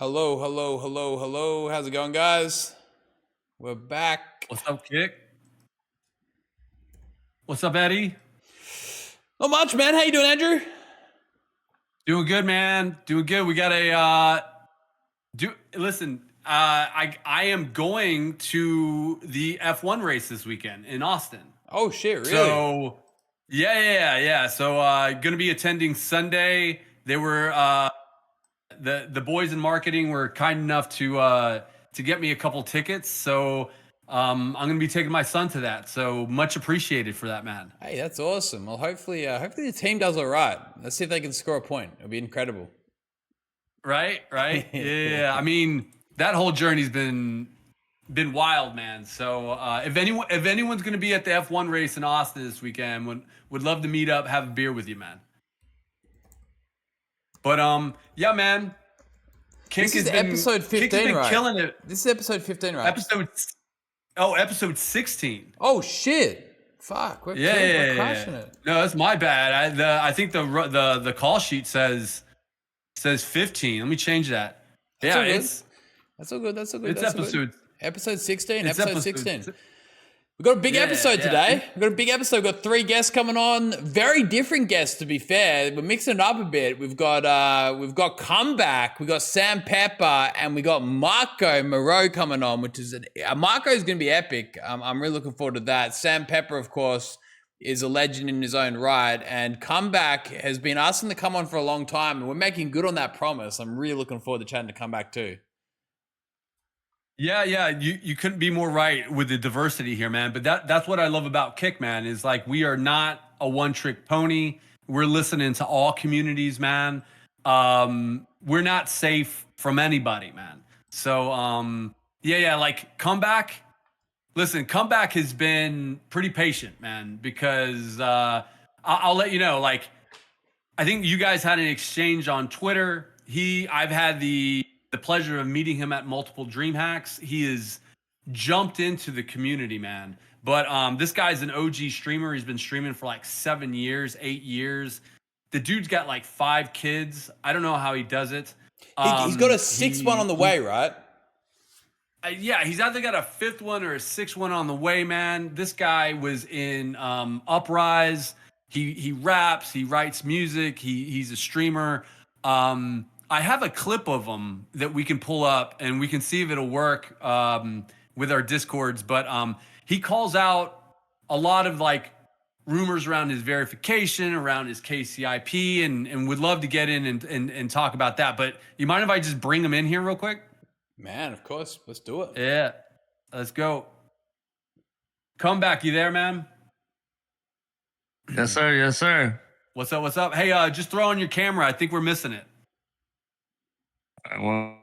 Hello, hello, hello, hello. How's it going, guys? We're back. What's up, Kick? What's up, Eddie? Not much, man. How you doing, Andrew? Doing good, man. Doing good. We got a listen, I am going to the F1 race this weekend in Austin. Oh shit, really? So yeah. So gonna be attending Sunday. They were the boys in marketing were kind enough to get me a couple tickets. So I'm gonna be taking my son to that. So much appreciated for that, man. Hey, that's awesome. Well, hopefully the team does all right. Let's see if they can score a point. It'll be incredible. Right. Yeah. I mean, that whole journey's been wild, man. So if anyone's gonna be at the F1 race in Austin this weekend, would love to meet up, have a beer with you, man. But yeah, man. This is episode 15, right? Killing it. This is episode 15, right? Episode 16. Oh shit! Fuck, we're crashing it. No, that's my bad. I think the call sheet says 15. Let me change that. That's Yeah, all good. it's That's all good. That's all good. it's That's all good. episode. Episode 16. It's Episode 16. We've got a big episode today. We've got a big episode. We've got 3 guests coming on. Very different guests, to be fair. We're mixing it up a bit. We've got Comeback, we got Sam Pepper, and we got Marco Moreau coming on, which is Marco is going to be epic. I'm really looking forward to that. Sam Pepper, of course, is a legend in his own right, and Comeback has been asking to come on for a long time, and we're making good on that promise. I'm really looking forward to chatting to Comeback too. Yeah. You couldn't be more right with the diversity here, man. But that's what I love about Kick, man, is like we are not a one-trick pony. We're listening to all communities, man. We're not safe from anybody, man. So yeah, like Comeback. Listen, Comeback has been pretty patient, man, because I'll let you know, like, I think you guys had an exchange on Twitter. I've had the pleasure of meeting him at multiple Dream Hacks. He has jumped into the community, man. But this guy's an OG streamer. He's been streaming for like 7 years, 8 years. The dude's got like 5 kids. I don't know how he does it. He's got a 6th one on the way, right? Yeah, he's either got a 5th one or a 6th one on the way, man. This guy was in Uprise. He raps, he writes music, he's a streamer. I have a clip of him that we can pull up and we can see if it'll work with our Discords. But he calls out a lot of like rumors around his verification, around his KCIP, and would love to get in and talk about that. But you mind if I just bring him in here real quick? Man, of course. Let's do it. Yeah, let's go. Comeback, you there, man? Yes, sir. Yes, sir. What's up? Hey, just throw on your camera. I think we're missing it. One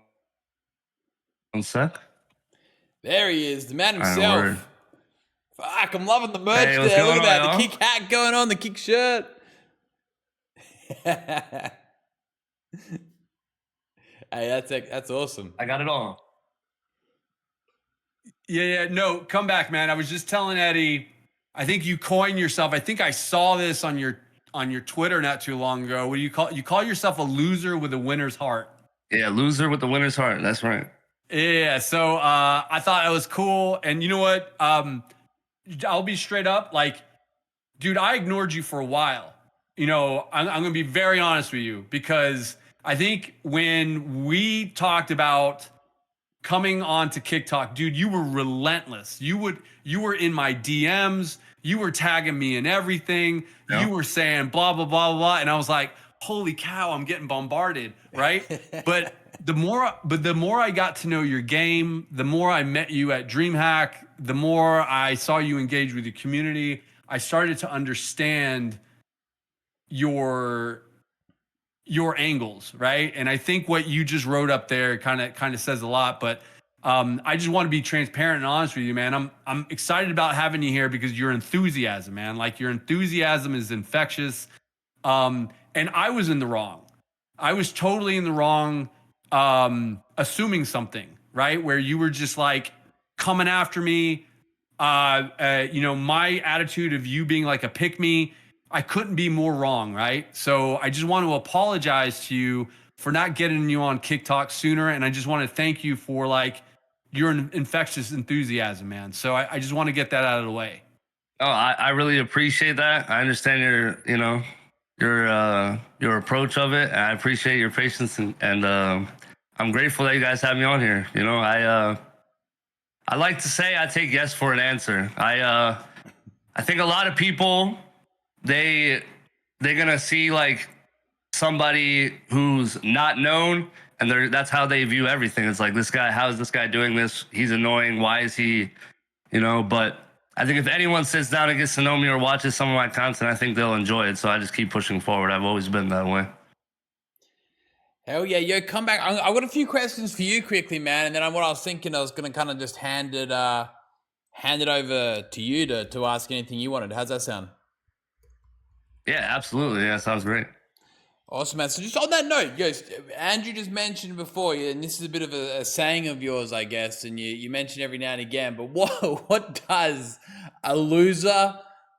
sec. There he is, the man himself. Fuck, I'm loving the merch there. Look at that. On, the Kick hat going on, the Kick shirt. Hey, that's awesome. I got it all. Yeah. No, Comeback, man. I was just telling Eddie, I think you coined yourself. I think I saw this on your Twitter not too long ago. What do you call yourself a loser with a winner's heart? Yeah, loser with the winner's heart. That's right. Yeah. So I thought it was cool. And you know what? I'll be straight up. Like, dude, I ignored you for a while. You know, I'm going to be very honest with you because I think when we talked about coming on to Kick Talk, dude, you were relentless. You were in my DMs. You were tagging me in everything. Yeah. You were saying blah, blah, blah, blah. And I was like, holy cow, I'm getting bombarded, right? But the more I got to know your game, the more I met you at DreamHack, the more I saw you engage with the community, I started to understand your angles, right? And I think what you just wrote up there kind of says a lot. But I just want to be transparent and honest with you, man. I'm excited about having you here because your enthusiasm, man. Like your enthusiasm is infectious. And I was in the wrong. I was totally in the wrong, assuming something, right? Where you were just like coming after me. You know, my attitude of you being like a pick me, I couldn't be more wrong, right? So I just want to apologize to you for not getting you on Kick Talk sooner. And I just want to thank you for like your infectious enthusiasm, man. So I just want to get that out of the way. Oh, I really appreciate that. I understand your approach of it. And I appreciate your patience and I'm grateful that you guys have me on here. You know, I like to say I take yes for an answer. I think a lot of people they're gonna see like somebody who's not known, and that's how they view everything. It's like, this guy, how is this guy doing this? He's annoying. Why is he, you know? But I think if anyone sits down and gets to know me or watches some of my content, I think they'll enjoy it. So I just keep pushing forward. I've always been that way. Hell yeah, yo, come back. I've got a few questions for you quickly, man. And then what I was thinking, I was going to kind of just hand it over to you to ask anything you wanted. How's that sound? Yeah, absolutely. Yeah, sounds great. Awesome, man. So just on that note, yes, Andrew just mentioned before, and this is a bit of a saying of yours, I guess, and you mention every now and again, but what does a loser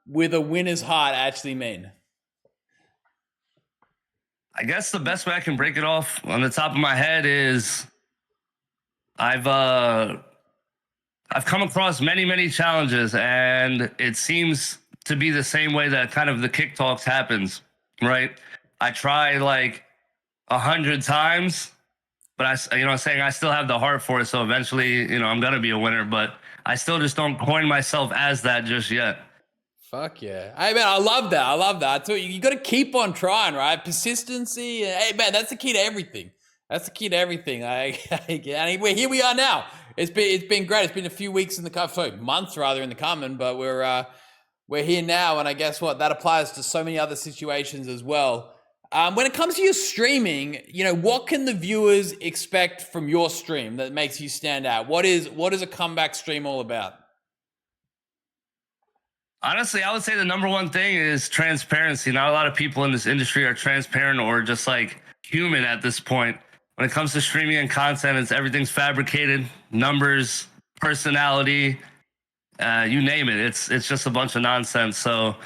with a winner's heart actually mean? I guess the best way I can break it off on the top of my head is I've come across many challenges, and it seems to be the same way that kind of the Kick Talks happens, right? I try like 100 times, but I still have the heart for it. So eventually, I'm gonna be a winner, but I still just don't coin myself as that just yet. Fuck yeah. Hey, man, I love that. I tell you, you got to keep on trying, right? Persistency. Hey, man, that's the key to everything. And here we are now. It's been great. It's been a few weeks months rather in the coming, but we're here now. And I guess what? That applies to so many other situations as well. When it comes to your streaming, what can the viewers expect from your stream that makes you stand out? What is a comeback stream all about? Honestly, I would say the number one thing is transparency. Not a lot of people in this industry are transparent or just like human at this point. When it comes to streaming and content, everything's fabricated, numbers, personality, you name it. It's just a bunch of nonsense. So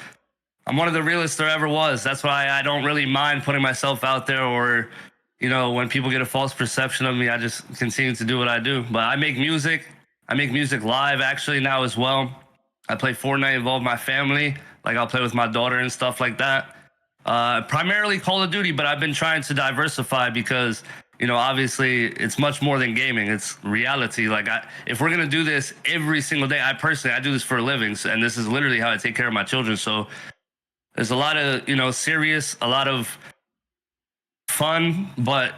I'm one of the realest there ever was. That's why I don't really mind putting myself out there, or, when people get a false perception of me, I just continue to do what I do. But I make music. I make music live actually now as well. I play Fortnite, involve my family. Like, I'll play with my daughter and stuff like that. Primarily Call of Duty, but I've been trying to diversify because, obviously it's much more than gaming. It's reality. Like, if we're going to do this every single day, I do this for a living. And this is literally how I take care of my children. So there's a lot of, serious, a lot of fun, but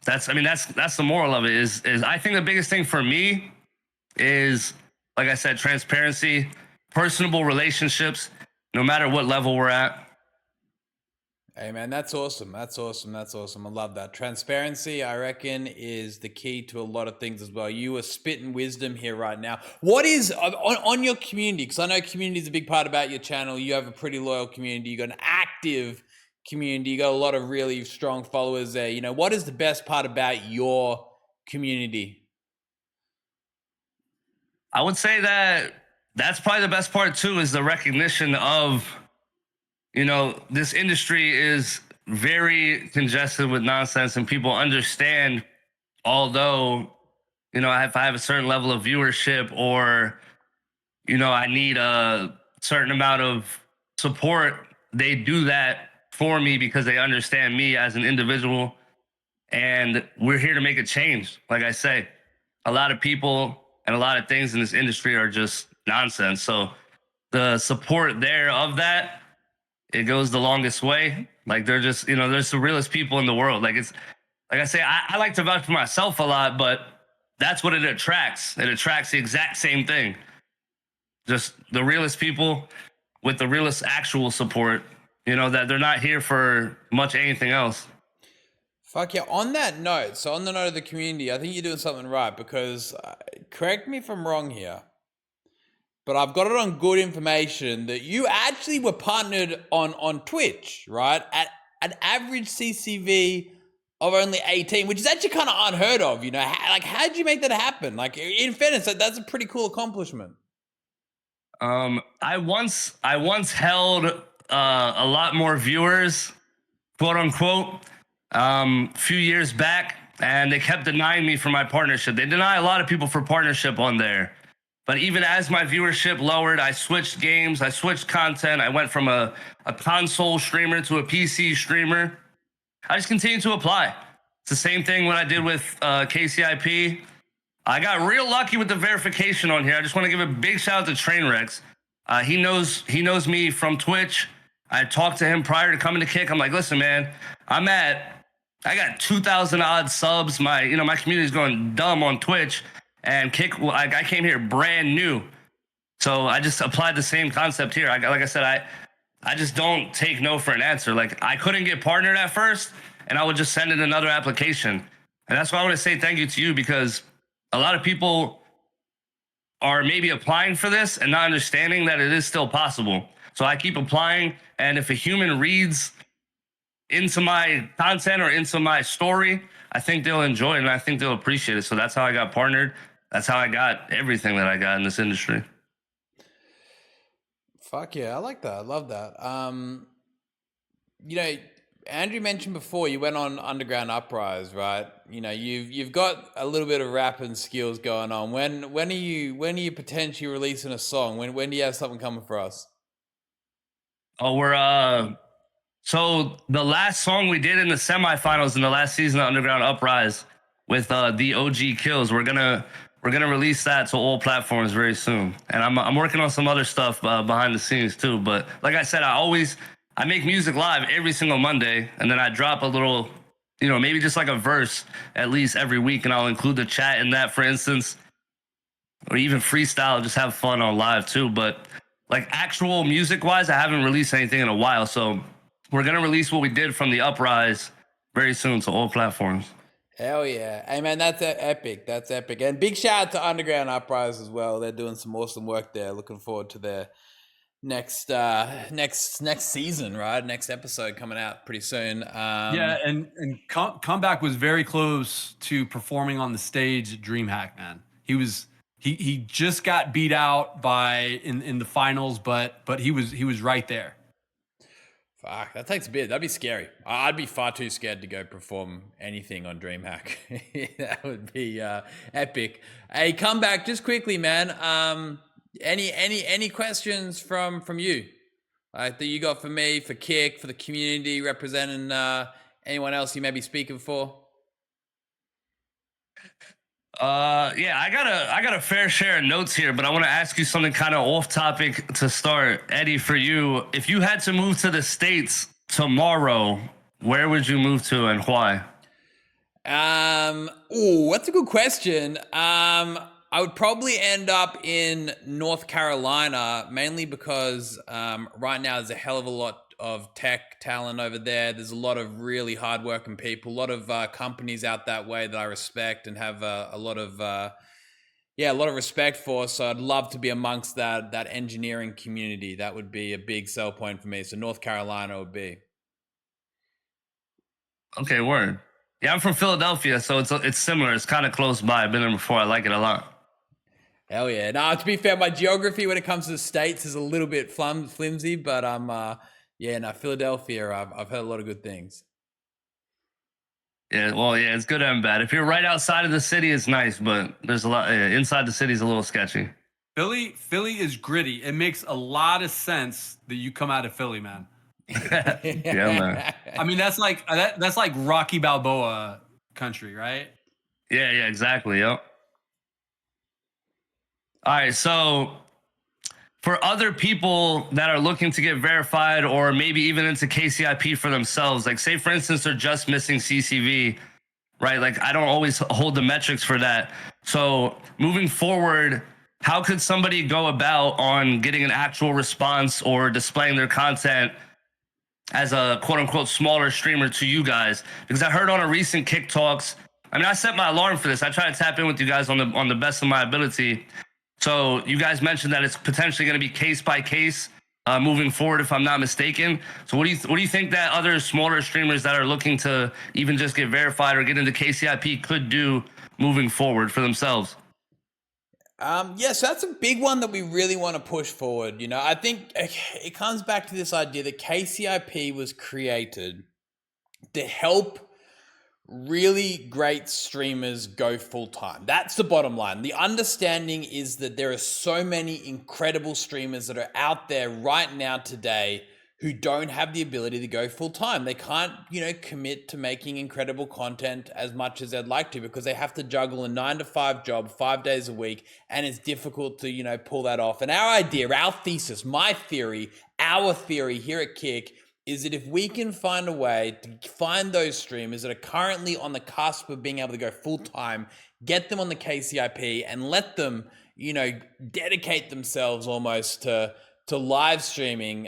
that's the moral of it is I think the biggest thing for me is, like I said, transparency, personable relationships, no matter what level we're at. Hey, man, that's awesome. I love that. Transparency, I reckon, is the key to a lot of things as well. You are spitting wisdom here right now. What is, on your community, because I know community is a big part about your channel. You have a pretty loyal community. You got an active community. You got a lot of really strong followers there. What is the best part about your community? I would say that's probably the best part too, is the recognition of, this industry is very congested with nonsense, and people understand, although, if I have a certain level of viewership or, I need a certain amount of support, they do that for me because they understand me as an individual, and we're here to make a change. Like I say, a lot of people and a lot of things in this industry are just nonsense. So the support there of that, it goes the longest way. Like, they're just, there's the realest people in the world. Like, it's, like I say, I like to vouch for myself a lot, but that's what it attracts. It attracts the exact same thing. Just the realest people with the realest actual support, that they're not here for much anything else. Fuck yeah. On that note, so on the note of the community, I think you're doing something right, because correct me if I'm wrong here, but I've got it on good information that you actually were partnered on Twitch, right? At an average CCV of only 18, which is actually kind of unheard of, how'd you make that happen? Like, in fairness, that's a pretty cool accomplishment. I once held a lot more viewers, quote unquote, few years back, and they kept denying me for my partnership. They deny a lot of people for partnership on there. But even as my viewership lowered, I switched games, I switched content. I went from a console streamer to a PC streamer. I just continued to apply. It's the same thing what I did with KCIP. I got real lucky with the verification on here. I just want to give a big shout out to Trainwrecks. He knows me from Twitch. I talked to him prior to coming to Kick. I'm like, listen, man, I got 2,000 odd subs. My community is going dumb on Twitch, and Kick. I came here brand new, so I just applied the same concept here. Like I said, I just don't take no for an answer. Like, I couldn't get partnered at first, and I would just send in another application. And that's why I want to say thank you to you, because a lot of people are maybe applying for this and not understanding that it is still possible. So I keep applying, and if a human reads into my content or into my story, I think they'll enjoy it and I think they'll appreciate it. So that's how I got partnered. That's how I got everything that I got in this industry. Fuck yeah, I like that. I love that. Andrew mentioned before you went on Underground Uprise, right? You've got a little bit of rapping skills going on. When are you potentially releasing a song? When do you have something coming for us? Oh, so the last song we did in the semifinals in the last season of Underground Uprise with the OG Kills, we're gonna release that to all platforms very soon. And I'm working on some other stuff behind the scenes too. But like I said, I make music live every single Monday, and then I drop a little, maybe just like a verse at least every week, and I'll include the chat in that, for instance, or even freestyle, just have fun on live too. But like actual music wise, I haven't released anything in a while, so we're gonna release what we did from the Uprise very soon to all platforms. Hell yeah. Hey man, that's epic. That's epic. And big shout out to Underground Uprise as well. They're doing some awesome work there. Looking forward to their next season, right? Next episode coming out pretty soon. And Comeback was very close to performing on the stage at DreamHack, man. He just got beat out in the finals, but he was right there. Fuck, that takes a bit. That'd be scary. I'd be far too scared to go perform anything on DreamHack. That would be epic. Hey, Comeback, just quickly, man. Any questions from you that you got for me, for Kick, for the community, representing anyone else you may be speaking for? Yeah, I got a fair share of notes here, but I want to ask you something kind of off topic to start. Eddie, for you, if you had to move to the States tomorrow, where would you move to and why? That's a good question. I would probably end up in North Carolina, mainly because right now there's a hell of a lot of tech talent over there. There's a lot of really hardworking people, a lot of companies out that way that I respect and have a lot of respect for. So I'd love to be amongst that engineering community. That would be a big sell point for me. So North Carolina would be. Okay, word. Yeah, I'm from Philadelphia, so it's similar. It's kind of close by. I've been there before. I like it a lot. Hell yeah. Now, to be fair, my geography when it comes to the States is a little bit flimsy, but Philadelphia, I've heard a lot of good things. Yeah, well, yeah, it's good and bad. If you're right outside of the city, it's nice, but there's a lot inside the city is a little sketchy. Philly is gritty. It makes a lot of sense that you come out of Philly, man. Yeah, man. I mean, that's like Rocky Balboa country, right? Yeah, exactly. Yep. All right, so for other people that are looking to get verified or maybe even into KCIP for themselves, like say for instance they're just missing CCV, right? Like I don't always hold the metrics for that. So moving forward, how could somebody go about on getting an actual response or displaying their content as a quote unquote smaller streamer to you guys? Because I heard on a recent Kick Talks, I mean, I set my alarm for this. I try to tap in with you guys on the best of my ability. So you guys mentioned that it's potentially going to be case by case moving forward, if I'm not mistaken. So what do you think that other smaller streamers that are looking to even just get verified or get into KCIP could do moving forward for themselves? So that's a big one that we really want to push forward. I think it comes back to this idea that KCIP was created to help really great streamers go full time. That's the bottom line. The understanding is that there are so many incredible streamers that are out there right now today who don't have the ability to go full time. They can't, commit to making incredible content as much as they'd like to because they have to juggle a 9-to-5 job 5 days a week, and it's difficult to, pull that off. And our idea, our thesis, my theory, our theory here at Kick is that if we can find a way to find those streamers that are currently on the cusp of being able to go full time, get them on the KCIP and let them, dedicate themselves almost to live streaming,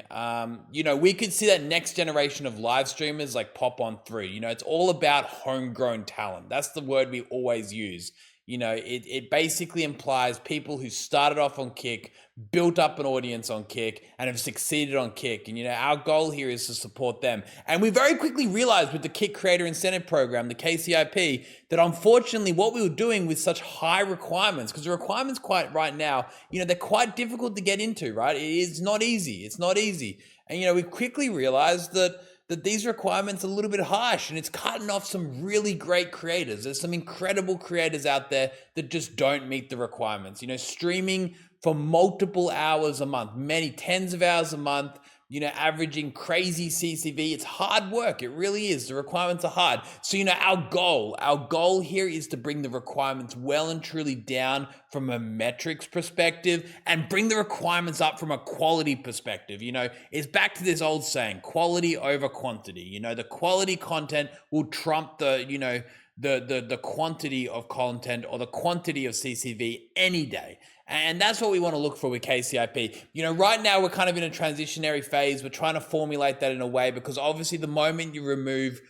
we could see that next generation of live streamers like pop on through. It's all about homegrown talent. That's the word we always use. It basically implies people who started off on Kick, built up an audience on Kick, and have succeeded on Kick. And, our goal here is to support them. And we very quickly realized with the Kick Creator Incentive Program, the KCIP, that unfortunately what we were doing with such high requirements, because the requirements quite right now, they're quite difficult to get into, right? It is not easy. It's not easy. And, we quickly realized that these requirements are a little bit harsh, and it's cutting off some really great creators. There's some incredible creators out there that just don't meet the requirements. Streaming for multiple hours a month, many tens of hours a month, averaging crazy CCV. It's hard work. It really is. The requirements are hard. So, our goal here is to bring the requirements well and truly down from a metrics perspective and bring the requirements up from a quality perspective. It's back to this old saying, quality over quantity. The quality content will trump the quantity of content or the quantity of CCV any day. And that's what we want to look for with KCIP. Right now we're kind of in a transitionary phase. We're trying to formulate that in a way because obviously the moment you remove,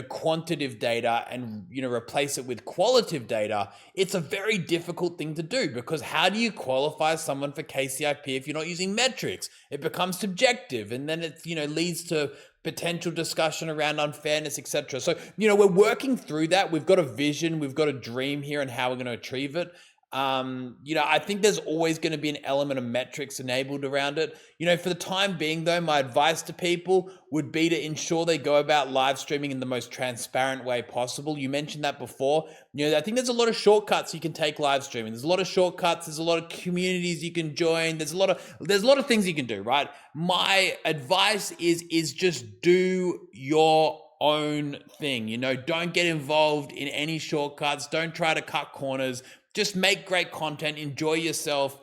quantitative data and, replace it with qualitative data, it's a very difficult thing to do because how do you qualify someone for KCIP if you're not using metrics? It becomes subjective and then it, leads to potential discussion around unfairness, etc. So, we're working through that. We've got a vision, we've got a dream here and how we're going to achieve it. I think there's always going to be an element of metrics enabled around it. For the time being though, my advice to people would be to ensure they go about live streaming in the most transparent way possible. You mentioned that before. I think there's a lot of shortcuts you can take live streaming. There's a lot of shortcuts. There's a lot of communities you can join. There's a lot of things you can do, right? My advice is just do your own thing. Don't get involved in any shortcuts. Don't try to cut corners. Just make great content, enjoy yourself,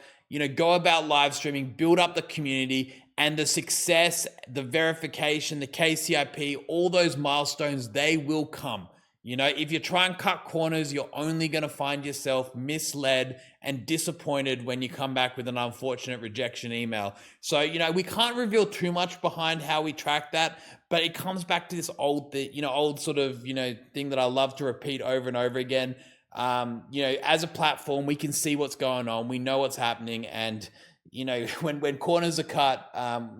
go about live streaming, build up the community, and the success, the verification, the KCIP, all those milestones, they will come. If you try and cut corners, you're only going to find yourself misled and disappointed when you come back with an unfortunate rejection email. So, we can't reveal too much behind how we track that, but it comes back to this old sort of, thing that I love to repeat over and over again. As a platform, we can see what's going on. We know what's happening. And, when corners are cut,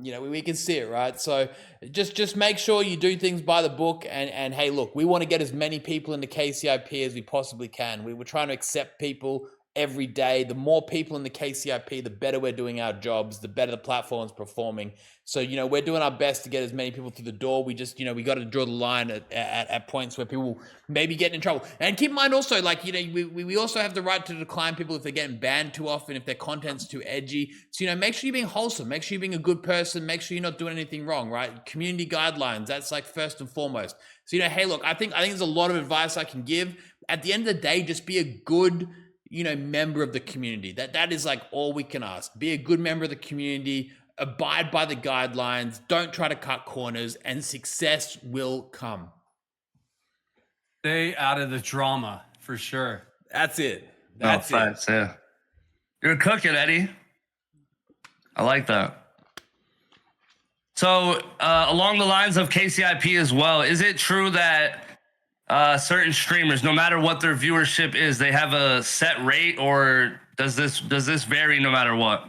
we can see it, right? So just make sure you do things by the book and hey, look, we want to get as many people into KCIP as we possibly can. We're trying to accept people every day. The more people in the KCIP, the better we're doing our jobs, the better the platform's performing. So, we're doing our best to get as many people through the door. We just, we got to draw the line at points where people maybe get in trouble. And keep in mind also, we also have the right to decline people if they're getting banned too often, if their content's too edgy. So, make sure you're being wholesome. Make sure you're being a good person. Make sure you're not doing anything wrong, right? Community guidelines, that's first and foremost. So, hey, look, I think there's a lot of advice I can give. At the end of the day, just be a good member of the community. That is all we can ask. Be a good member of the community, abide by the guidelines, don't try to cut corners, and success will come. Stay out of the drama for sure. That's it. That's it. Thanks, yeah. You're cooking, Eddie. I like that. So along the lines of KCIP as well, is it true that certain streamers, no matter what their viewership is, they have a set rate, or does this vary no matter what?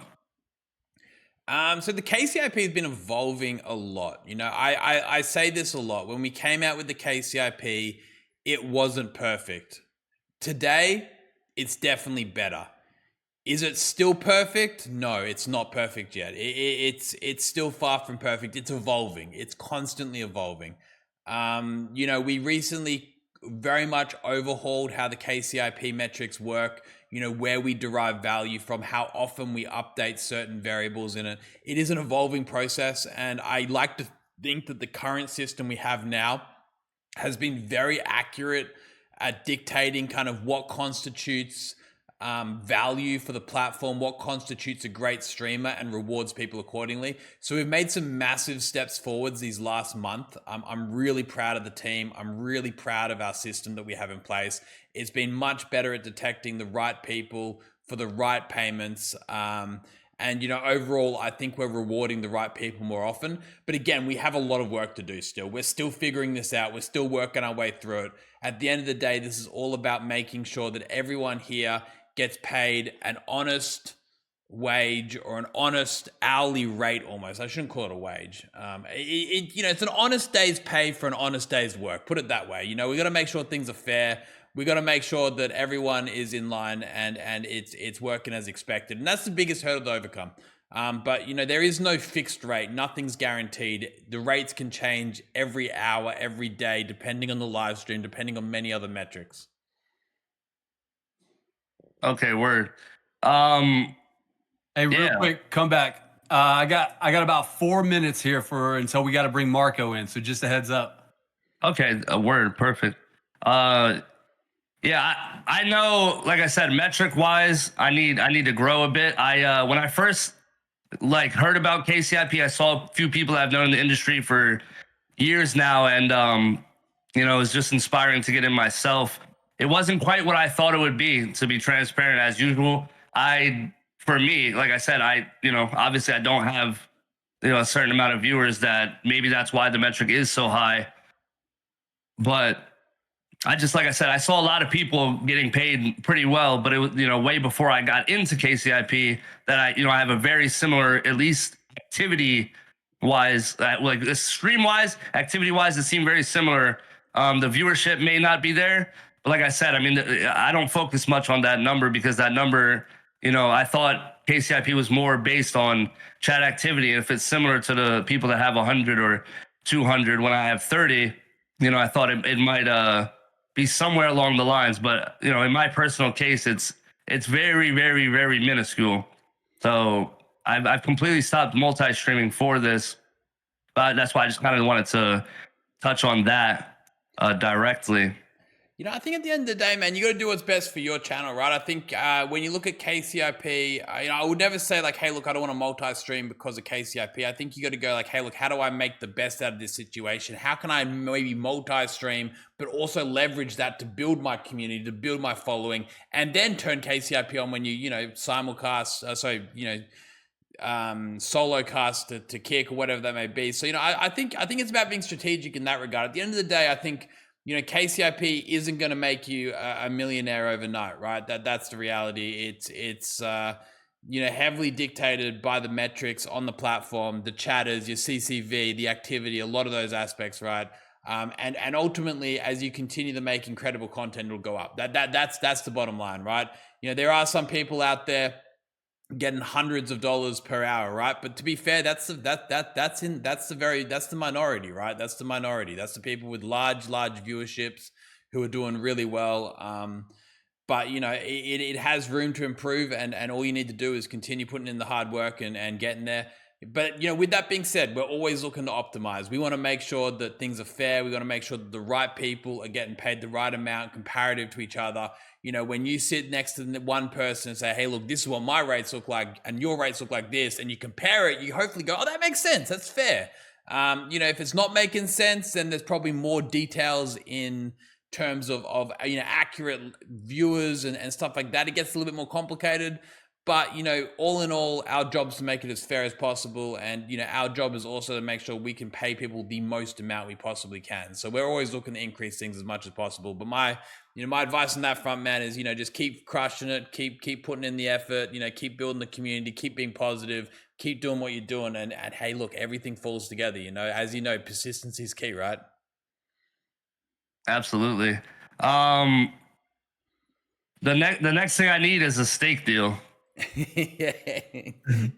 So the KCIP has been evolving a lot. I say this a lot. When we came out with the KCIP, it wasn't perfect. Today, it's definitely better. Is it still perfect? No, it's not perfect yet. It's still far from perfect. It's evolving. It's constantly evolving. We recently very much overhauled how the KCIP metrics work, where we derive value from, how often we update certain variables in it. It is an evolving process, and I like to think that the current system we have now has been very accurate at dictating kind of what constitutes value for the platform, what constitutes a great streamer, and rewards people accordingly. So we've made some massive steps forwards these last month. I'm really proud of the team. I'm really proud of our system that we have in place. It's been much better at detecting the right people for the right payments. And, overall, I think we're rewarding the right people more often. But again, we have a lot of work to do still. We're still figuring this out. We're still working our way through it. At the end of the day, this is all about making sure that everyone here gets paid an honest wage or an honest hourly rate almost. I shouldn't call it a wage. It's an honest day's pay for an honest day's work. Put it that way. We got to make sure things are fair. We got to make sure that everyone is in line and it's working as expected. And that's the biggest hurdle to overcome. But there is no fixed rate. Nothing's guaranteed. The rates can change every hour, every day, depending on the live stream, depending on many other metrics. Okay, word. Hey, real quick, come back. I got about 4 minutes here until we got to bring Marco in. So just a heads up. Okay, a word, perfect. I know. Like I said, metric wise, I need to grow a bit. When I first heard about KCIP, I saw a few people I've known in the industry for years now, and it was just inspiring to get in myself. It wasn't quite what I thought it would be, to be transparent as usual. For me, like I said, obviously I don't have, a certain amount of viewers that maybe that's why the metric is so high. But like I said, I saw a lot of people getting paid pretty well, but it was, way before I got into KCIP that I have a very similar, at least activity wise, stream wise, activity wise, it seemed very similar. The viewership may not be there. But like I said, I don't focus much on that number because that number, I thought KCIP was more based on chat activity. And if it's similar to the people that have 100 or 200 when I have 30, I thought it might be somewhere along the lines. But, in my personal case, it's very, very, very minuscule. So I've completely stopped multi-streaming for this. But that's why I just kind of wanted to touch on that directly. I think at the end of the day, man, you got to do what's best for your channel, right? I think when you look at KCIP, I would never say hey, look, I don't want to multi-stream because of KCIP. I think you got to go hey, look, how do I make the best out of this situation? How can I maybe multi-stream, but also leverage that to build my community, to build my following, and then turn KCIP on when you, simulcast, solo cast to Kick or whatever that may be. So, I think it's about being strategic in that regard. At the end of the day, I think, KCIP isn't going to make you a millionaire overnight, right? That's the reality. It's heavily dictated by the metrics on the platform, the chatters, your CCV, the activity, a lot of those aspects, right? And ultimately, as you continue to make incredible content, it'll go up. That's the bottom line, right? There are some people out there getting hundreds of dollars per hour, right? But to be fair, that's the minority, right? That's the minority. That's the people with large viewerships who are doing really well. But it has room to improve, and all you need to do is continue putting in the hard work and getting there. But with that being said, we're always looking to optimize. We want to make sure that things are fair. We want to make sure that the right people are getting paid the right amount comparative to each other. When you sit next to one person and say, hey, look, this is what my rates look like and your rates look like this, and you compare it, you hopefully go, oh, that makes sense. That's fair. If it's not making sense, then there's probably more details in terms of accurate viewers and stuff like that. It gets a little bit more complicated. But, all in all, our job is to make it as fair as possible. And, our job is also to make sure we can pay people the most amount we possibly can. So we're always looking to increase things as much as possible. But my advice on that front, man, is, just keep crushing it, keep putting in the effort, keep building the community, keep being positive, keep doing what you're doing. And hey, look, everything falls together, as persistence is key, right? Absolutely. The next thing I need is a steak deal.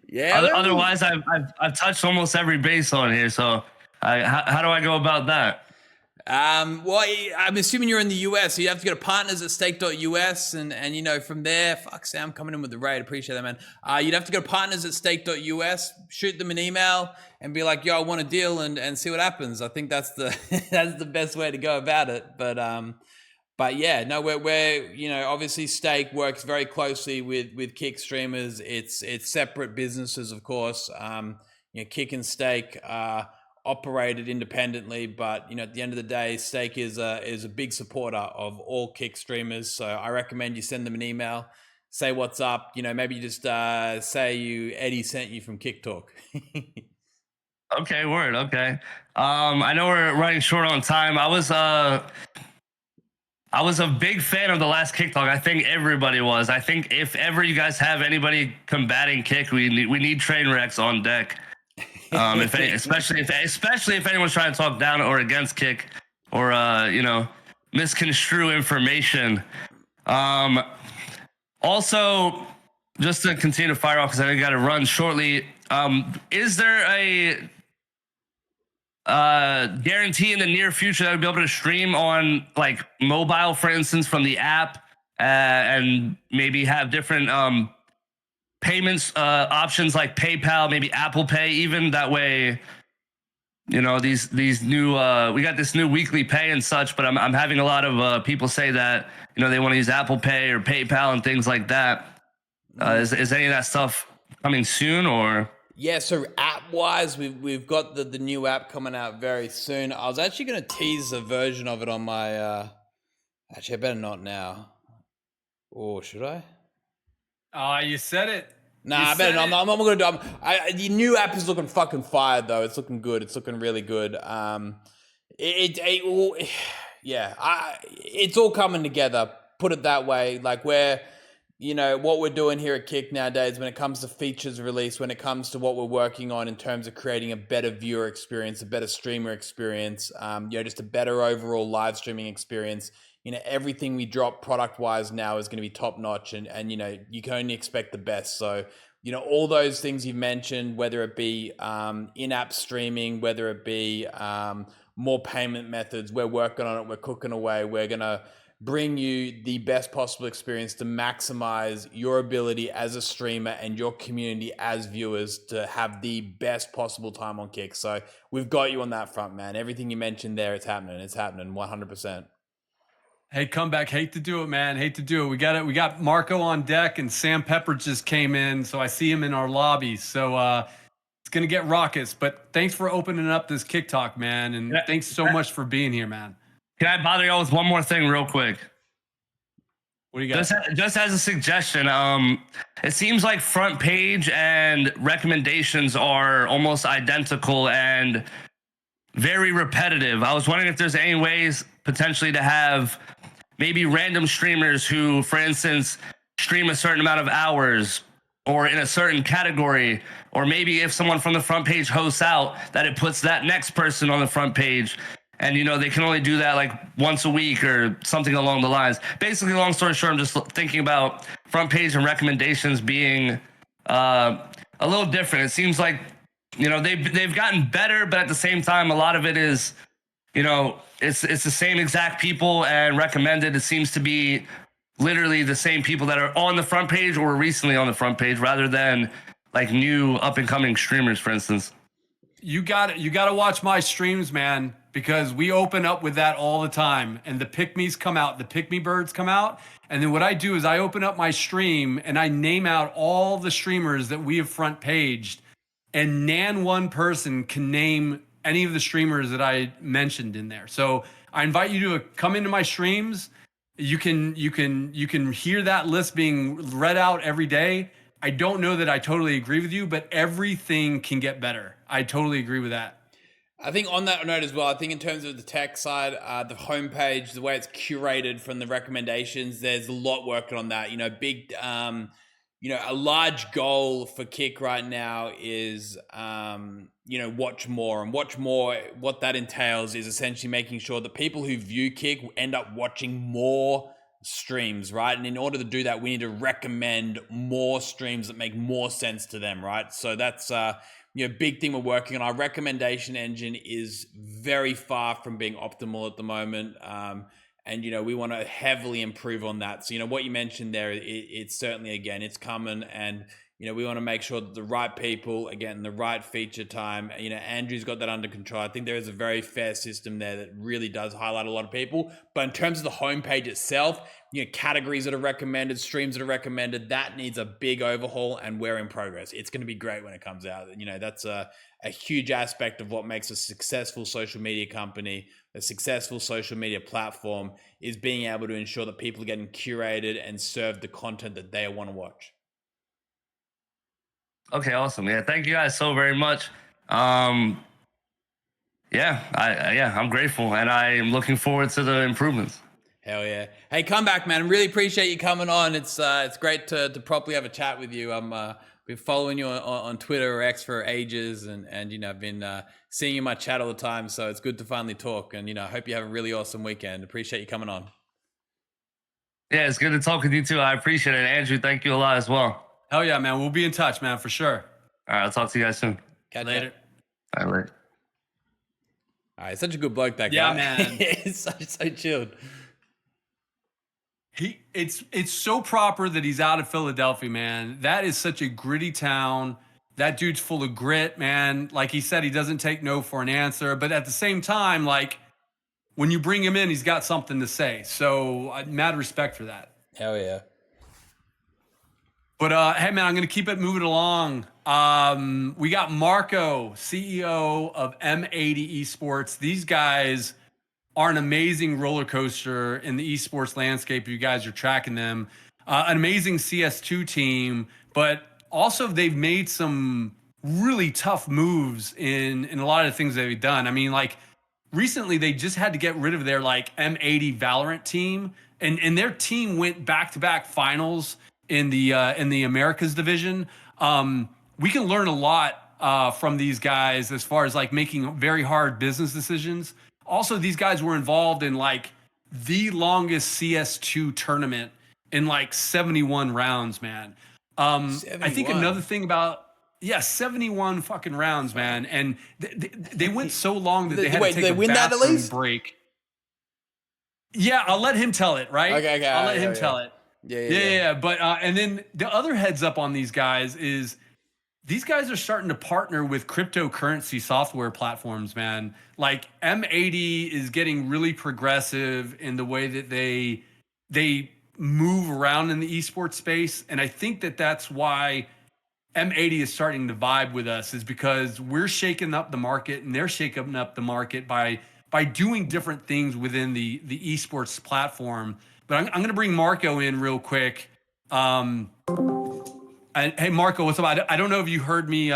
Yeah. Otherwise, I've touched almost every base on here. So, how do I go about that? Well, I'm assuming you're in the US, so you have to go to partners at stake.us and you know, from there, fuck Sam coming in with the raid. Appreciate that, man. You'd have to go to partners at stake.us, shoot them an email and be like, yo, I want a deal and see what happens. I think that's the, that's the best way to go about it. But yeah, no, we're you know, obviously Stake works very closely with Kick streamers. It's separate businesses, of course. You know, Kick and Stake operated independently, but you know, at the end of the day, Stake is a big supporter of all Kick streamers. So I recommend you send them an email, say what's up. You know, maybe you just say Eddie sent you from Kick Talk. Okay, word. Okay. I know we're running short on time. I was a big fan of the last Kick Talk. I think everybody was. I think if ever you guys have anybody combating Kick, we need train wrecks on deck. Especially if anyone's trying to talk down or against Kick, or you know, misconstrue information. Also, just to continue to fire off because I got to run shortly. Is there a guarantee in the near future that we'll be able to stream on like mobile, for instance, from the app, and maybe have different payments options like PayPal, maybe Apple Pay, even that way? You know, these new we got this new weekly pay and such, but I'm having a lot of people say that, you know, they want to use Apple Pay or PayPal and things like that. Is any of that stuff coming soon, or? Yeah, so app-wise, we've got the new app coming out very soon. I was actually going to tease a version of it on my... Actually, I better not now. Or should I? You said it. Nah, I better not. I'm not going to do it. The new app is looking fucking fired, though. It's looking good. It's looking really good. It's all coming together. Put it that way. Like, you know, what we're doing here at Kick nowadays when it comes to features release, when it comes to what we're working on in terms of creating a better viewer experience, a better streamer experience, you know, just a better overall live streaming experience. You know, everything we drop product wise now is going to be top notch, and you know, you can only expect the best. So, you know, all those things you've mentioned, whether it be in-app streaming, whether it be more payment methods, we're working on it, we're cooking away. We're going to bring you the best possible experience to maximize your ability as a streamer and your community as viewers to have the best possible time on Kick. So we've got you on that front, man. Everything you mentioned there, it's happening 100%. Hey, Comeback, hate to do it, man. Hate to do it. We got Marco on deck, and Sam Pepper just came in, so I see him in our lobby. So it's gonna get raucous. But thanks for opening up this Kick Talk, man, and thanks so much for being here, man. Can I bother y'all with one more thing real quick? What do you got? Just as a suggestion, it seems like front page and recommendations are almost identical and very repetitive. I was wondering if there's any ways potentially to have maybe random streamers who, for instance, stream a certain amount of hours or in a certain category, or maybe if someone from the front page hosts out, that it puts that next person on the front page. And, you know, they can only do that like once a week or something along the lines. Basically, long story short, I'm just thinking about front page and recommendations being a little different. It seems like, you know, they've gotten better, but at the same time, a lot of it is, you know, it's the same exact people, and recommended, it seems to be literally the same people that are on the front page or recently on the front page, rather than like new up and coming streamers, for instance. You got to watch my streams, man, because we open up with that all the time, and the pick-me's come out, the pick-me birds come out, and then what I do is I open up my stream and I name out all the streamers that we have front paged, and one person can name any of the streamers that I mentioned in there. So I invite you to come into my streams. You can hear that list being read out every day. I don't know that I totally agree with you, but everything can get better. I totally agree with that. I think on that note as well, I think in terms of the tech side, the homepage, the way it's curated from the recommendations, there's a lot working on that. You know, you know, a large goal for Kick right now is, you know, watch more. And watch more, what that entails is essentially making sure that people who view Kick end up watching more streams, right? And in order to do that, we need to recommend more streams that make more sense to them, right? So that's big thing we're working on. Our recommendation engine is very far from being optimal at the moment. And, we want to heavily improve on that. So, what you mentioned there, it's certainly, again, it's coming. And, we want to make sure that the right people, again, the right feature time, Andrew's got that under control. I think there is a very fair system there that really does highlight a lot of people. But in terms of the homepage itself, categories that are recommended, streams that are recommended, that needs a big overhaul, and we're in progress. It's going to be great when it comes out. That's a huge aspect of what makes a successful social media company, a successful social media platform, is being able to ensure that people are getting curated and served the content that they want to watch. Okay, awesome. Yeah, thank you guys so very much. I'm grateful, and I am looking forward to the improvements. Hell yeah. Hey, come back, man. I really appreciate you coming on. It's great to properly have a chat with you. I'm been following you on Twitter or X for ages, and I've been seeing you in my chat all the time, so it's good to finally talk. And I hope you have a really awesome weekend. Appreciate you coming on. Yeah, it's good to talk with you too. I appreciate it. Andrew, thank you a lot as well. Hell yeah, man. We'll be in touch, man, for sure. All right, I'll talk to you guys soon. Catch Later. All right, later. All right, such a good bloke, that guy. Yeah, man. It's so chilled. It's so proper that he's out of Philadelphia, man. That is such a gritty town. That dude's full of grit, man. Like he said, he doesn't take no for an answer. But at the same time, like when you bring him in, he's got something to say. So mad respect for that. Hell yeah. But hey, man, I'm going to keep it moving along. We got Marco, CEO of M80 Esports. These guys are an amazing roller coaster in the esports landscape. You guys are tracking them. An amazing CS2 team, but also they've made some really tough moves in a lot of the things they've done. I mean, like recently they just had to get rid of their like M80 Valorant team, and their team went back-to-back finals in the Americas division. We can learn a lot from these guys as far as like making very hard business decisions. Also, these guys were involved in like the longest CS2 tournament in like 71 rounds, man. I think another thing about 71 fucking rounds, man, and they went so long that they had to take a bathroom break. Yeah, I'll let him tell it, right? Okay, I'll let him tell it. Yeah. But and then the other heads up on these guys is these guys are starting to partner with cryptocurrency software platforms, man. Like M80 is getting really progressive in the way that they move around in the esports space, and I think that that's why M80 is starting to vibe with us, is because we're shaking up the market and they're shaking up the market by doing different things within the esports platform. But I'm going to bring Marco in real quick. And hey, Marco, what's up? I don't know if you heard me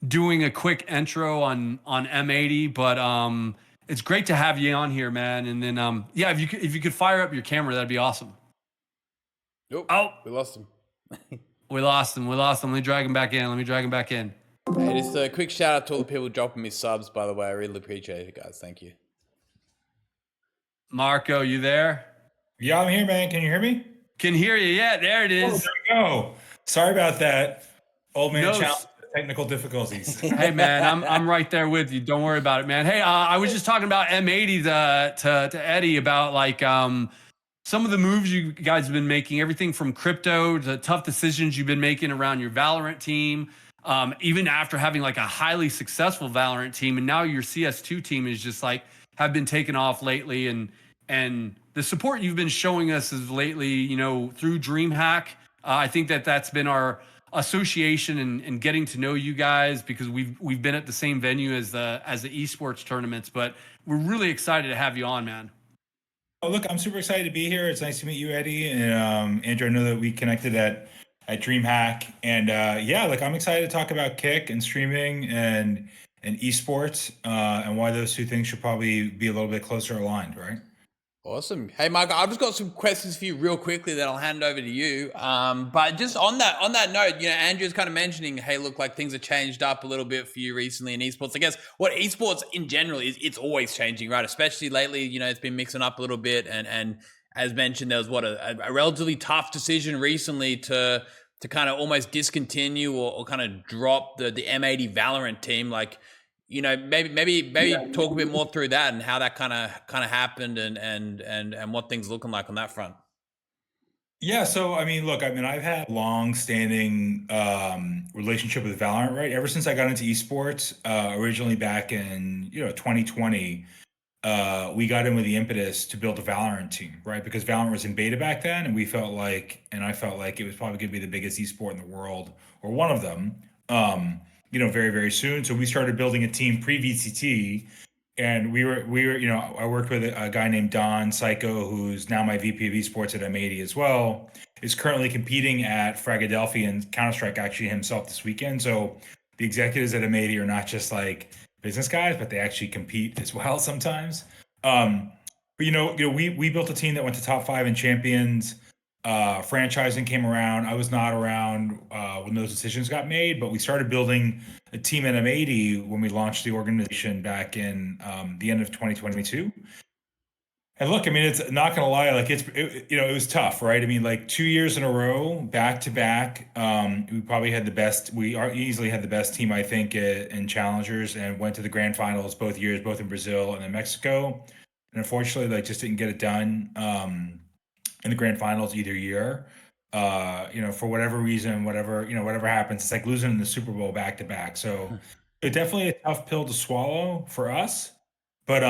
doing a quick intro on M80, but it's great to have you on here, man. And then if you could fire up your camera, that'd be awesome. Nope. Oh, we lost him. We lost him. Let me drag him back in. Hey, just a quick shout out to all the people dropping me subs, by the way. I really appreciate it, guys. Thank you. Marco, you there? Yeah, I'm here, man. Can you hear me? Can hear you. Yeah, there it is. Oh, there we go. Sorry about that. Old man No, challenge, technical difficulties. Hey, man, I'm right there with you. Don't worry about it, man. Hey, I was just talking about M80 to Eddie about like some of the moves you guys have been making, everything from crypto to tough decisions you've been making around your Valorant team. Even after having like a highly successful Valorant team, and now your CS2 team is just like have been taken off lately, and the support you've been showing us is lately, through DreamHack. I think that's been our association and getting to know you guys, because we've been at the same venue as the esports tournaments, but we're really excited to have you on, man. Oh, look, I'm super excited to be here. It's nice to meet you, Eddie. And Andrew, I know that we connected at DreamHack. And I'm excited to talk about Kick and streaming and esports and why those two things should probably be a little bit closer aligned, right? Awesome. Hey, Michael, I've just got some questions for you real quickly that I'll hand over to you. But just on that note, Andrew's kind of mentioning, hey, look, like things have changed up a little bit for you recently in esports. I guess what esports in general is, it's always changing, right? Especially lately, it's been mixing up a little bit. And as mentioned, there was a relatively tough decision recently to to kind of almost discontinue or kind of drop the M80 Valorant team. Like, you know, maybe talk a bit more through that and how that kind of happened and what things looking like on that front. Yeah, so I mean, look, I mean, I've had a long-standing relationship with Valorant, right? Ever since I got into esports, originally back in 2020, we got in with the impetus to build a Valorant team, right? Because Valorant was in beta back then, and I felt like it was probably going to be the biggest esport in the world, or one of them, very, very soon. So we started building a team pre-VCT, and we were, I worked with a guy named Don Psycho, who's now my VP of esports at M80 as well, is currently competing at Fragadelphia and Counter-Strike actually himself this weekend. So the executives at M80 are not just like business guys, but they actually compete as well sometimes. But we built a team that went to top 5 in champions. Franchising came around. I was not around when those decisions got made, but we started building a team at M80 when we launched the organization back in the end of 2022. And look, I mean, it's not gonna lie, like it was tough, right? I mean, like 2 years in a row, back to back, we probably had the best. Easily had the best team, I think, in challengers, and went to the grand finals both years, both in Brazil and in Mexico. And unfortunately, like just didn't get it done in the grand finals either year. For whatever reason, whatever happens, it's like losing the Super Bowl back to back. So it's definitely a tough pill to swallow for us. But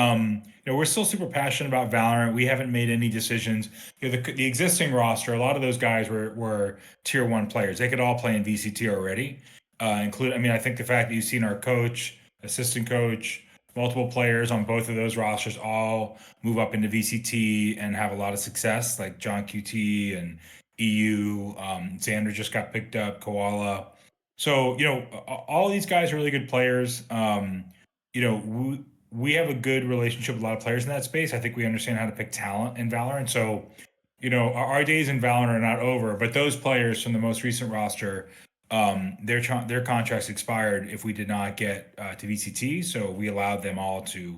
we're still super passionate about Valorant. We haven't made any decisions. The existing roster, a lot of those guys were tier 1 players. They could all play in VCT already. I think the fact that you've seen our coach, assistant coach, multiple players on both of those rosters all move up into VCT and have a lot of success, like John QT and EU. Xander just got picked up, Koala. So, all these guys are really good players. We have a good relationship with a lot of players in that space. I think we understand how to pick talent in Valorant. So, our days in Valorant are not over, but those players from the most recent roster, their contracts expired if we did not get to VCT. So we allowed them all to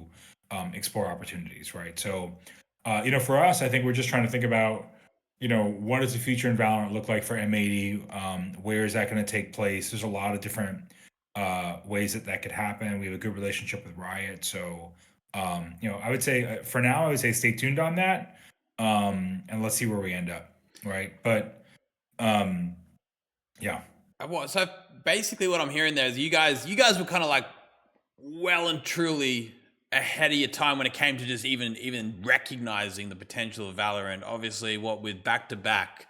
explore opportunities, right? So, for us, I think we're just trying to think about, what does the future in Valorant look like for M80? Where is that going to take place? There's a lot of different ways that could happen. We have a good relationship with Riot. So, I would say for now, I would say stay tuned on that. And let's see where we end up. Right. But, yeah. So basically what I'm hearing there is you guys were kind of like well and truly ahead of your time when it came to just even recognizing the potential of Valorant. Obviously, what with back-to-back,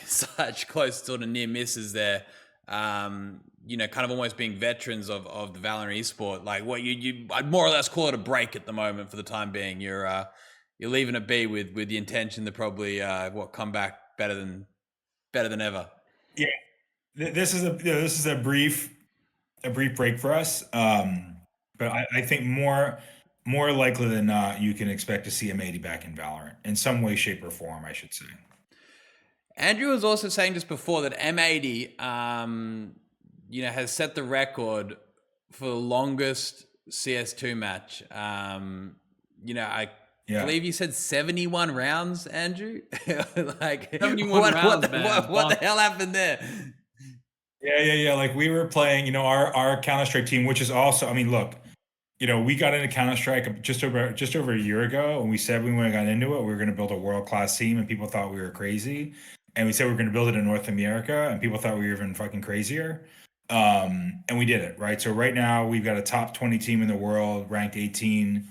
such close sort of near misses there, kind of almost being veterans of the Valorant esport. Like what I'd more or less call it a break at the moment for the time being. You're leaving it be with the intention to probably come back better than ever. Yeah. This is a brief break for us. But I think more likely than not, you can expect to see M80 back in Valorant in some way, shape, or form, I should say. Andrew was also saying just before that M80, has set the record for the longest CS2 match. I believe you said 71 rounds, Andrew. Like 71 rounds, man. What the hell happened there? Yeah. Like we were playing, our Counter-Strike team, which is also, I mean, look, we got into Counter-Strike just over a year ago, and we said when we got into it, we were going to build a world-class team, and people thought we were crazy. And we said we were going to build it in North America, and people thought we were even fucking crazier. And we did it, right? So right now we've got a top 20 team in the world, ranked 18.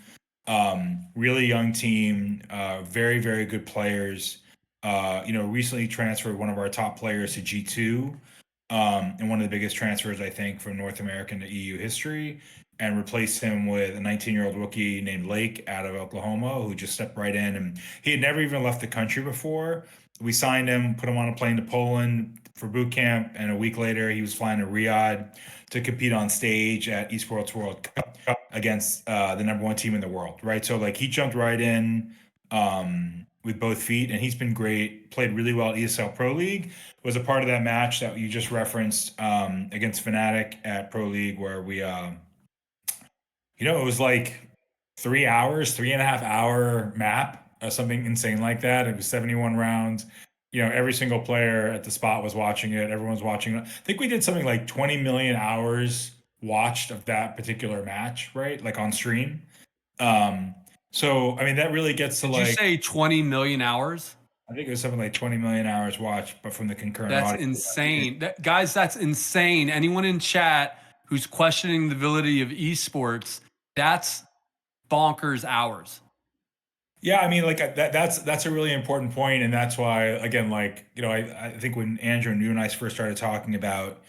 Really young team, very, very good players. Recently transferred one of our top players to G2, and one of the biggest transfers, I think, from North American to EU history, and replaced him with a 19-year-old rookie named Lake out of Oklahoma, who just stepped right in. And he had never even left the country before. We signed him, put him on a plane to Poland for boot camp, and a week later he was flying to Riyadh to compete on stage at Esports World Cup against the number 1 team in the world, right? So like he jumped right in with both feet, and he's been great, played really well at ESL Pro League, was a part of that match that you just referenced against Fnatic at Pro League, where we, it was like 3 hours, 3.5 hour map, something insane like that. It was 71 rounds. every single player at the spot was watching it. Everyone's watching it. I think we did something like 20 million hours watched of that particular match, right? Like on stream. So I mean, that really gets to Did you like, say 20 million hours? I think it was something like 20 million hours watched, but from the concurrent That's audience. insane. Guys, that's insane. Anyone in chat who's questioning the validity of esports, that's bonkers hours. Yeah, I mean, like that's a really important point, and that's why, again, like I think when Andrew and you and I first started talking about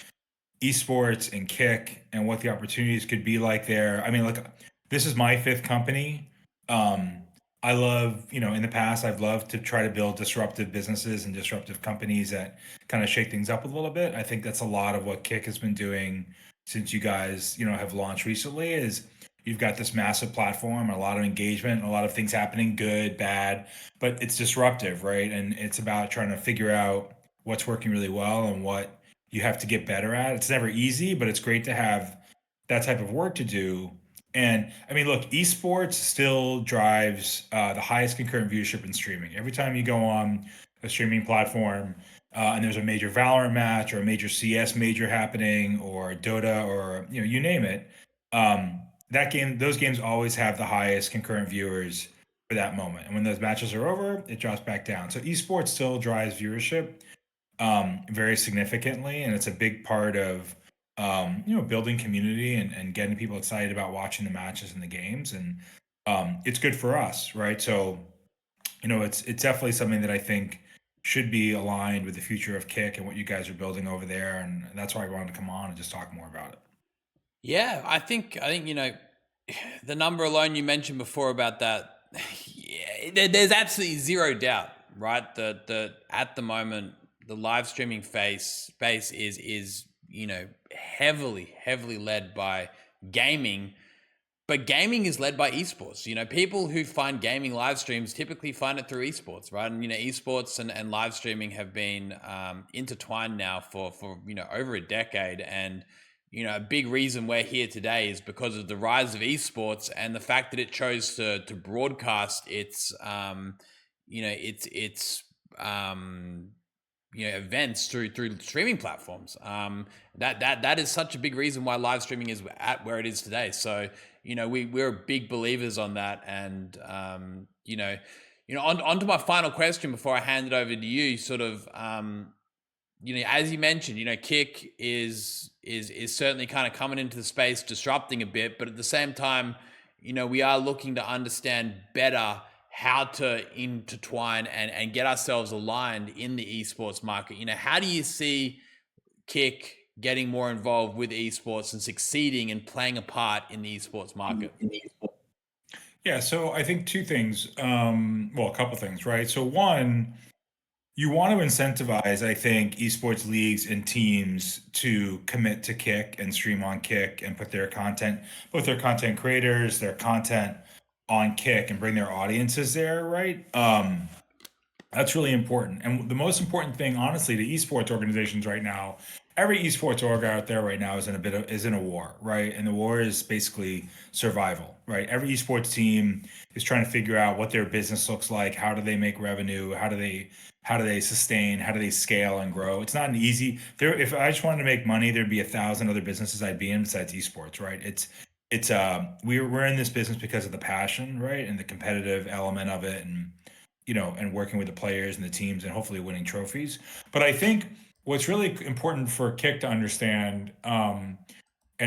esports and Kick and what the opportunities could be like there. I mean, like this is my fifth company. I love, in the past, I've loved to try to build disruptive businesses and disruptive companies that kind of shake things up a little bit. I think that's a lot of what Kick has been doing since you guys, have launched recently. Is you've got this massive platform, a lot of engagement, a lot of things happening, good, bad, but it's disruptive, right? And it's about trying to figure out what's working really well and what you have to get better at. It's never easy, but it's great to have that type of work to do. And I mean, look, esports still drives the highest concurrent viewership in streaming. Every time you go on a streaming platform and there's a major Valorant match or a major CS major happening or Dota or you name it, those games always have the highest concurrent viewers for that moment. And when those matches are over, it drops back down. So esports still drives viewership very significantly, and it's a big part of building community and getting people excited about watching the matches and the games, and it's good for us, right? So it's definitely something that I think should be aligned with the future of Kick and what you guys are building over there, and that's why I wanted to come on and just talk more about it. Yeah, I think the number alone you mentioned before about that, there's absolutely zero doubt, right? The at the moment the live streaming space is heavily led by gaming, but gaming is led by esports. People who find gaming live streams typically find it through esports, right? And esports and live streaming have been intertwined now for over a decade, and a big reason we're here today is because of the rise of esports and the fact that it chose to broadcast its events through streaming platforms. That is such a big reason why live streaming is at where it is today. So we're big believers on that. And on to my final question before I hand it over to you. Sort of as you mentioned, Kick is certainly kind of coming into the space, disrupting a bit, but at the same time, we are looking to understand better how to intertwine and get ourselves aligned in the esports market. How do you see Kick getting more involved with esports and succeeding and playing a part in the esports market? Yeah, so I think two things. A couple things, right? So one, you want to incentivize, I think, esports leagues and teams to commit to Kick and stream on Kick and put their content, both their content creators, their content on Kick, and bring their audiences there, right? That's really important. And the most important thing, honestly, to esports organizations right now, every esports org out there right now is in a war, right? And the war is basically survival, right? Every esports team is trying to figure out what their business looks like. How do they make revenue? How do they sustain? How do they scale and grow? It's not an easy. If I just wanted to make money, there'd be 1,000 other businesses I'd be in besides esports, right? We're in this business because of the passion, right, and the competitive element of it, and and working with the players and the teams, and hopefully winning trophies. But I think what's really important for Kick to understand, and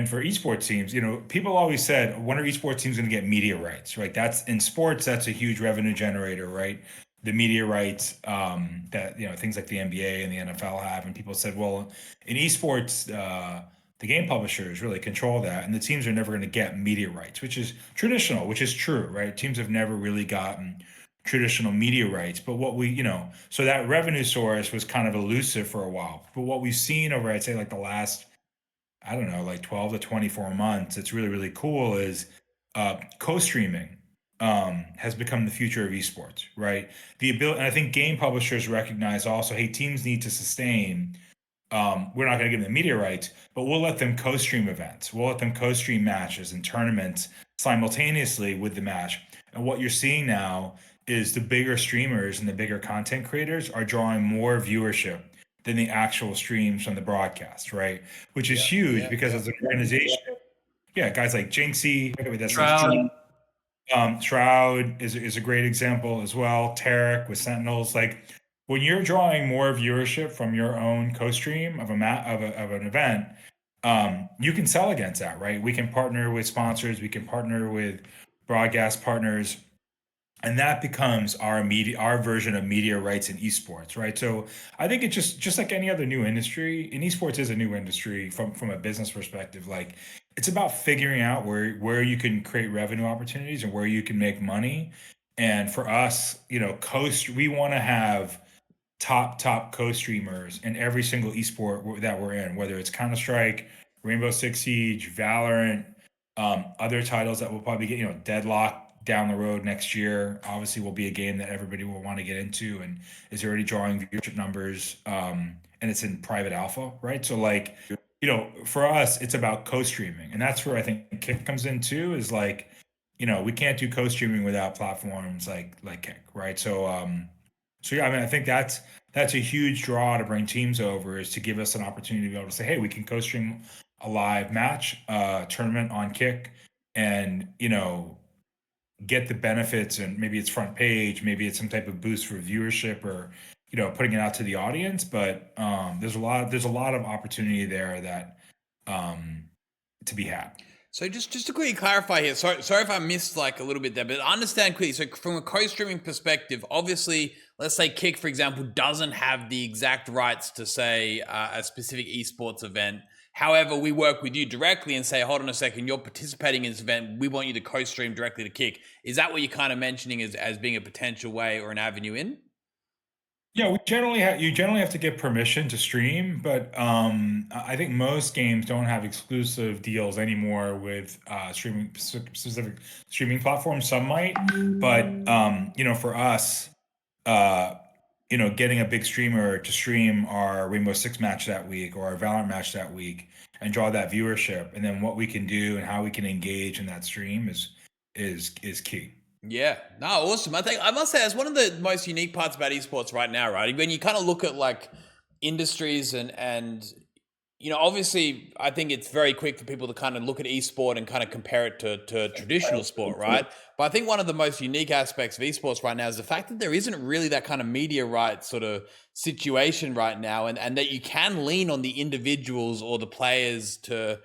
for esports teams, people always said, when are esports teams going to get media rights, right? That's in sports, that's a huge revenue generator, right? The media rights that things like the NBA and the NFL have, and people said, well, in esports, the game publishers really control that, and the teams are never going to get media rights, which is traditional, which is true, right? Teams have never really gotten traditional media rights, but so that revenue source was kind of elusive for a while. But what we've seen over, I'd say, like the last, I don't know, like 12 to 24 months, it's really, really cool, is co-streaming has become the future of esports, right? The ability, and I think game publishers recognize also, hey, teams need to sustain. We're not going to give them media rights, but we'll let them co-stream events. We'll let them co-stream matches and tournaments simultaneously with the match. And what you're seeing now is the bigger streamers and the bigger content creators are drawing more viewership than the actual streams from the broadcast, right? Which is huge because as an organization, guys like Jinxie, that's Shroud. Shroud is a great example as well. Tarek with Sentinels, like when you're drawing more viewership from your own co-stream of of an event, you can sell against that, right? We can partner with sponsors, we can partner with broadcast partners, and that becomes our version of media rights in esports, right? So I think it's just like any other new industry, and esports is a new industry from a business perspective. Like it's about figuring out where you can create revenue opportunities and where you can make money. And for us, we want to have top co-streamers in every single esport that we're in, whether it's Counter-Strike, Rainbow Six Siege, Valorant, other titles that we'll probably get, Deadlock down the road next year obviously will be a game that everybody will want to get into and is already drawing viewership numbers, and it's in private alpha, right? So like, for us, it's about co-streaming, and that's where I think Kick comes in too, is like, we can't do co-streaming without platforms like Kick, right? So yeah, I mean, I think that's a huge draw to bring teams over, is to give us an opportunity to be able to say, hey, we can co-stream a live match, tournament on Kick, and get the benefits, and maybe it's front page, maybe it's some type of boost for viewership, or putting it out to the audience. But there's a lot of opportunity there that to be had. So just to quickly clarify here, sorry if I missed like a little bit there, but understand quickly. So from a co-streaming perspective, obviously, let's say Kick, for example, doesn't have the exact rights to say a specific esports event. However, we work with you directly and say, hold on a second, you're participating in this event. We want you to co-stream directly to Kick. Is that what you're kind of mentioning as being a potential way or an avenue in? Yeah, you generally have to get permission to stream, but I think most games don't have exclusive deals anymore with specific streaming platforms. Some might, but for us, getting a big streamer to stream our Rainbow Six match that week or our Valorant match that week and draw that viewership, and then what we can do and how we can engage in that stream is key. Yeah, no, awesome. I must say, that's one of the most unique parts about esports right now, right? When you kind of look at like industries and obviously, I think it's very quick for people to kind of look at esport and kind of compare it to traditional sport, right? But I think one of the most unique aspects of esports right now is the fact that there isn't really that kind of media rights sort of situation right now, and that you can lean on the individuals or the players to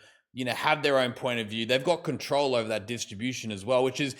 have their own point of view. They've got control over that distribution as well, which is,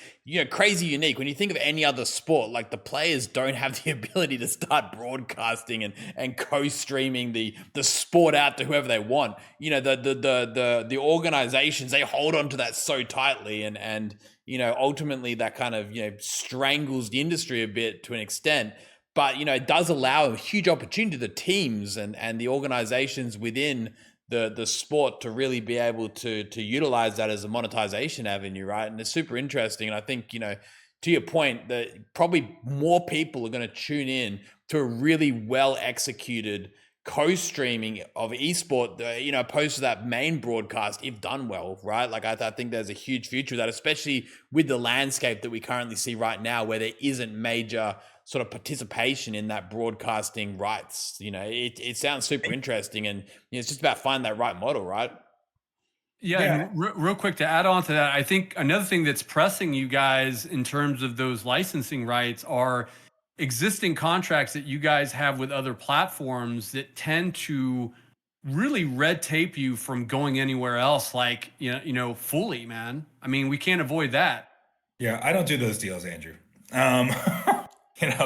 crazy unique. When you think of any other sport, like the players don't have the ability to start broadcasting and co-streaming the sport out to whoever they want. The organizations, they hold on to that so tightly, and ultimately that kind of, strangles the industry a bit to an extent. But, it does allow a huge opportunity to the teams and the organizations within the sport to really be able to utilize that as a monetization avenue, right? And it's super interesting. And I think, to your point, that probably more people are going to tune in to a really well executed co-streaming of esport, opposed to that main broadcast, if done well, right? Like I think there's a huge future of that, especially with the landscape that we currently see right now, where there isn't major sort of participation in that broadcasting rights. It sounds super interesting, and it's just about finding that right model, right? Yeah, and real quick to add on to that, I think another thing that's pressing you guys in terms of those licensing rights are existing contracts that you guys have with other platforms that tend to really red tape you from going anywhere else, like fully, man. I mean, we can't avoid that. Yeah, I don't do those deals, Andrew.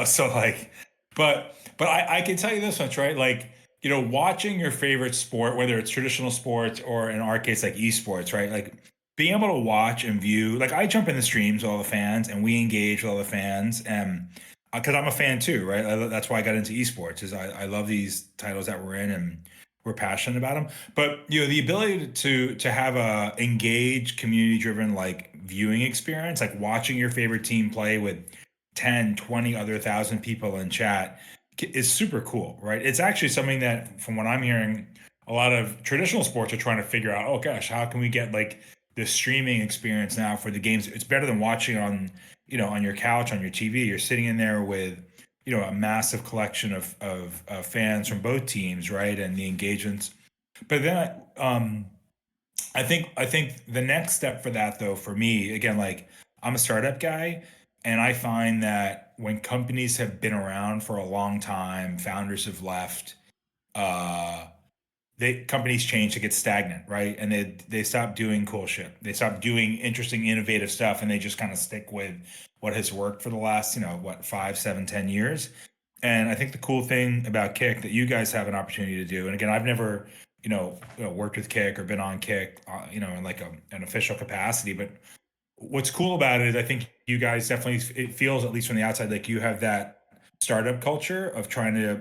So like, but I can tell you this much, right? Like, watching your favorite sport, whether it's traditional sports or in our case, like esports, right? Like being able to watch and view, like I jump in the streams with all the fans and we engage with all the fans, and because I'm a fan too, right? That's why I got into esports, is I love these titles that we're in and we're passionate about them. But the ability to have a engaged, community driven like viewing experience, like watching your favorite team play with 10, 20 other 1,000 people in chat, is super cool, right? It's actually something that, from what I'm hearing, a lot of traditional sports are trying to figure out, oh gosh, how can we get like the streaming experience now for the games. It's better than watching on, on your couch, on your TV. You're sitting in there with, a massive collection of fans from both teams, right? And the engagements. But then, I think the next step for that, though, for me, again, like I'm a startup guy, and I find that when companies have been around for a long time, founders have left, uh, they companies change to get stagnant, right? And they stop doing cool shit. They stop doing interesting, innovative stuff, and they just kind of stick with what has worked for the last, 5, 7, 10 years. And I think the cool thing about Kick that you guys have an opportunity to do, and again, I've never, worked with Kick or been on Kick, in like an official capacity, but what's cool about it is I think you guys definitely, it feels at least from the outside like you have that startup culture of trying to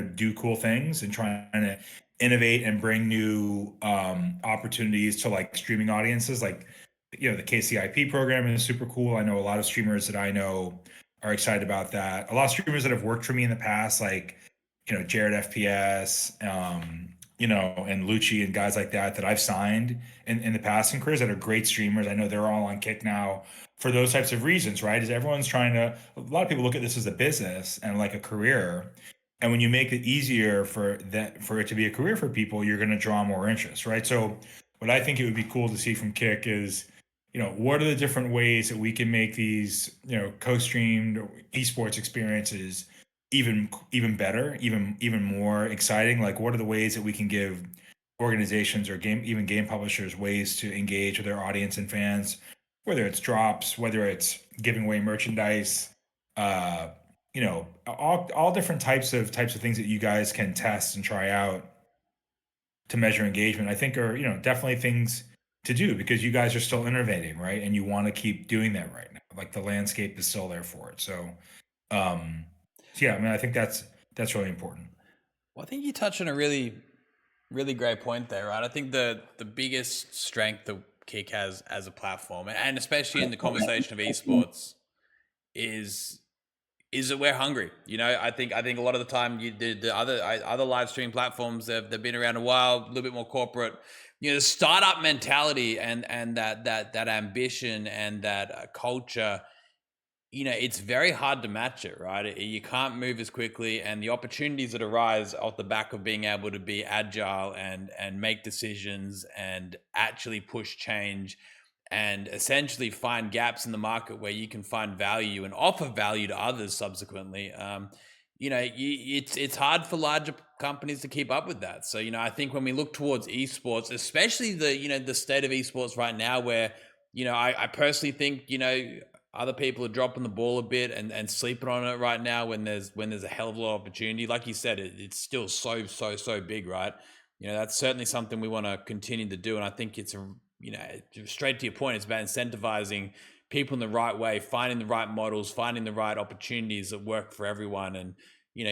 do cool things and trying to innovate and bring new opportunities to like streaming audiences. Like, the KCIP program is super cool. I know a lot of streamers that I know are excited about that. A lot of streamers that have worked for me in the past, like, Jared FPS, and Lucci and guys like that I've signed in the past in careers that are great streamers. I know they're all on Kick now for those types of reasons, right? Is everyone's trying to, a lot of people look at this as a business and like a career. And when you make it easier for it to be a career for people, you're going to draw more interest, right? So what I think it would be cool to see from Kick is, what are the different ways that we can make these, co-streamed esports experiences even better, even more exciting? Like, what are the ways that we can give organizations or game publishers ways to engage with their audience and fans, whether it's drops, whether it's giving away merchandise, all different types of things that you guys can test and try out to measure engagement, I think are, definitely things to do because you guys are still innovating, right? And you want to keep doing that right now. Like the landscape is still there for it. So yeah, I mean, I think that's really important. Well, I think you touched on a really, really great point there, right? I think the biggest strength that Kick has as a platform, and especially in the conversation of esports, is that we're hungry. I think a lot of the time the other live stream platforms they've been around a while, a little bit more corporate. The startup mentality and that ambition and that culture. It's very hard to match it, right? You can't move as quickly, and the opportunities that arise off the back of being able to be agile and make decisions and actually push change and essentially find gaps in the market where you can find value and offer value to others subsequently. It's hard for larger companies to keep up with that. So, I think when we look towards esports, especially the state of esports right now, where, I personally think, other people are dropping the ball a bit and sleeping on it right now when there's a hell of a lot of opportunity. Like you said, it's still so big, right? That's certainly something we want to continue to do. And I think it's straight to your point, it's about incentivizing people in the right way, finding the right models, finding the right opportunities that work for everyone, and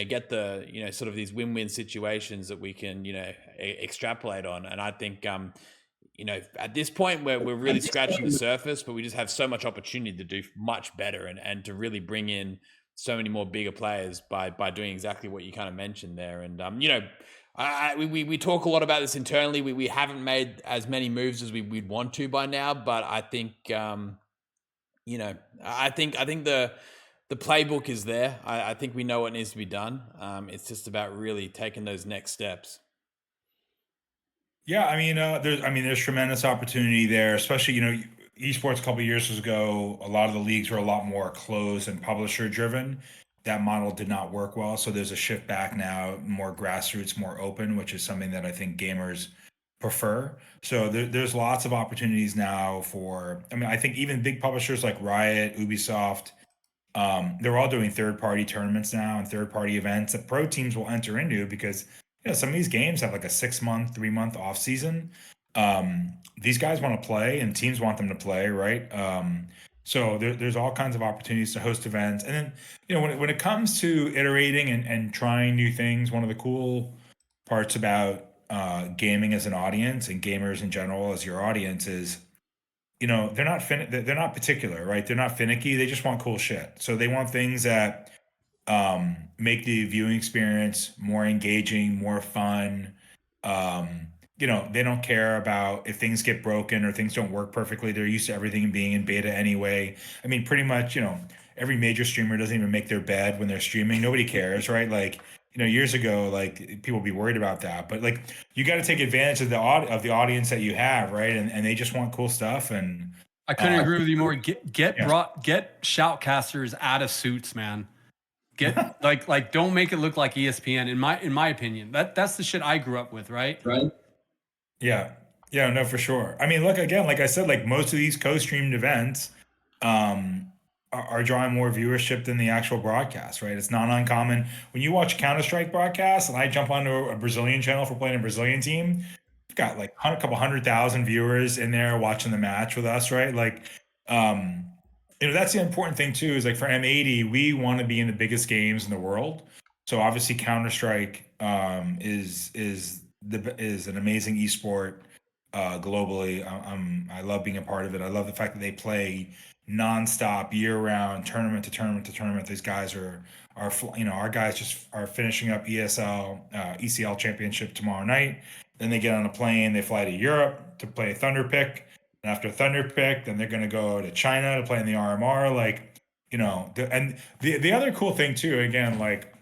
get the sort of these win-win situations that we can extrapolate on. And I think at this point we're really scratching the surface, but we just have so much opportunity to do much better and to really bring in so many more bigger players by doing exactly what you kind of mentioned there. And we talk a lot about this internally. We haven't made as many moves as we'd want to by now, but I think I think the playbook is there. I think we know what needs to be done. It's just about really taking those next steps. Yeah, there's tremendous opportunity there, especially, esports a couple of years ago, a lot of the leagues were a lot more closed and publisher driven. That model did not work well. So there's a shift back now, more grassroots, more open, which is something that I think gamers prefer. So there's lots of opportunities now I think even big publishers like Riot, Ubisoft, they're all doing third-party tournaments now and third-party events that pro teams will enter into because some of these games have like a 6-month, 3-month off season. These guys want to play and teams want them to play, right? So there's all kinds of opportunities to host events. And then, when it comes to iterating and trying new things, one of the cool parts about gaming as an audience and gamers in general as your audience is, they're not particular, right? They're not finicky. They just want cool shit. So they want things that make the viewing experience more engaging, more fun, you know, they don't care about if things get broken or things don't work perfectly. They're used to everything being in beta anyway. I mean, pretty much, you know, every major streamer doesn't even make their bed when they're streaming. Nobody cares, right? Like, you know, years ago, like people would be worried about that. But like, you got to take advantage of the audience that you have, right? And they just want cool stuff. And I couldn't Uh, agree with you more. Get Yeah. get shoutcasters out of suits, man. Get like don't make it look like ESPN. In my opinion, that's the shit I grew up with, right? Right. Yeah. Yeah, no, for sure. I mean, look, again, like I said, like most of these co-streamed events are drawing more viewership than the actual broadcast, right? It's not uncommon when you watch Counter-Strike broadcasts and I jump onto a Brazilian channel for playing a Brazilian team, we've got like a couple 100,000 viewers in there watching the match with us, right? Like, um, you know, that's the important thing too, is like for M80, we want to be in the biggest games in the world. So obviously Counter-Strike is an amazing esport globally. I love being a part of it. I love the fact that they play nonstop, year round, tournament to tournament to tournament. These guys you know, our guys just are finishing up ECL championship tomorrow night. Then they get on a plane, they fly to Europe to play Thunder Pick. And after Thunder Pick, then they're going to go to China to play in the RMR. Like, you know, the other cool thing too, again, like,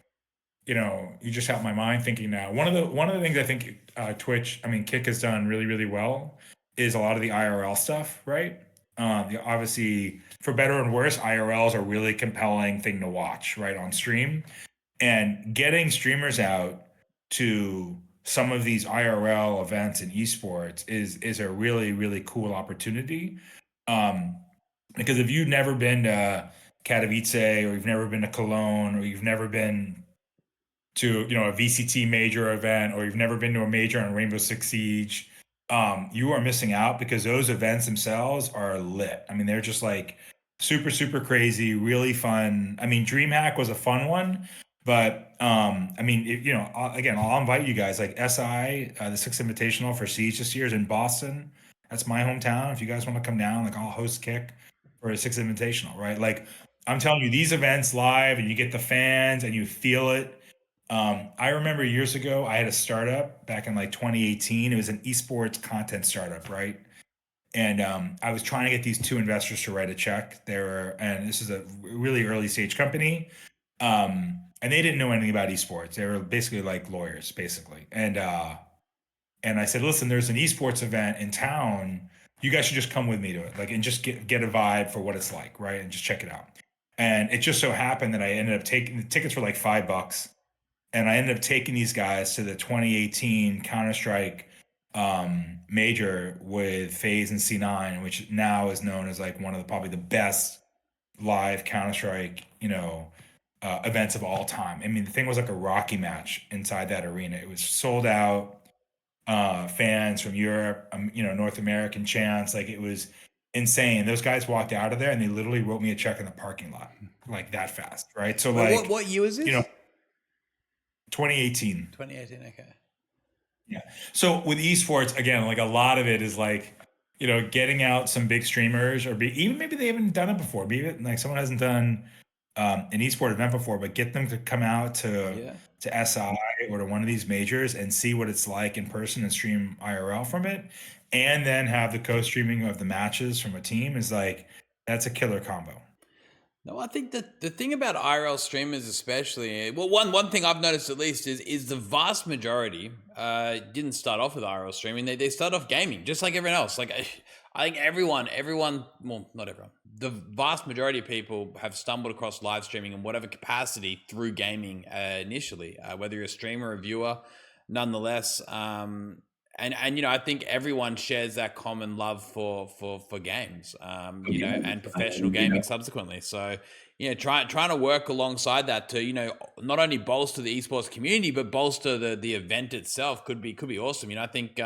you know, you just have my mind thinking now. One of the things I think Kick has done really really well is a lot of the IRL stuff, right? Obviously, for better and worse, IRLs are a really compelling thing to watch, right, on stream, and getting streamers out to some of these IRL events in esports is a really really cool opportunity. Um, because if you've never been to Katowice or you've never been to Cologne or you've never been to, you know, a VCT major event or you've never been to a major on Rainbow Six Siege, you are missing out because those events themselves are lit. I mean, they're just like super super crazy, really fun. I mean, DreamHack was a fun one, but I mean, you know, again, I'll invite you guys. Like SI, the Six Invitational for Siege this year is in Boston. That's my hometown. If you guys want to come down, like I'll host Kick for a Six Invitational, right? Like I'm telling you, these events live and you get the fans and you feel it. I remember years ago, I had a startup back in like 2018. It was an esports content startup, right? And I was trying to get these two investors to write a check. And this is a really early stage company. And they didn't know anything about esports. They were basically like lawyers, basically. And I said, listen, there's an esports event in town. You guys should just come with me to it, like, and just get a vibe for what it's like, right? And just check it out. And it just so happened that I ended up taking the tickets for like $5. And I ended up taking these guys to the 2018 Counter-Strike major with FaZe and C9, which now is known as like one of probably the best live Counter-Strike, you know, events of all time. I mean, the thing was like a Rocky match inside that arena. It was sold out, fans from Europe, you know, North American chants. Like it was insane. Those guys walked out of there and they literally wrote me a check in the parking lot, like that fast, right? So like, what year was this? you know, 2018. 2018. Okay. Yeah. So with esports, again, like a lot of it is like, you know, getting out some big streamers or even maybe they haven't done it before. Maybe like someone hasn't done an esport event before, but get them to come out to SI or to one of these majors and see what it's like in person and stream IRL from it. And then have the co-streaming of the matches from a team is like, that's a killer combo. No, I think that the thing about IRL streamers, especially, well, one thing I've noticed at least is the vast majority didn't start off with IRL streaming. They start off gaming, just like everyone else. Like I think everyone, well, not everyone, the vast majority of people have stumbled across live streaming in whatever capacity through gaming initially, whether you're a streamer or a viewer, nonetheless. And you know, I think everyone shares that common love for games, you know, and professional gaming subsequently. So, you know, trying to work alongside that to, you know, not only bolster the esports community but bolster the event itself could be awesome. You know, I think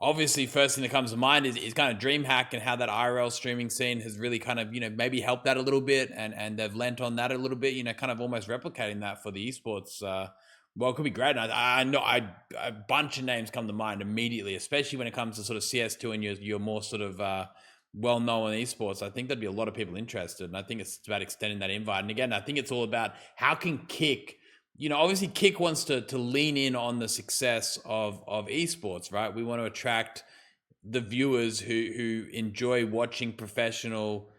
obviously first thing that comes to mind is kind of DreamHack and how that IRL streaming scene has really kind of, you know, maybe helped that a little bit, and they've lent on that a little bit. You know, kind of almost replicating that for the esports. Well, it could be great. And I know a bunch of names come to mind immediately, especially when it comes to sort of CS2 and you're more sort of well-known in esports. I think there'd be a lot of people interested. And I think it's about extending that invite. And again, I think it's all about how can Kick obviously Kick wants to lean in on the success of esports, right? We want to attract the viewers who enjoy watching professional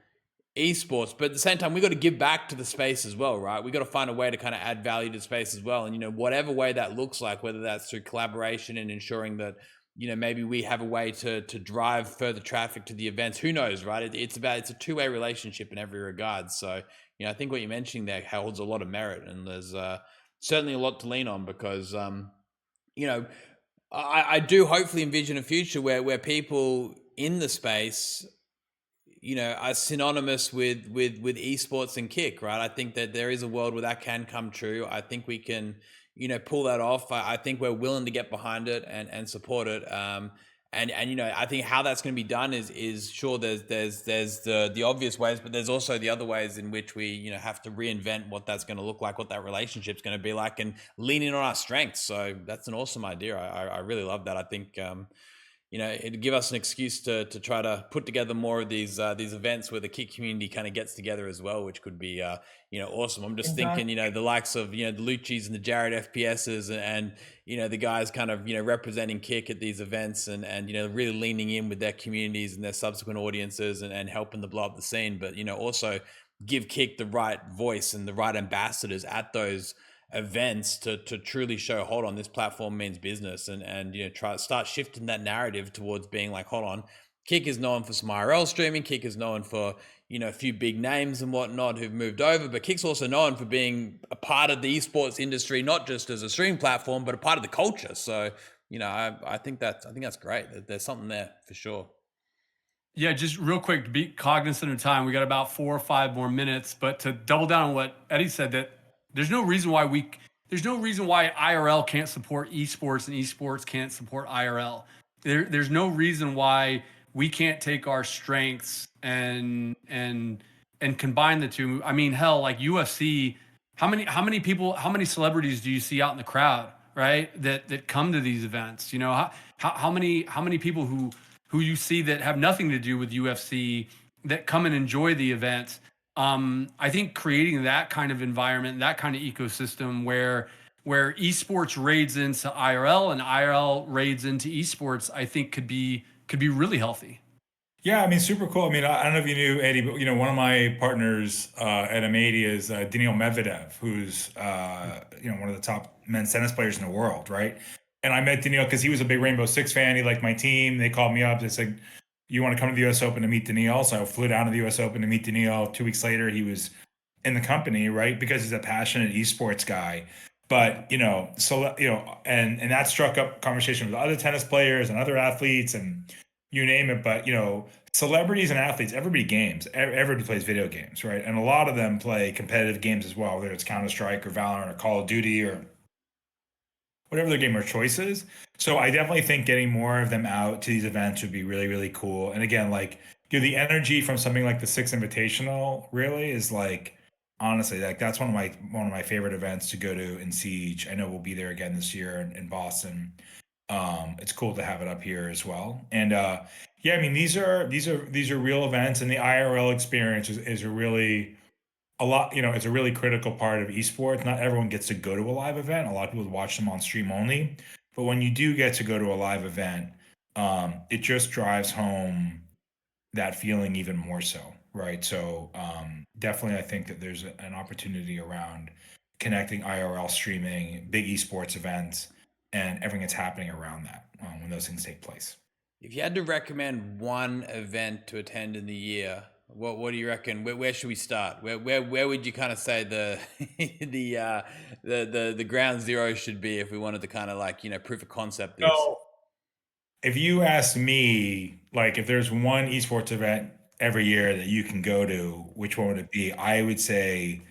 esports, but at the same time, we got to give back to the space as well, right? We got to find a way to kind of add value to the space as well. And, whatever way that looks like, whether that's through collaboration and ensuring that, maybe we have a way to drive further traffic to the events, who knows, right? It's a two-way relationship in every regard. So, I think what you're mentioning there holds a lot of merit, and there's certainly a lot to lean on because, I do hopefully envision a future where people in the space, are synonymous with esports and Kick, right? I think that there is a world where that can come true. I think we can, pull that off. I think we're willing to get behind it and support it. And I think how that's going to be done is sure there's the obvious ways, but there's also the other ways in which we have to reinvent what that's going to look like, what that relationship's going to be like, and lean in on our strengths. So that's an awesome idea. I really love that. I think it'd give us an excuse to try to put together more of these events where the Kick community kind of gets together as well, which could be awesome. I'm just thinking the likes of the Lucci's and the Jared FPSs and the guys kind of representing Kick at these events and really leaning in with their communities and their subsequent audiences and helping to blow up the scene, but also give Kick the right voice and the right ambassadors at those events to truly show, hold on, this platform means business, and start shifting that narrative towards being like, hold on, Kick is known for some IRL streaming, Kick is known for a few big names and whatnot who've moved over, but Kick's also known for being a part of the esports industry, not just as a stream platform, but a part of the culture. So I think that's great. There's something there for sure. Yeah, just real quick to be cognizant of time, we got about 4 or 5 more minutes, but to double down on what Eddie said, that there's no reason why IRL can't support esports and esports can't support IRL. There's no reason why we can't take our strengths and combine the two. I mean, hell, like UFC, how many celebrities do you see out in the crowd, right? That come to these events? How many people who you see that have nothing to do with UFC that come and enjoy the event? I think creating that kind of environment, that kind of ecosystem where esports raids into IRL and IRL raids into esports, I think could be really healthy. Yeah, I mean, super cool. I mean, I don't know if you knew Eddie, but one of my partners at M80 is Daniil Medvedev, who's one of the top men's tennis players in the world, right? And I met Daniil because he was a big Rainbow Six fan. He liked my team. They called me up. They said, you want to come to the US Open to meet Daniil? So I flew down to the US Open to meet Daniil. 2 weeks later, he was in the company, right? Because he's a passionate esports guy. But, and that struck up conversation with other tennis players and other athletes and you name it. But, celebrities and athletes, everybody plays video games, right? And a lot of them play competitive games as well, whether it's Counter-Strike or Valorant or Call of Duty or whatever their game of choice is. So I definitely think getting more of them out to these events would be really, really cool. And again, like the energy from something like the Six Invitational really is like, honestly, like that's one of my favorite events to go to in Siege. I know we'll be there again this year in Boston. It's cool to have it up here as well. And yeah, I mean these are real events, and the IRL experience is a really it's a really critical part of esports. Not everyone gets to go to a live event. A lot of people watch them on stream only. But when you do get to go to a live event, it just drives home that feeling even more so, right? So definitely I think that there's an opportunity around connecting IRL streaming, big esports events, and everything that's happening around that when those things take place. If you had to recommend one event to attend in the year, what do you reckon? Where should we start? Where would you kind of say the the ground zero should be if we wanted to kind of like proof of concept this? So if you ask me, like if there's one esports event every year that you can go to, which one would it be? I would say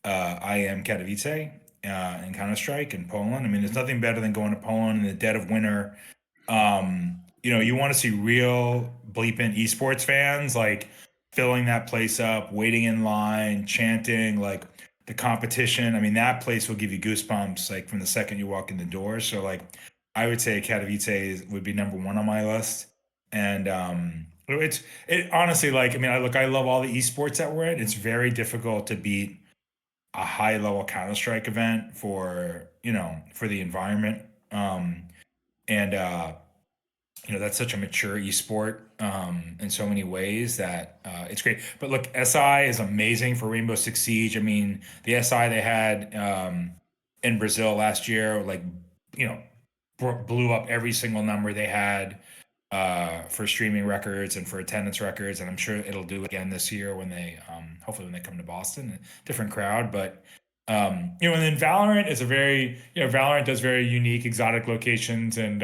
IEM Katowice in Counter-Strike in Poland. I mean, there's nothing better than going to Poland in the dead of winter. You want to see real bleeping esports fans like filling that place up, waiting in line, chanting, like the competition. I mean, that place will give you goosebumps like from the second you walk in the door. So like I would say Katowice would be number one on my list. And it honestly, like, I mean, I love all the esports that we're in. It's very difficult to beat a high level Counter Strike event for for the environment. And that's such a mature esport in so many ways that it's great. But look, SI is amazing for Rainbow Six Siege. I mean, the SI they had in Brazil last year, like you know, blew up every single number they had for streaming records and for attendance records, and I'm sure it'll do again this year when they hopefully when they come to Boston. Different crowd, but and then Valorant is a very Valorant does very unique, exotic locations, and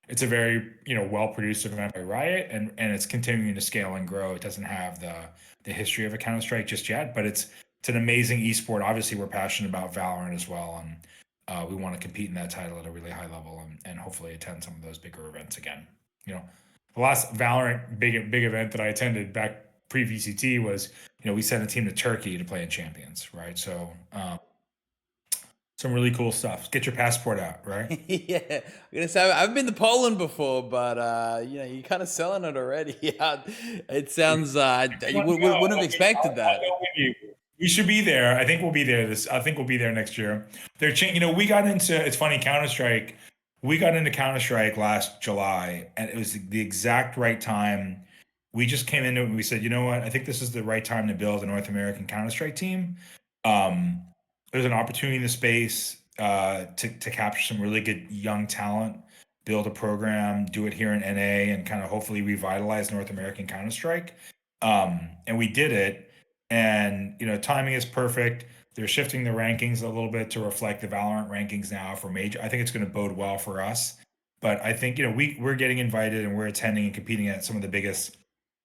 it's a very well produced event by Riot, and it's continuing to scale and grow. It doesn't have the history of a Counter Strike just yet, but it's an amazing esport. Obviously, we're passionate about Valorant as well, and we want to compete in that title at a really high level, and hopefully attend some of those bigger events again. The last Valorant big event that I attended back pre VCT was we sent a team to Turkey to play in Champions, right? So some really cool stuff. Get your passport out, right? Yeah, I'm gonna say I've been to Poland before, but you're kind of selling it already. Yeah, it sounds you wouldn't have expected that. We should be there. I think we'll be there. I think we'll be there next year. We got into. It's funny, Counter Strike. We got into Counter Strike last July, and it was the exact right time. We just came into it and we said, you know what? I think this is the right time to build a North American Counter Strike team. There's an opportunity in the space to capture some really good young talent, build a program, do it here in NA, and kind of hopefully revitalize North American Counter Strike. And we did it, and timing is perfect. They're shifting the rankings a little bit to reflect the Valorant rankings now for major. I think it's going to bode well for us. But I think we're getting invited and we're attending and competing at some of the biggest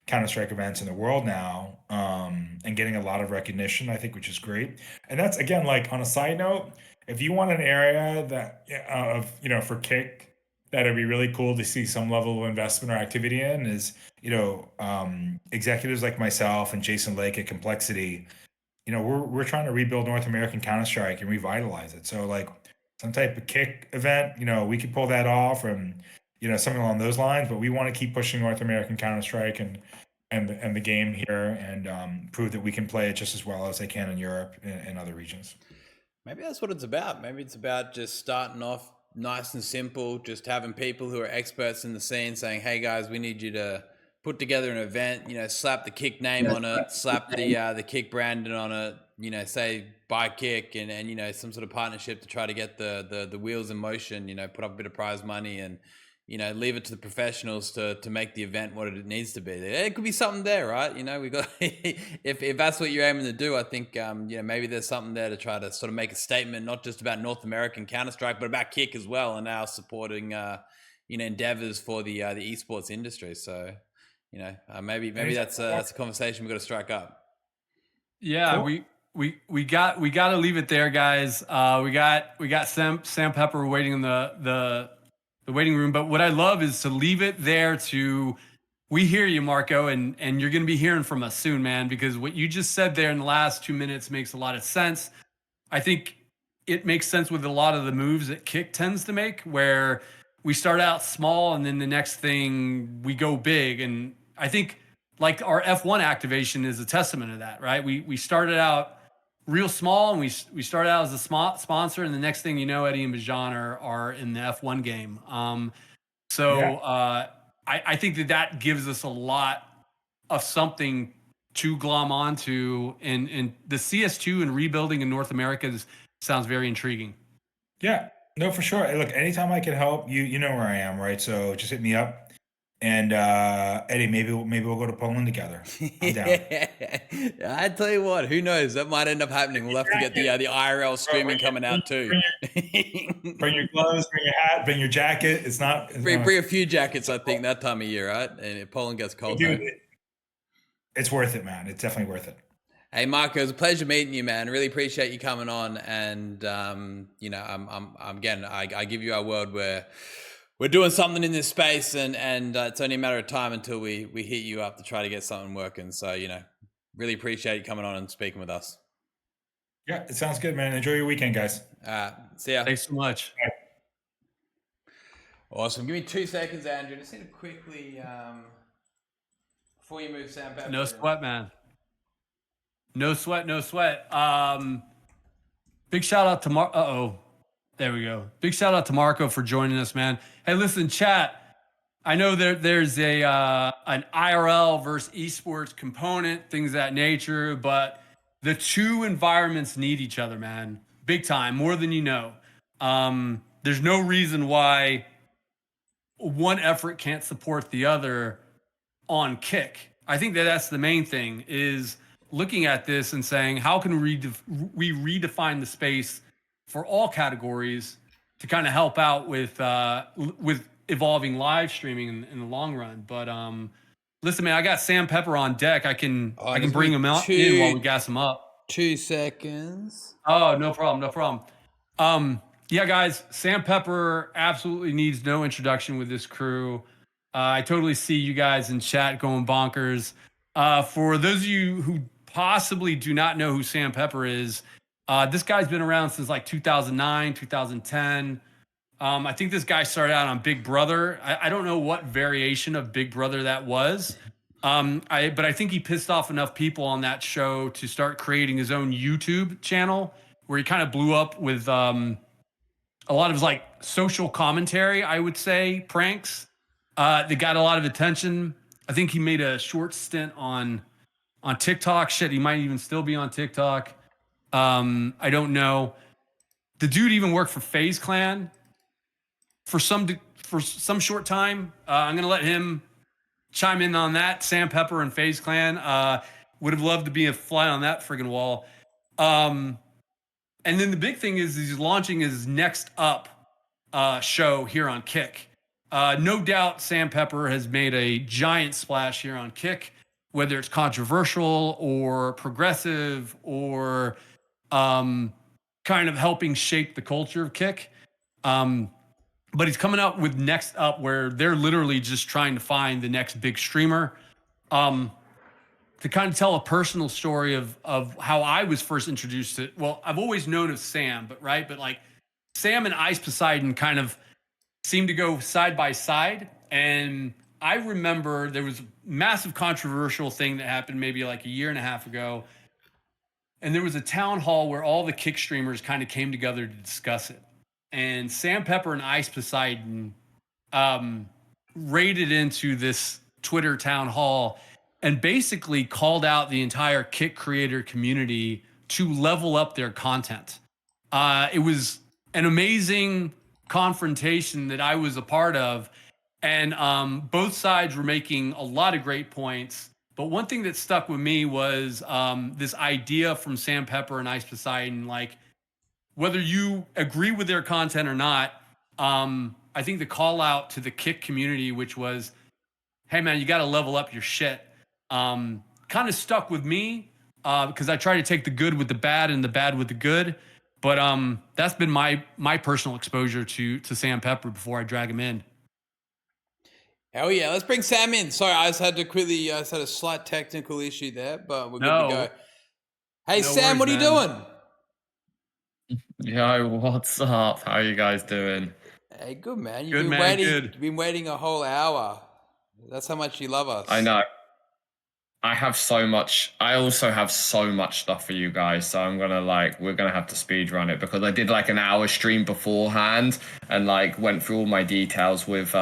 Counter Strike events in the world now, and getting a lot of recognition, I think, which is great. And that's again, like on a side note, if you want an area that for Kick that'd be really cool to see some level of investment or activity in is executives like myself and Jason Lake at Complexity. We're trying to rebuild North American Counter Strike and revitalize it. So like some type of Kick event, we could pull that off, and something along those lines. But we want to keep pushing North American Counter Strike and the game here, and prove that we can play it just as well as they can in Europe and other regions. Maybe that's what it's about. Maybe it's about just starting off nice and simple, just having people who are experts in the scene saying, "Hey guys, we need you to put together an event, slap the Kick name on it, slap the Kick branding on it, say buy Kick, and some sort of partnership to try to get the wheels in motion, put up a bit of prize money, and leave it to the professionals to make the event what it needs to be. It could be something there, right? We got if that's what you're aiming to do, I think maybe there's something there to try to sort of make a statement, not just about North American Counter-Strike, but about Kick as well, and now supporting endeavors for the esports industry. So maybe that's a conversation we've got to strike up. Yeah, cool. We got to leave it there, guys. We got Sam Pepper waiting in the waiting room. But what I love is to leave it there we hear you, Marco, and you're going to be hearing from us soon, man, because what you just said there in the last 2 minutes makes a lot of sense. I think it makes sense with a lot of the moves that Kick tends to make, where we start out small and then the next thing we go big. And I think like our F1 activation is a testament to that, right? We started out real small, and we started out as a sponsor, and the next thing you know, Eddie and Bijan are in the F1 game. I think that gives us a lot of something to glom onto, and the CS2 and rebuilding in North America sounds very intriguing. Yeah, no, for sure. Look, anytime I can help, you know where I am, right? So just hit me up. And Eddie, maybe we'll go to Poland together. I'm down. I tell you what, who knows? That might end up happening. We'll have to get the IRL streaming coming out too. Bring your gloves, bring your hat, bring your jacket. Bring a few jackets, I think, that time of year, right? And if Poland gets cold, dude, it's worth it, man. It's definitely worth it. Hey, Marco, it was a pleasure meeting you, man. Really appreciate you coming on. And I give you our word where we're doing something in this space, and it's only a matter of time until we hit you up to try to get something working. So, really appreciate you coming on and speaking with us. Yeah, it sounds good, man. Enjoy your weekend, guys. See ya. Thanks so much. Awesome. Give me 2 seconds, Andrew. Just need to quickly, before you move Sam back. No sweat, man. No sweat. Big shout out to there we go. Big shout out to Marco for joining us, man. Hey, listen, chat. I know there's an IRL versus esports component, things of that nature, but the two environments need each other, man. Big time, more than you know. There's no reason why one effort can't support the other on Kick. I think that's the main thing, is looking at this and saying, how can we redefine the space for all categories to kind of help out with evolving live streaming in the long run. But listen, man, I got Sam Pepper on deck. I can bring him out in while we gas him up. 2 seconds. Oh, no problem. Yeah, guys, Sam Pepper absolutely needs no introduction with this crew. I totally see you guys in chat going bonkers. For those of you who possibly do not know who Sam Pepper is, this guy's been around since like 2009, 2010. I think this guy started out on Big Brother. I don't know what variation of Big Brother that was. But I think he pissed off enough people on that show to start creating his own YouTube channel where he kind of blew up with a lot of his like social commentary, I would say, pranks. They got a lot of attention. I think he made a short stint on TikTok. Shit, he might even still be on TikTok. I don't know. The dude even worked for FaZe Clan for some short time. I'm gonna let him chime in on that. Sam Pepper and FaZe Clan. Would have loved to be a fly on that friggin' wall. And then the big thing is he's launching his Next Up show here on Kick. No doubt Sam Pepper has made a giant splash here on Kick, whether it's controversial or progressive or kind of helping shape the culture of Kick. But he's coming out with Next Up, where they're literally just trying to find the next big streamer. To kind of tell a personal story of how I was first introduced to, well, I've always known of Sam, but like Sam and Ice Poseidon kind of seemed to go side by side. And I remember there was a massive controversial thing that happened maybe like a year and a half ago. And there was a town hall where all the Kick streamers kind of came together to discuss it. And Sam Pepper and Ice Poseidon raided into this Twitter town hall and basically called out the entire Kick creator community to level up their content. It was an amazing confrontation that I was a part of. And both sides were making a lot of great points. But one thing that stuck with me was this idea from Sam Pepper and Ice Poseidon, like, whether you agree with their content or not, I think the call out to the Kick community, which was, hey man, you got to level up your shit, kind of stuck with me because I try to take the good with the bad and the bad with the good. But that's been my personal exposure to Sam Pepper before I drag him in. Hell yeah, let's bring Sam in. Sorry, I just had a slight technical issue there, but we're good to go. Hey, No Sam, worries, what are you man. doing? Yo, what's up? How are you guys doing? Hey, good man. Good, You've man, good. You've been waiting a whole hour. That's how much you love us. I know. I have so much. I also have so much stuff for you guys. So we're gonna have to speed run it because I did like an hour stream beforehand and like went through all my details with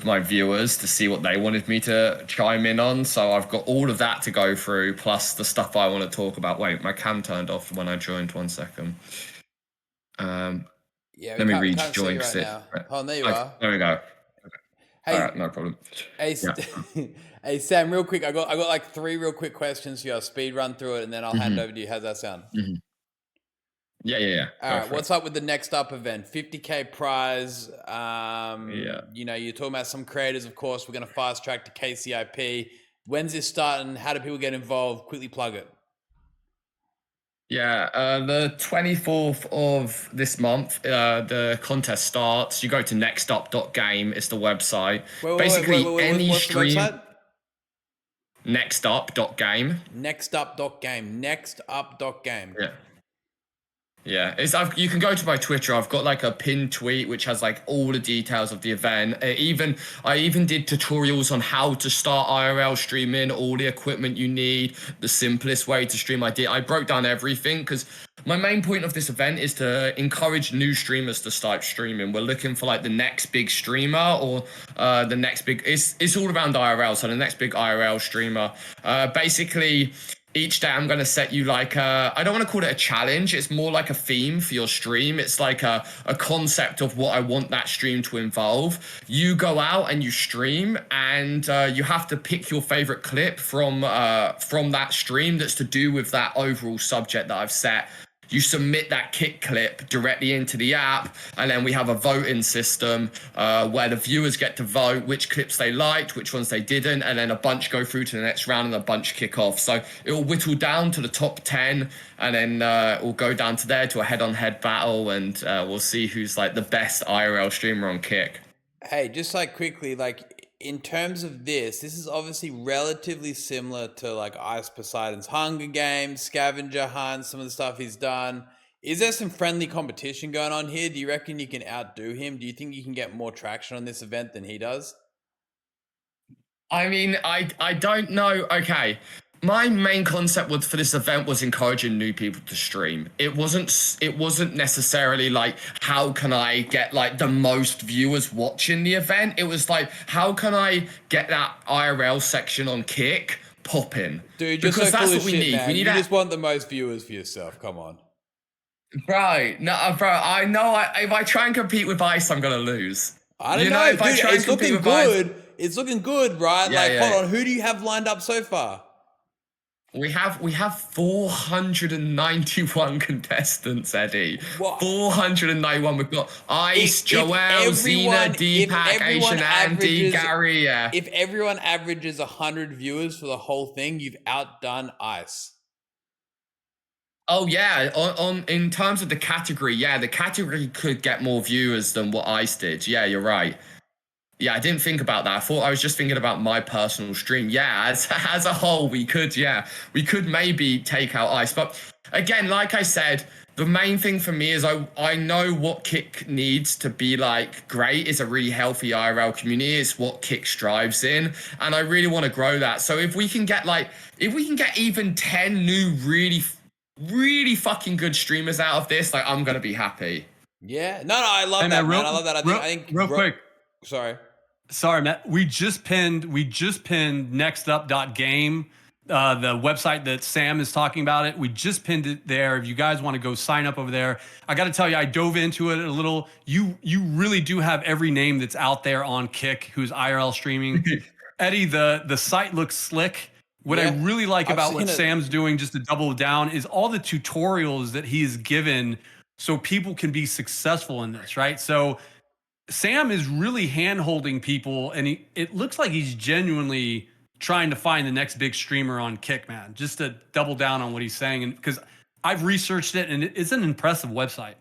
my viewers to see what they wanted me to chime in on. So I've got all of that to go through, plus the stuff I want to talk about. Wait, my cam turned off when I joined. 1 second. Yeah, Let me rejoin. right now. Oh, there you are. There we go. Hey, All right, no problem. Hey, hey, Sam, real quick. I got like 3 real quick questions here. I'll speed run through it, and then I'll hand over to you. How's that sound? Yeah. All right, what's up with the Next Up event? 50K prize. You know, you're talking about some creators, of course. We're going to fast track to KCIP. When's this starting? How do people get involved? Quickly plug it. Yeah, the 24th of this month, the contest starts. You go to nextup.game. It's the website. Basically, any what's stream. The website? Nextup.game. Nextup.game. Nextup.game. Yeah. Yeah, you can go to my Twitter. I've got like a pinned tweet which has like all the details of the event. I even did tutorials on how to start IRL streaming, all the equipment you need, the simplest way to stream. I broke down everything because my main point of this event is to encourage new streamers to start streaming. We're looking for like the next big streamer or the next big. It's all around IRL, so the next big IRL streamer. Basically, each day I'm going to set you like I don't want to call it a challenge. It's more like a theme for your stream. It's like a concept of what I want that stream to involve. You go out and you stream, and you have to pick your favorite clip from that stream that's to do with that overall subject that I've set. You submit that Kick clip directly into the app, and then we have a voting system where the viewers get to vote which clips they liked, which ones they didn't, and then a bunch go through to the next round and a bunch kick off. So it will whittle down to the top 10, and then we'll go down to there to a head-on-head battle, and we'll see who's like the best IRL streamer on Kick. Hey, just like quickly, like in terms of this is obviously relatively similar to like Ice Poseidon's Hunger Games, Scavenger Hunt, some of the stuff he's done. Is there some friendly competition going on here? Do you reckon you can outdo him? Do you think you can get more traction on this event than he does? I mean, I don't know. Okay. My main concept for this event was encouraging new people to stream. It wasn't necessarily like, how can I get like the most viewers watching the event? It was like, how can I get that IRL section on Kick popping? Dude, you're because so that's full what of we shit, need. man. We need You that. just want the most viewers for yourself. Come on. Right. No, bro, I know if I try and compete with Ice, I'm going to lose. I don't know, if I dude. try and It's compete looking with Ice- good. It's looking good, right? Yeah, like, yeah. hold on. Who do you have lined up so far? We have 491 contestants, Eddie. What? 491. We've got Ice, If Joel, everyone- Xena, Deepak, if everyone Asian Andy, averages- Gary. Yeah. If everyone averages 100 viewers for the whole thing, you've outdone Ice. Oh yeah. On in terms of the category, yeah, the category could get more viewers than what Ice did. Yeah, you're right. Yeah, I didn't think about that. I was just thinking about my personal stream. Yeah, as a whole, we could maybe take out Ice. But again, like I said, the main thing for me is I know what Kick needs to be like great is a really healthy IRL community. It's what Kick strives in, and I really want to grow that. So if we can get even 10 new really fucking good streamers out of this, like, I'm gonna be happy. Yeah. No, I love Hey, that, man, man. I love that. I think real quick. Sorry. Matt. We just pinned nextup.game, the website that Sam is talking about it. We just pinned it there. If you guys want to go sign up over there, I got to tell you, I dove into it a little. You really do have every name that's out there on Kick who's IRL streaming. Eddie, the site looks slick. What I really like about what Sam's doing, just to double down, is all the tutorials that he has given so people can be successful in this, right? So Sam is really hand-holding people, and it looks like he's genuinely trying to find the next big streamer on Kick, man. Just to double down on what he's saying, and because I've researched it, and it's an impressive website.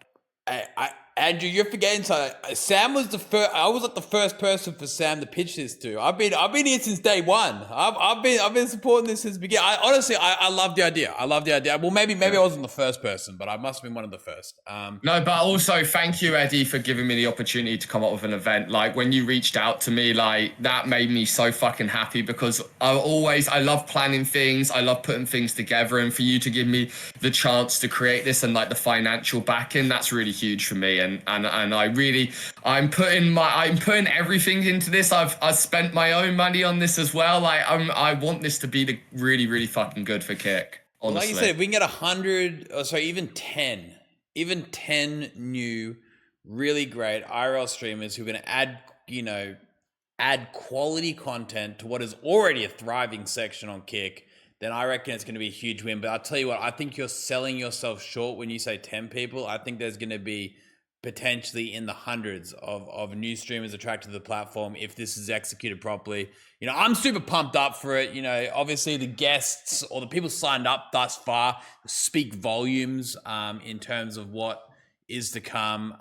Andrew, you're forgetting. So Sam was the first. I was like the first person for Sam to pitch this to. I've been here since day one. I've been supporting this since the beginning. I love the idea. I love the idea. Well, maybe I wasn't the first person, but I must have been one of the first. No, but also thank you, Eddie, for giving me the opportunity to come up with an event. Like, when you reached out to me, like, that made me so fucking happy, because I love planning things. I love putting things together, and for you to give me the chance to create this and like the financial backing, that's really huge for me. And I'm putting everything into this. I've spent my own money on this as well. Like, I want this to be really, really fucking good for Kick. Honestly. Like you said, if we can get 100, or sorry, even 10 new, really great IRL streamers who are going to add quality content to what is already a thriving section on Kick, then I reckon it's going to be a huge win. But I'll tell you what, I think you're selling yourself short when you say 10 people. I think there's going to be potentially in the hundreds of new streamers attracted to the platform if this is executed properly. I'm super pumped up for it. Obviously the guests or the people signed up thus far speak volumes in terms of what is to come.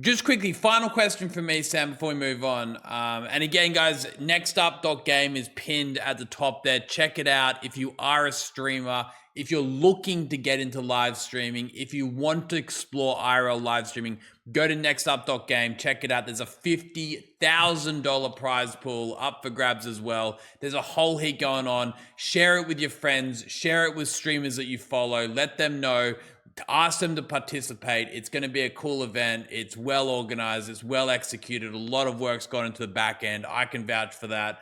Just quickly, final question for me, Sam, before we move on. And again, guys, nextup.game is pinned at the top there. Check it out. If you are a streamer if you're looking to get into live streaming, if you want to explore IRL live streaming, go to nextup.game, check it out. There's a $50,000 prize pool up for grabs as well. There's a whole heap going on. Share it with your friends, share it with streamers that you follow, let them know, ask them to participate. It's going to be a cool event. It's well organized, it's well executed. A lot of work's gone into the back end. I can vouch for that.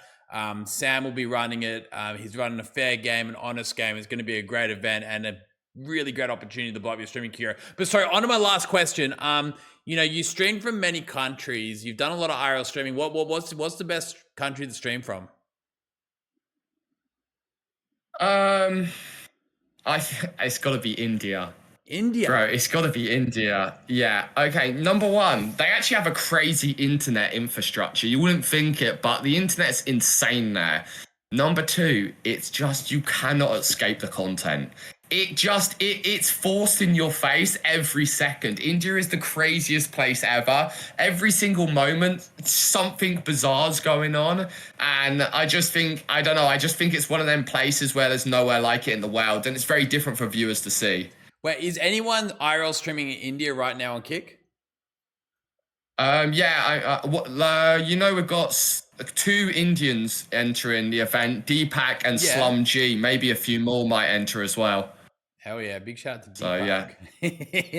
Sam will be running it. He's running a fair game, an honest game. It's going to be a great event and a really great opportunity to blow up your streaming career. But sorry, on to my last question. You stream from many countries. You've done a lot of IRL streaming. What's the best country to stream from? It's got to be India. India. Bro, it's got to be India. Yeah. Okay. Number one, they actually have a crazy internet infrastructure. You wouldn't think it, but the internet's insane there. Number two, it's just you cannot escape the content. It's forced in your face every second. India is the craziest place ever. Every single moment, something bizarre's going on. And I just think it's one of them places where there's nowhere like it in the world. And it's very different for viewers to see. Wait, is anyone IRL streaming in India right now on Kick? We've got 2 Indians entering the event, Deepak and Slum G. Maybe a few more might enter as well. Hell yeah! Big shout out to Deepak. So yeah,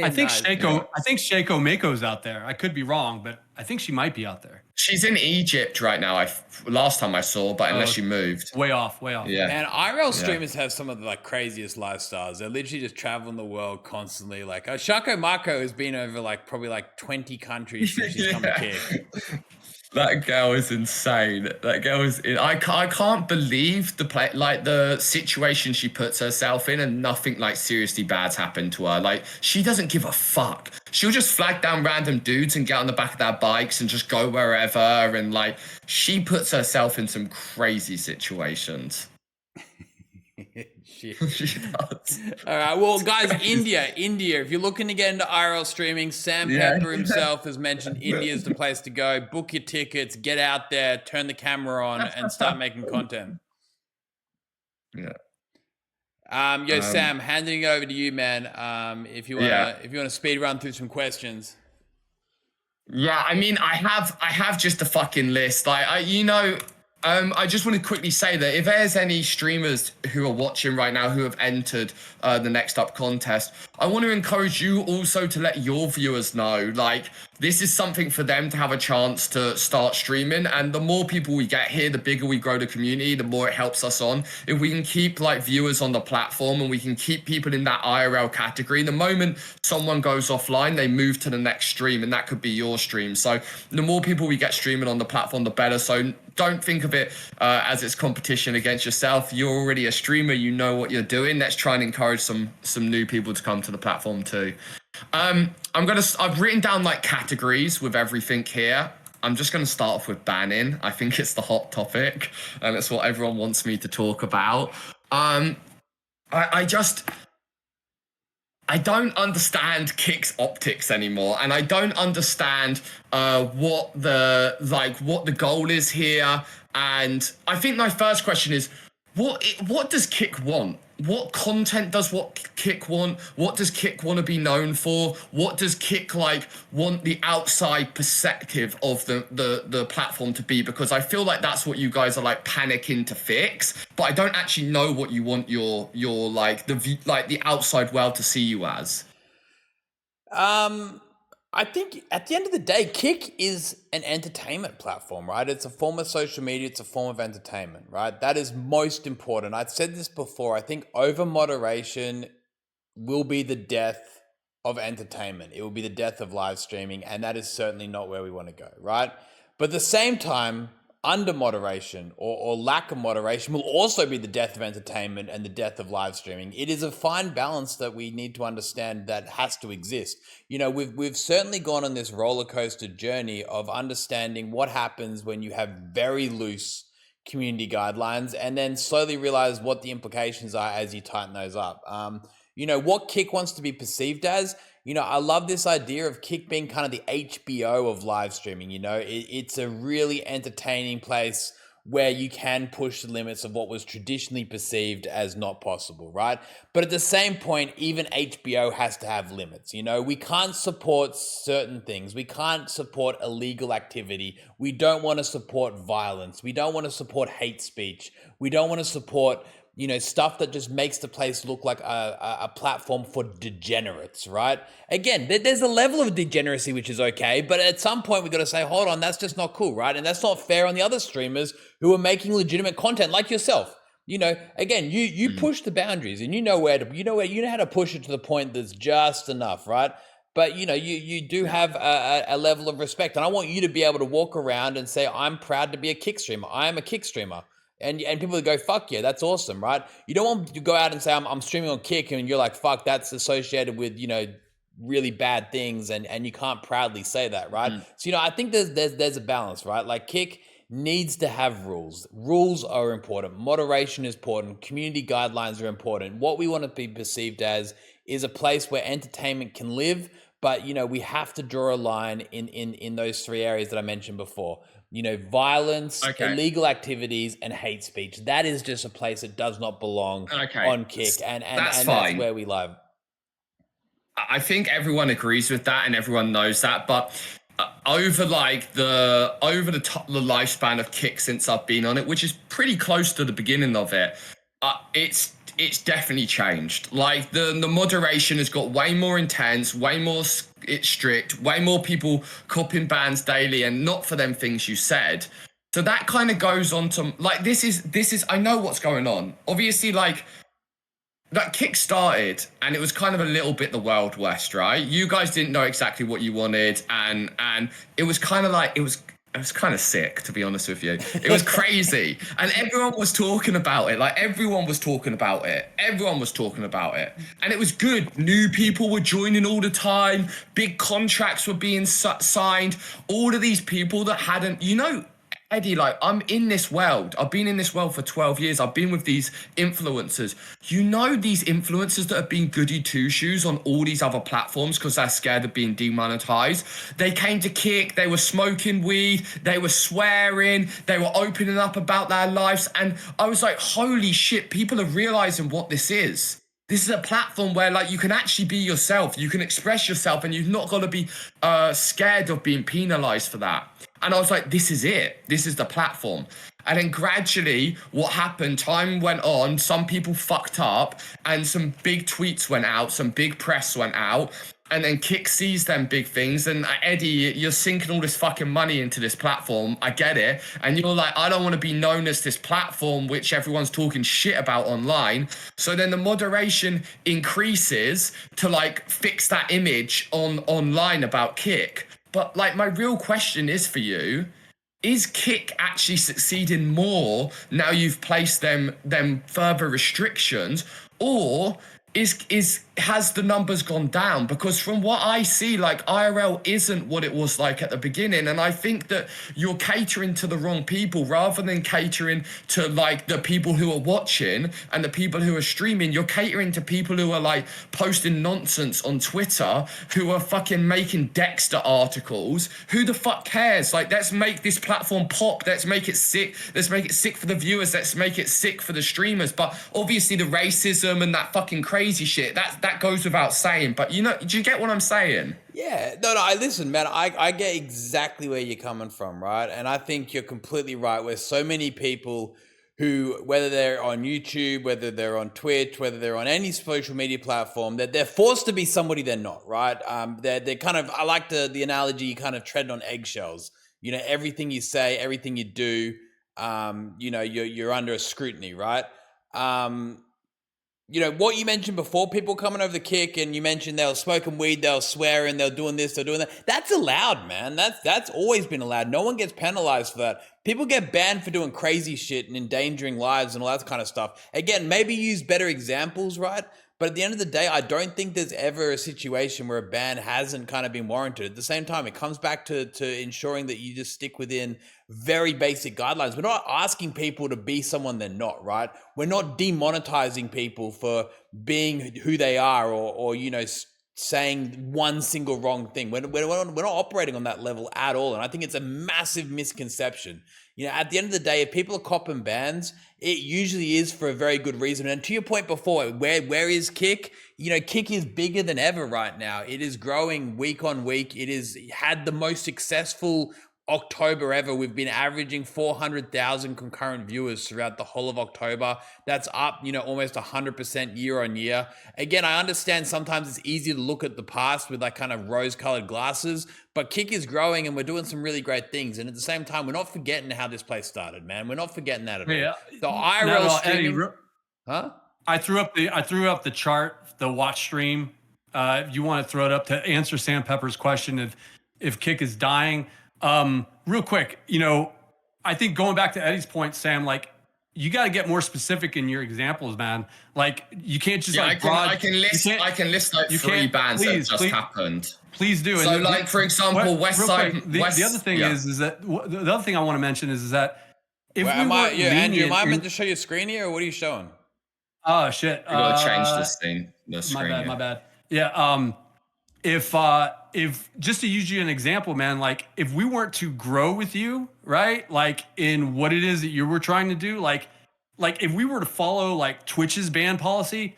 I think Shaco Mako's out there. I could be wrong, but I think she might be out there. she's in Egypt right now. Last time I saw, but unless she moved, way off. Yeah, and IRL streamers have some of the craziest lifestyles. They're literally just traveling the world constantly. Like Shako Mako has been over probably 20 countries since she's come to Kick. That girl is insane. That girl is. I can't believe the situation she puts herself in, and nothing seriously bad's happened to her. She doesn't give a fuck. She'll just flag down random dudes and get on the back of their bikes and just go wherever. And she puts herself in some crazy situations. Shit. She does. All right, well, guys, India. If you're looking to get into IRL streaming, Sam Pepper himself has mentioned India is the place to go. Book your tickets, get out there, turn the camera on, and start making content. Yeah. Sam, handing it over to you, man. If you wanna speed run through some questions. Yeah, I mean, I have just a fucking list. I just want to quickly say that if there's any streamers who are watching right now who have entered the Next Up contest, I want to encourage you also to let your viewers know, this is something for them to have a chance to start streaming. And the more people we get here, the bigger we grow the community, the more it helps us on. If we can keep viewers on the platform and we can keep people in that IRL category, the moment someone goes offline, they move to the next stream, and that could be your stream. So the more people we get streaming on the platform, the better. So don't think of it as it's competition against yourself. You're already a streamer. You know what you're doing. Let's try and encourage some new people to come to the platform too. I've written down categories with everything here. I'm just going to start off with banning. I think it's the hot topic, and it's what everyone wants me to talk about. I don't understand Kick's optics anymore, and I don't understand what the goal is here. And I think my first question is, what does Kick want? What content does Kick want? What does Kick want to be known for? What does Kick want the outside perspective of the platform to be? Because I feel that's what you guys are panicking to fix, but I don't actually know what you want your the outside world to see you as. I think at the end of the day, Kick is an entertainment platform, right? It's a form of social media. It's a form of entertainment, right? That is most important. I've said this before. I think over moderation will be the death of entertainment. It will be the death of live streaming, and that is certainly not where we want to go, right? But at the same time, under moderation or lack of moderation will also be the death of entertainment and the death of live streaming. It is a fine balance that we need to understand that has to exist. We've certainly gone on this roller coaster journey of understanding what happens when you have very loose community guidelines and then slowly realize what the implications are as you tighten those up. What Kick wants to be perceived as, I love this idea of Kick being kind of the HBO of live streaming. It's a really entertaining place where you can push the limits of what was traditionally perceived as not possible, right? But at the same point, even HBO has to have limits. You know, we can't support certain things. We can't support illegal activity. We don't want to support violence. We don't want to support hate speech. We don't want to support, you know, stuff that just makes the place look like a platform for degenerates, right? Again, there's a level of degeneracy which is okay, but at some point we got to say, hold on, that's just not cool, right? And that's not fair on the other streamers who are making legitimate content like yourself. You know, again, you push the boundaries, and you know how to push it to the point that's just enough, right? But you know, you do have a level of respect, and I want you to be able to walk around and say, I'm proud to be a Kick streamer. I am a Kick streamer. And people would go, fuck yeah, that's awesome, right? You don't want to go out and say, I'm streaming on Kick, and you're like, fuck, that's associated with, you know, really bad things, and you can't proudly say that, right? So, you know, I think there's a balance, right? Like Kick needs to have rules. Rules are important. Moderation is important. Community guidelines are important. What we want to be perceived as is a place where entertainment can live, but, you know, we have to draw a line in those three areas that I mentioned before. You know, violence, illegal activities, and hate speech. That is just a place that does not belong on Kick, and that's where we live. I think everyone agrees with that, and everyone knows that. But over the lifespan of Kick since I've been on it, which is pretty close to the beginning of it, it's definitely changed. Like the moderation has got way more intense, way more strict, way more people copping bans daily, and not for them things you said. So that kind of goes on to like this is I know what's going on. Obviously, like that Kick started, and it was kind of a little bit the Wild West, right? You guys didn't know exactly what you wanted, and it was kind of like it was kind of sick, to be honest with you. It was crazy. And everyone was talking about it. Like, everyone was talking about it. Everyone was talking about it. And it was good. New people were joining all the time. Big contracts were being signed. All of these people that hadn't, you know, Eddie, like, I'm in this world. I've been in this world for 12 years. I've been with these influencers. You know, these influencers that have been goody two-shoes on all these other platforms because they're scared of being demonetized. They came to Kick. They were smoking weed. They were swearing. They were opening up about their lives. And I was like, holy shit, people are realizing what this is. This is a platform where, like, you can actually be yourself. You can express yourself, and you've not got to be scared of being penalized for that. And I was like, this is it. This is the platform. And then gradually what happened, time went on, some people fucked up, and some big tweets went out, some big press went out. And then Kick sees them big things, and Eddie, you're sinking all this fucking money into this platform. I get it. And you're like, I don't want to be known as this platform which everyone's talking shit about online. So then the moderation increases to like fix that image online about Kick. But like, my real question is for you, is Kick actually succeeding more now you've placed them further restrictions, or has the numbers gone down? Because from what I see, like, IRL isn't what it was like at the beginning. And I think that you're catering to the wrong people rather than catering to like the people who are watching and the people who are streaming. You're catering to people who are like posting nonsense on Twitter, who are fucking making Dexter articles. Who the fuck cares? Like, let's make this platform pop. Let's make it sick. Let's make it sick for the viewers. Let's make it sick for the streamers. But obviously the racism and that fucking crazy shit, that goes without saying. But, you know, do you get what I'm saying? Yeah, no, I listen, man, I get exactly where you're coming from, right? And I think you're completely right. Where so many people who, whether they're on YouTube, whether they're on Twitch, whether they're on any social media platform, that they're forced to be somebody they're not, right? They're kind of, I like the analogy, you kind of tread on eggshells. You know, everything you say, everything you do, you know, you're under a scrutiny, right? You know, what you mentioned before, people coming over the Kick, and you mentioned they were smoking weed, they were swearing, they were doing this, they're doing that. That's allowed, man. That's always been allowed. No one gets penalized for that. People get banned for doing crazy shit and endangering lives and all that kind of stuff. Again, maybe use better examples, right? But at the end of the day, I don't think there's ever a situation where a ban hasn't kind of been warranted. At the same time, it comes back to ensuring that you just stick within very basic guidelines. We're not asking people to be someone they're not, right? We're not demonetizing people for being who they are, or you know, saying one single wrong thing. We're not operating on that level at all. And I think it's a massive misconception. You know, at the end of the day, if people are copping bans, it usually is for a very good reason. And to your point before, where is Kick? You know, Kick is bigger than ever right now. It is growing week on week. It has had the most successful October ever. We've been averaging 400,000 concurrent viewers throughout the whole of October. That's up, you know, almost 100% year on year. Again, I understand sometimes it's easy to look at the past with like kind of rose-colored glasses, but Kick is growing and we're doing some really great things. And at the same time, we're not forgetting how this place started, man. We're not forgetting that at all. Yeah. The IRL streaming, Eddie, huh? I threw up the chart, the watch stream. If you want to throw it up to answer Sam Pepper's question if Kick is dying. Real quick, you know, I think going back to Eddie's point, Sam, like you got to get more specific in your examples, man. Like you can't just I can list like 3 bans that just happened. Please do. So, like for example, West Side. The other thing is that the other thing I want to mention is that if Well, Andrew, am I meant to show your screen here, or what are you showing? Oh shit! You gotta change this thing. The screen. My bad. Yeah. If just to use you an example, man, like if we weren't to grow with you, right? Like in what it is that you were trying to do, like if we were to follow like Twitch's ban policy,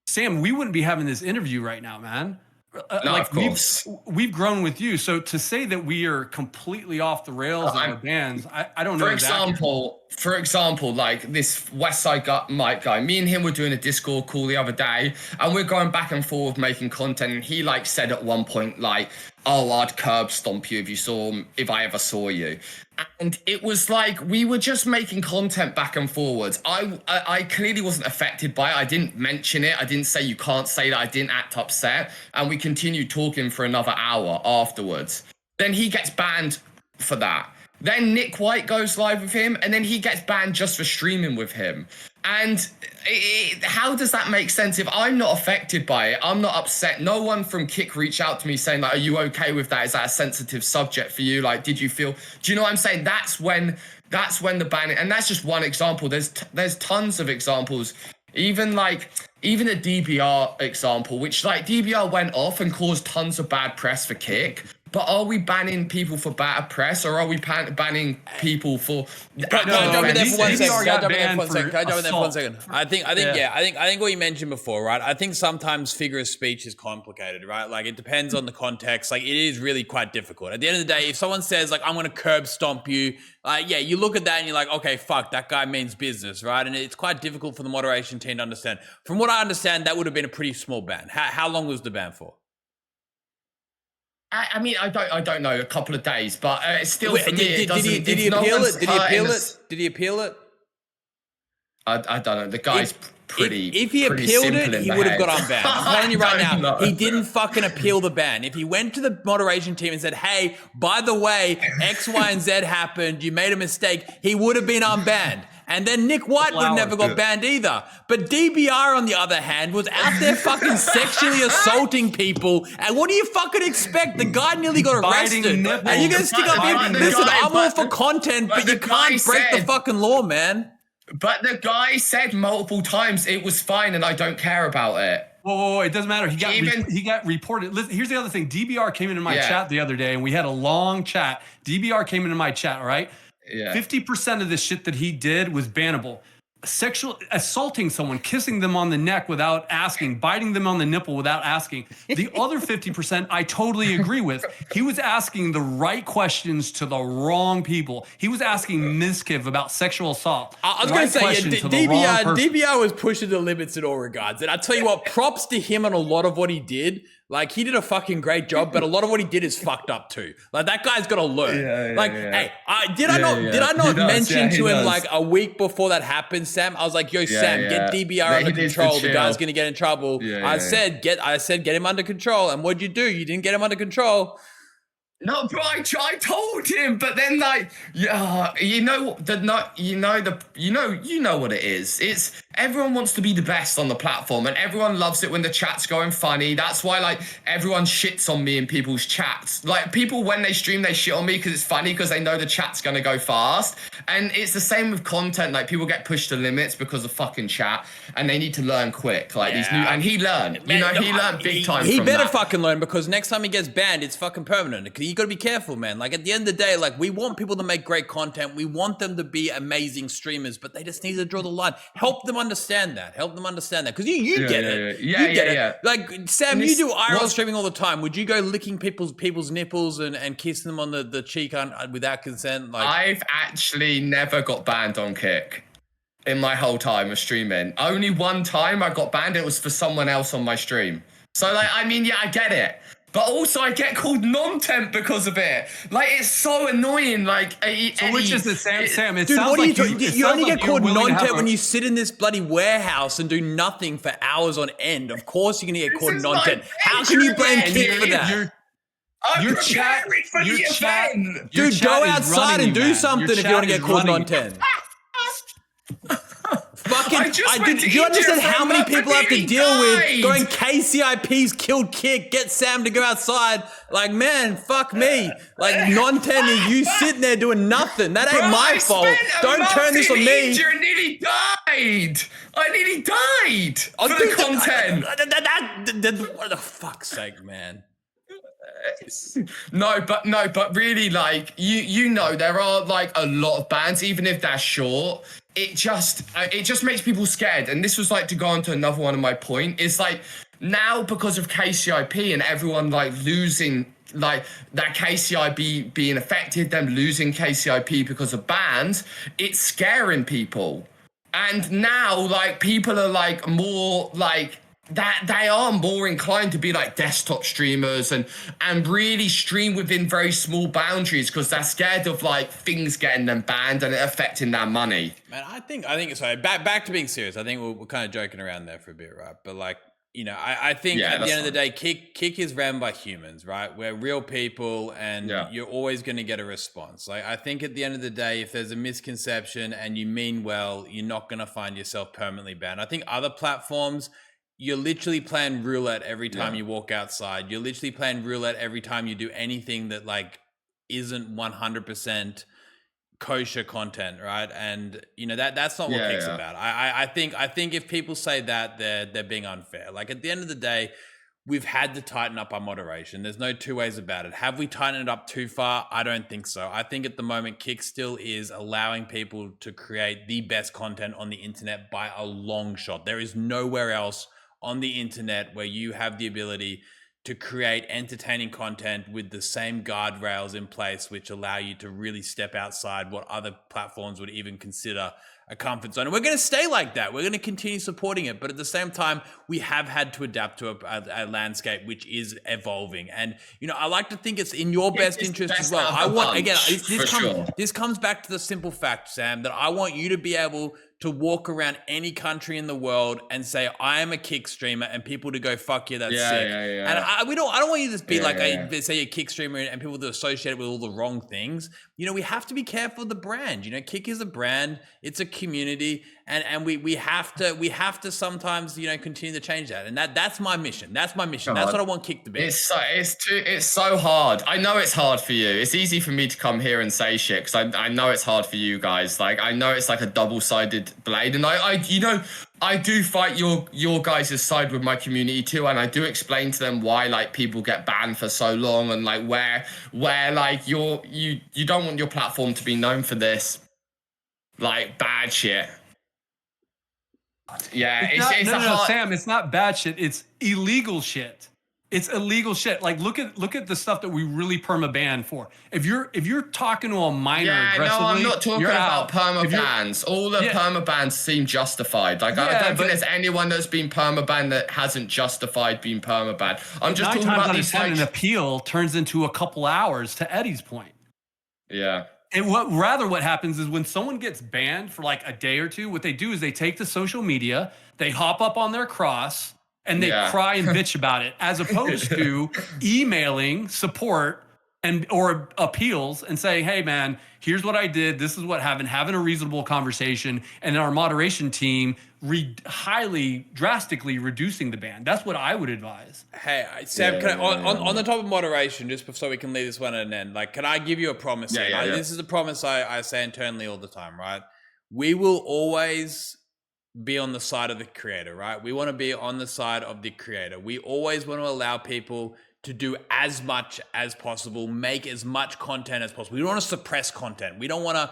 Sam, we wouldn't be having this interview right now, man. No, like of course. we've grown with you. So to say that we are completely off the rails on the bans, I don't know. For example, like this West Side Mike guy, me and him were doing a Discord call the other day, and we're going back and forth making content. And he like said at one point, like, "Oh, I'd curb stomp you if I ever saw you." And it was like we were just making content back and forwards. I clearly wasn't affected by it. I didn't mention it. I didn't say you can't say that. I didn't act upset. And we continued talking for another hour afterwards. Then he gets banned for that. Then Nick White goes live with him, and then he gets banned just for streaming with him. And how does that make sense? If I'm not affected by it, I'm not upset. No one from Kick reached out to me saying, like, are you okay with that? Is that a sensitive subject for you? Like, did you feel... Do you know what I'm saying? That's when the banning... And that's just one example. There's tons of examples. Even a DBR example, which, like, DBR went off and caused tons of bad press for Kick. But are we banning people for bad press, or are we banning people for? Can I jump in there for 1 second? I think what you mentioned before, right? I think sometimes figure of speech is complicated, right? Like it depends on the context. Like it is really quite difficult. At the end of the day, if someone says like I'm going to curb stomp you, you look at that and you're like, okay, fuck, that guy means business, right? And it's quite difficult for the moderation team to understand. From what I understand, that would have been a pretty small ban. How long was the ban for? I mean, I don't know, a couple of days, but it's still for me. Did he appeal it? Did he appeal it? I don't know. The guy's pretty. If he appealed it, he would have got unbanned. I'm telling you right now, he didn't fucking appeal the ban. If he went to the moderation team and said, "Hey, by the way, X, Y, and Z happened. You made a mistake," he would have been unbanned. And then Nick White would have never got banned either. But DBR, on the other hand, was out there fucking sexually assaulting people. And what do you fucking expect? The guy nearly got arrested. And you're going to stick up here? Listen, I'm all for content, but you can't break the fucking law, man. But the guy said multiple times it was fine and I don't care about it. Whoa, it doesn't matter. He got reported. Listen, here's the other thing. DBR came into my chat the other day, and we had a long chat. DBR came into my chat, all right? Yeah. 50% of the shit that he did was bannable. Sexual assaulting someone, kissing them on the neck without asking, biting them on the nipple without asking. The other 50%, I totally agree with. He was asking the right questions to the wrong people. He was asking Mizkiv about sexual assault. I was going to say, DBR was pushing the limits in all regards. And I tell you what, props to him on a lot of what he did. Like, he did a fucking great job, but a lot of what he did is fucked up too. Like, that guy's got to learn. Hey, did I not mention to him like a week before that happened, Sam? I was like, yo, Sam, get DBR under control. The guy's going to get in trouble. I said, get him under control. And what'd you do? You didn't get him under control. No, bro, I told him, but then like, you know what it is. It's everyone wants to be the best on the platform, and everyone loves it when the chat's going funny. That's why like everyone shits on me in people's chats. Like people when they stream, they shit on me because it's funny because they know the chat's gonna go fast. And it's the same with content. Like people get pushed to limits because of fucking chat, and they need to learn quick. Like these new, and he learned. You know, he learned big time. He from better that. fucking learn, because next time he gets banned, it's fucking permanent. You got to be careful, man. Like at the end of the day, like we want people to make great content. We want them to be amazing streamers, but they just need to draw the line. Help them understand that. Help them understand that, because you get it. Yeah, you get yeah. it. Like Sam, And you do this- IRL what- streaming all the time. Would you go licking people's nipples and kissing them on the cheek without consent? Like I've actually never got banned on Kick in my whole time of streaming. Only one time I got banned. It was for someone else on my stream. So like, I mean, yeah, I get it. But also I get called non-temp because of it. Like, it's so annoying. Like, So which is the Sam? It dude, sounds what are like you talking? it You sounds only like get you're called willing to have non-temp a- when you sit in this bloody warehouse and do nothing for hours on end. Of course you're gonna get called is non-temp. my How can you blame bedroom, Kick for dude. that? I'm Your chat- preparing for your the chat- event. your Dude, chat go is outside running and do you, man. something Your if you want to chat get is called running you. non-temp. Fucking, I just went do to you understand Egypt how and many my people have to baby deal with died. going KCIP's killed Kick, get Sam to go outside? Like, man, fuck me. Like, non-10 is you sitting there doing nothing. That ain't Bro, my I fault. spent a Don't month turn this in on me. Egypt and nearly died. I nearly died for the Dude, content. What the fuck's sake, man. No, but really, like you know, there are like a lot of bands, even if they're short. It just makes people scared. And this was like to go on to another one of my point. It's like now because of KCIP and everyone like losing, like that KCIP being affected, them losing KCIP because of bans, it's scaring people. And now like people are like more like that they are more inclined to be like desktop streamers and really stream within very small boundaries because they're scared of like things getting them banned and it affecting their money. Man, I think sorry, back to being serious. I think we're kind of joking around there for a bit, right? But like, you know, I think Yeah, at the that's end of the day, Kick is ran by humans, right? We're real people, and Yeah. you're always going to get a response. Like, I think at the end of the day, if there's a misconception and you mean well, you're not going to find yourself permanently banned. I think other platforms, you're literally playing roulette every time you walk outside. You're literally playing roulette every time you do anything that like isn't 100% kosher content, right? And you know that's not what Kick's about. I think if people say that, they're being unfair. Like at the end of the day, we've had to tighten up our moderation. There's no two ways about it. Have we tightened it up too far? I don't think so. I think at the moment, Kick still is allowing people to create the best content on the internet by a long shot. There is nowhere else on the internet where you have the ability to create entertaining content with the same guardrails in place, which allow you to really step outside what other platforms would even consider a comfort zone. And we're going to stay like that. We're going to continue supporting it. But at the same time, we have had to adapt to a landscape which is evolving. And, you know, I like to think it's in your best It's interest best as well. out of I the want, bunch, again, for sure. this comes back to the simple fact, Sam, that I want you to be able to walk around any country in the world and say, I am a Kick streamer, and people to go, fuck yeah, that's sick. Yeah. And I don't want you to just be like, yeah. say you're a Kick streamer and people to associate it with all the wrong things. You know, we have to be careful of the brand. You know, Kick is a brand, it's a community, and we have to sometimes, you know, continue to change that. And that's my mission. That's my mission. That's what I want Kick to be. It's so hard. I know it's hard for you. It's easy for me to come here and say shit because I know it's hard for you guys. Like I know it's like a double-sided blade, and I do fight your guys' side with my community too, and I do explain to them why like people get banned for so long and like where like you don't want your platform to be known for this like bad shit. Yeah, it's no, a hard. Sam, it's not bad shit. It's illegal shit. It's illegal shit. Like look at the stuff that we really perma-ban for. If you're talking to a minor Yeah, no, aggressively, I'm not talking you're about out. If you're- perma-bans. All the Yeah. perma-bans seem justified. Like, I Yeah, don't but- think there's anyone that's been perma-banned that hasn't justified being perma-banned. I'm just 9 talking times about out of these 10, an like... appeal turns into a couple hours, to Eddie's point. Yeah. And what happens is when someone gets banned for like a day or two, what they do is they take to social media, they hop up on their cross, and they Yeah. cry and bitch about it, as opposed to emailing support or appeals and say, hey man, here's what I did. This is what happened. Having a reasonable conversation, and then our moderation team drastically reducing the ban. That's what I would advise. Hey, Sam, on the top of moderation, just so we can leave this one at an end, like, can I give you a promise? This is a promise I say internally all the time, right? We will always be on the side of the creator, right? We want to be on the side of the creator. We always want to allow people to do as much as possible, make as much content as possible. We don't want to suppress content. We don't want to,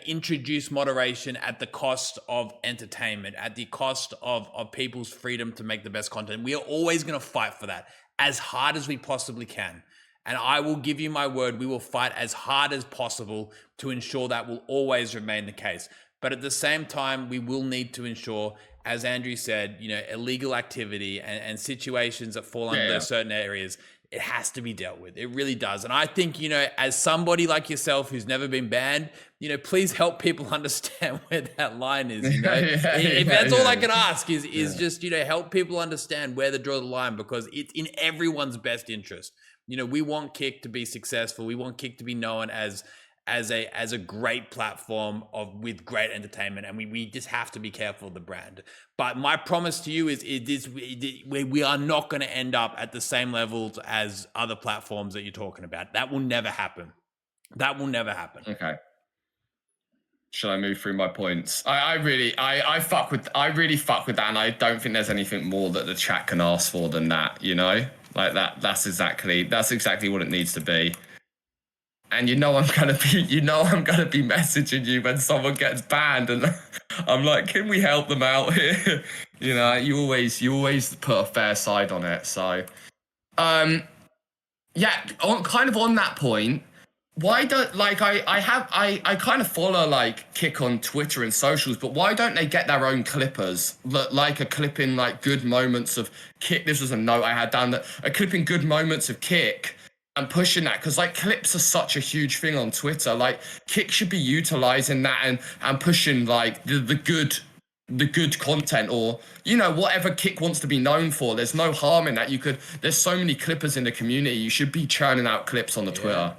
introduce moderation at the cost of entertainment, at the cost of people's freedom to make the best content. We are always going to fight for that as hard as we possibly can. And I will give you my word, we will fight as hard as possible to ensure that will always remain the case. But at the same time, we will need to ensure, as Andrew said, illegal activity and situations that fall under those certain areas, it has to be dealt with. It really does. And I think, as somebody like yourself who's never been banned, please help people understand where that line is. If that's all I can ask is just, help people understand where to draw the line, because it's in everyone's best interest. We want Kick to be successful. We want Kick to be known as a great platform with great entertainment, and we just have to be careful of the brand. But my promise to you is we are not going to end up at the same levels as other platforms that you're talking about. That will never happen. Okay. Should I move through my points? I really fuck with that, and I don't think there's anything more that the chat can ask for than that. Like that. That's exactly what it needs to be. And I'm gonna be messaging you when someone gets banned, and I'm like, can we help them out here? You always put a fair side on it. So, on that point, why don't I kind of follow Kick on Twitter and socials, but why don't they get their own clippers, like a clipping good moments of Kick? This was a note I had down, that a clipping good moments of Kick. And pushing that, because clips are such a huge thing on Twitter. Kick should be utilizing that and pushing the good content, or whatever Kick wants to be known for. There's no harm in that. There's so many clippers in the community. You should be churning out clips on the Twitter.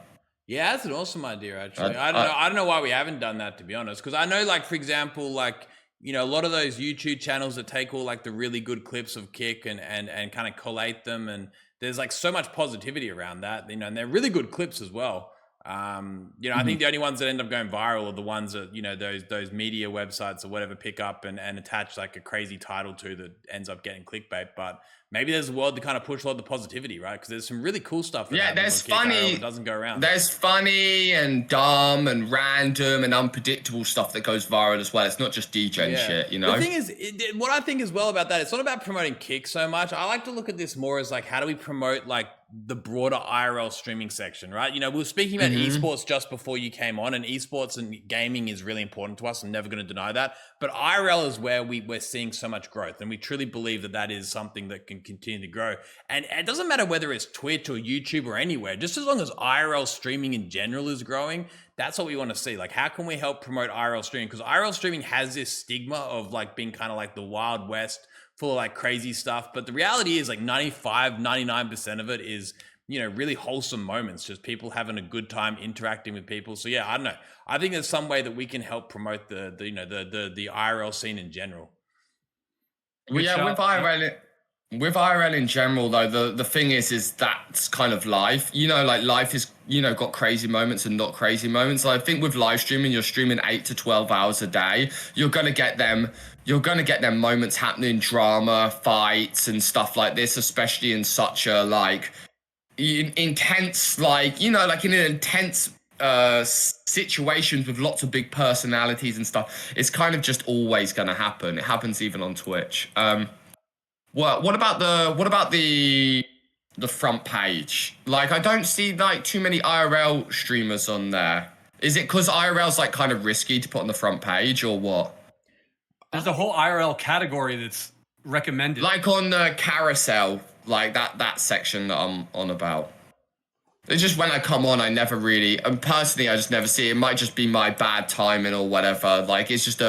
Yeah, that's an awesome idea, actually. I don't know why we haven't done that, to be honest. Because I know, for example, a lot of those YouTube channels that take all the really good clips of Kick and kind of collate them, and there's so much positivity around that, and they're really good clips as well. I think the only ones that end up going viral are the ones that, those media websites or whatever pick up and attach a crazy title to that ends up getting clickbait. But maybe there's a world to kind of push a lot of the positivity, right? Because there's some really cool stuff. There's funny. That doesn't go around. There's funny and dumb and random and unpredictable stuff that goes viral as well. It's not just DJ shit, The thing is, what I think as well about that, it's not about promoting Kick so much. I like to look at this more as how do we promote the broader IRL streaming section, right? We were speaking about esports just before you came on, and esports and gaming is really important to us. I'm never going to deny that. But IRL is where we're seeing so much growth, and we truly believe that is something that can continue to grow. And it doesn't matter whether it's Twitch or YouTube or anywhere, just as long as IRL streaming in general is growing, that's what we want to see. How can we help promote IRL streaming? Because IRL streaming has this stigma of being kind of the Wild West, full of crazy stuff. But the reality is 99% of it is, really wholesome moments, just people having a good time interacting with people. So yeah, I don't know. I think there's some way that we can help promote the IRL scene in general. With IRL in general, though, the thing is that's kind of life. Life is, got crazy moments and not crazy moments. I think with live streaming, you're streaming 8 to 12 hours a day. You're gonna get them moments happening, drama, fights, and stuff like this, especially in such a intense, in an intense situations with lots of big personalities and stuff. It's kind of just always gonna happen. It happens even on Twitch. What about the front page? I don't see too many IRL streamers on there. Is it because IRL's kind of risky to put on the front page, or what? There's a whole IRL category that's recommended. On the carousel, that section that I'm on about. It's just when I come on, I never really, and personally, I just never see it. It might just be my bad timing or whatever. It's just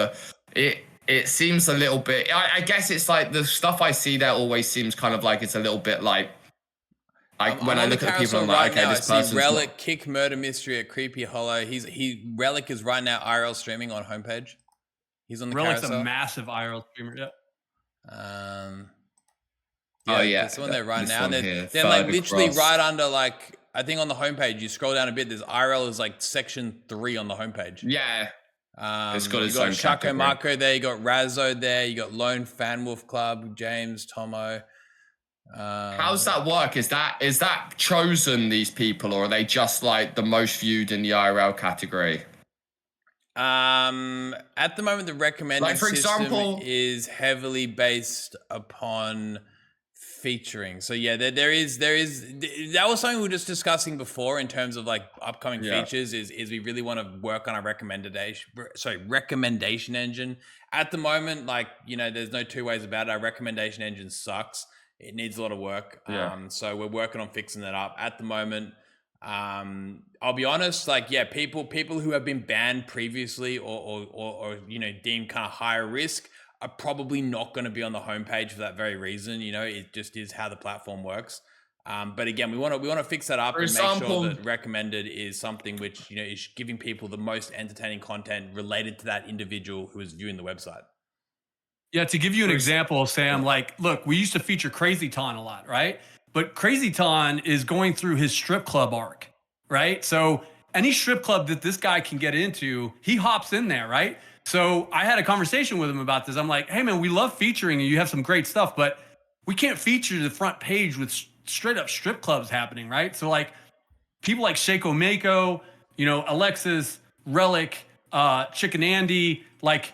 it seems a little bit, I guess it's the stuff I see there always seems kind of it's a little bit When I look at the people, I'm like, okay, this I person's see Relic not- Kick Murder Mystery at Creepy Hollow. Relic is right now IRL streaming on homepage. He's on the Relic's carousel. a massive IRL streamer. Yeah. Oh, yeah, there's someone there right this now. one They're, here, they're like third literally across. right under like I think on the homepage. You scroll down a bit. There's IRL is like section 3 on the homepage. Yeah, it's got you its got own Shako category. Marco there. You got Razzo there. You got Lone Fan Wolf Club. James Tomo. How's that work? Is that chosen, these people, or are they just like the most viewed in the IRL category? At the moment, the recommended Like, for system example- is heavily based upon featuring. So yeah, there is that was something we were just discussing before in terms of like upcoming features. Is we really want to work on our recommendation engine. At the moment, like there's no two ways about it. Our recommendation engine sucks. It needs a lot of work. Yeah. So we're working on fixing that up. At the moment, I'll be honest, like, yeah, people who have been banned previously or deemed kind of higher risk are probably not going to be on the homepage for that very reason. It just is how the platform works. But again, we want to fix that up and make sure that recommended is something which, is giving people the most entertaining content related to that individual who is viewing the website. Yeah, to give you an example, Sam, like, look, we used to feature Crazy Ton a lot, right? But Crazy Ton is going through his strip club arc, right? So any strip club that this guy can get into, he hops in there, right? So I had a conversation with him about this. I'm like, hey, man, we love featuring you. You have some great stuff, but we can't feature the front page with straight up strip clubs happening, right? So like people like Shako Mako, Alexis, Relic, Chicken Andy, like,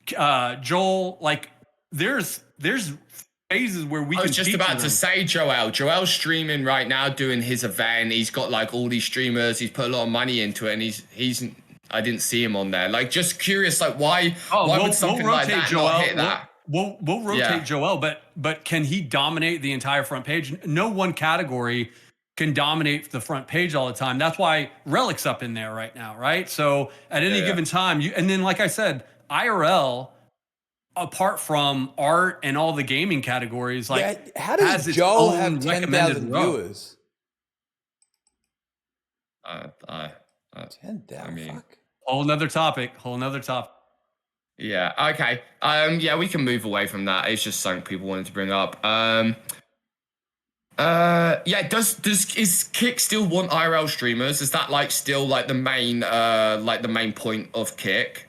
Joel, like there's phases where we I can was just feature about them. to say Joel's streaming right now, doing his event. He's got like all these streamers. He's put a lot of money into it, and he's I didn't see him on there. Like, just curious, like why would something like that not hit that? We'll rotate Joel, but can he dominate the entire front page? No one category can dominate the front page all the time. That's why Relic's up in there right now, right? So at any given time, and then like I said, IRL, apart from art and all the gaming categories, like how does has its Joel own have 10,000 viewers? 10,000. I mean, Fuck. whole nother topic. Yeah. Okay. Yeah, we can move away from that. It's just something people wanted to bring up. Yeah. Is Kick still want IRL streamers? Is that like still like the main point of Kick?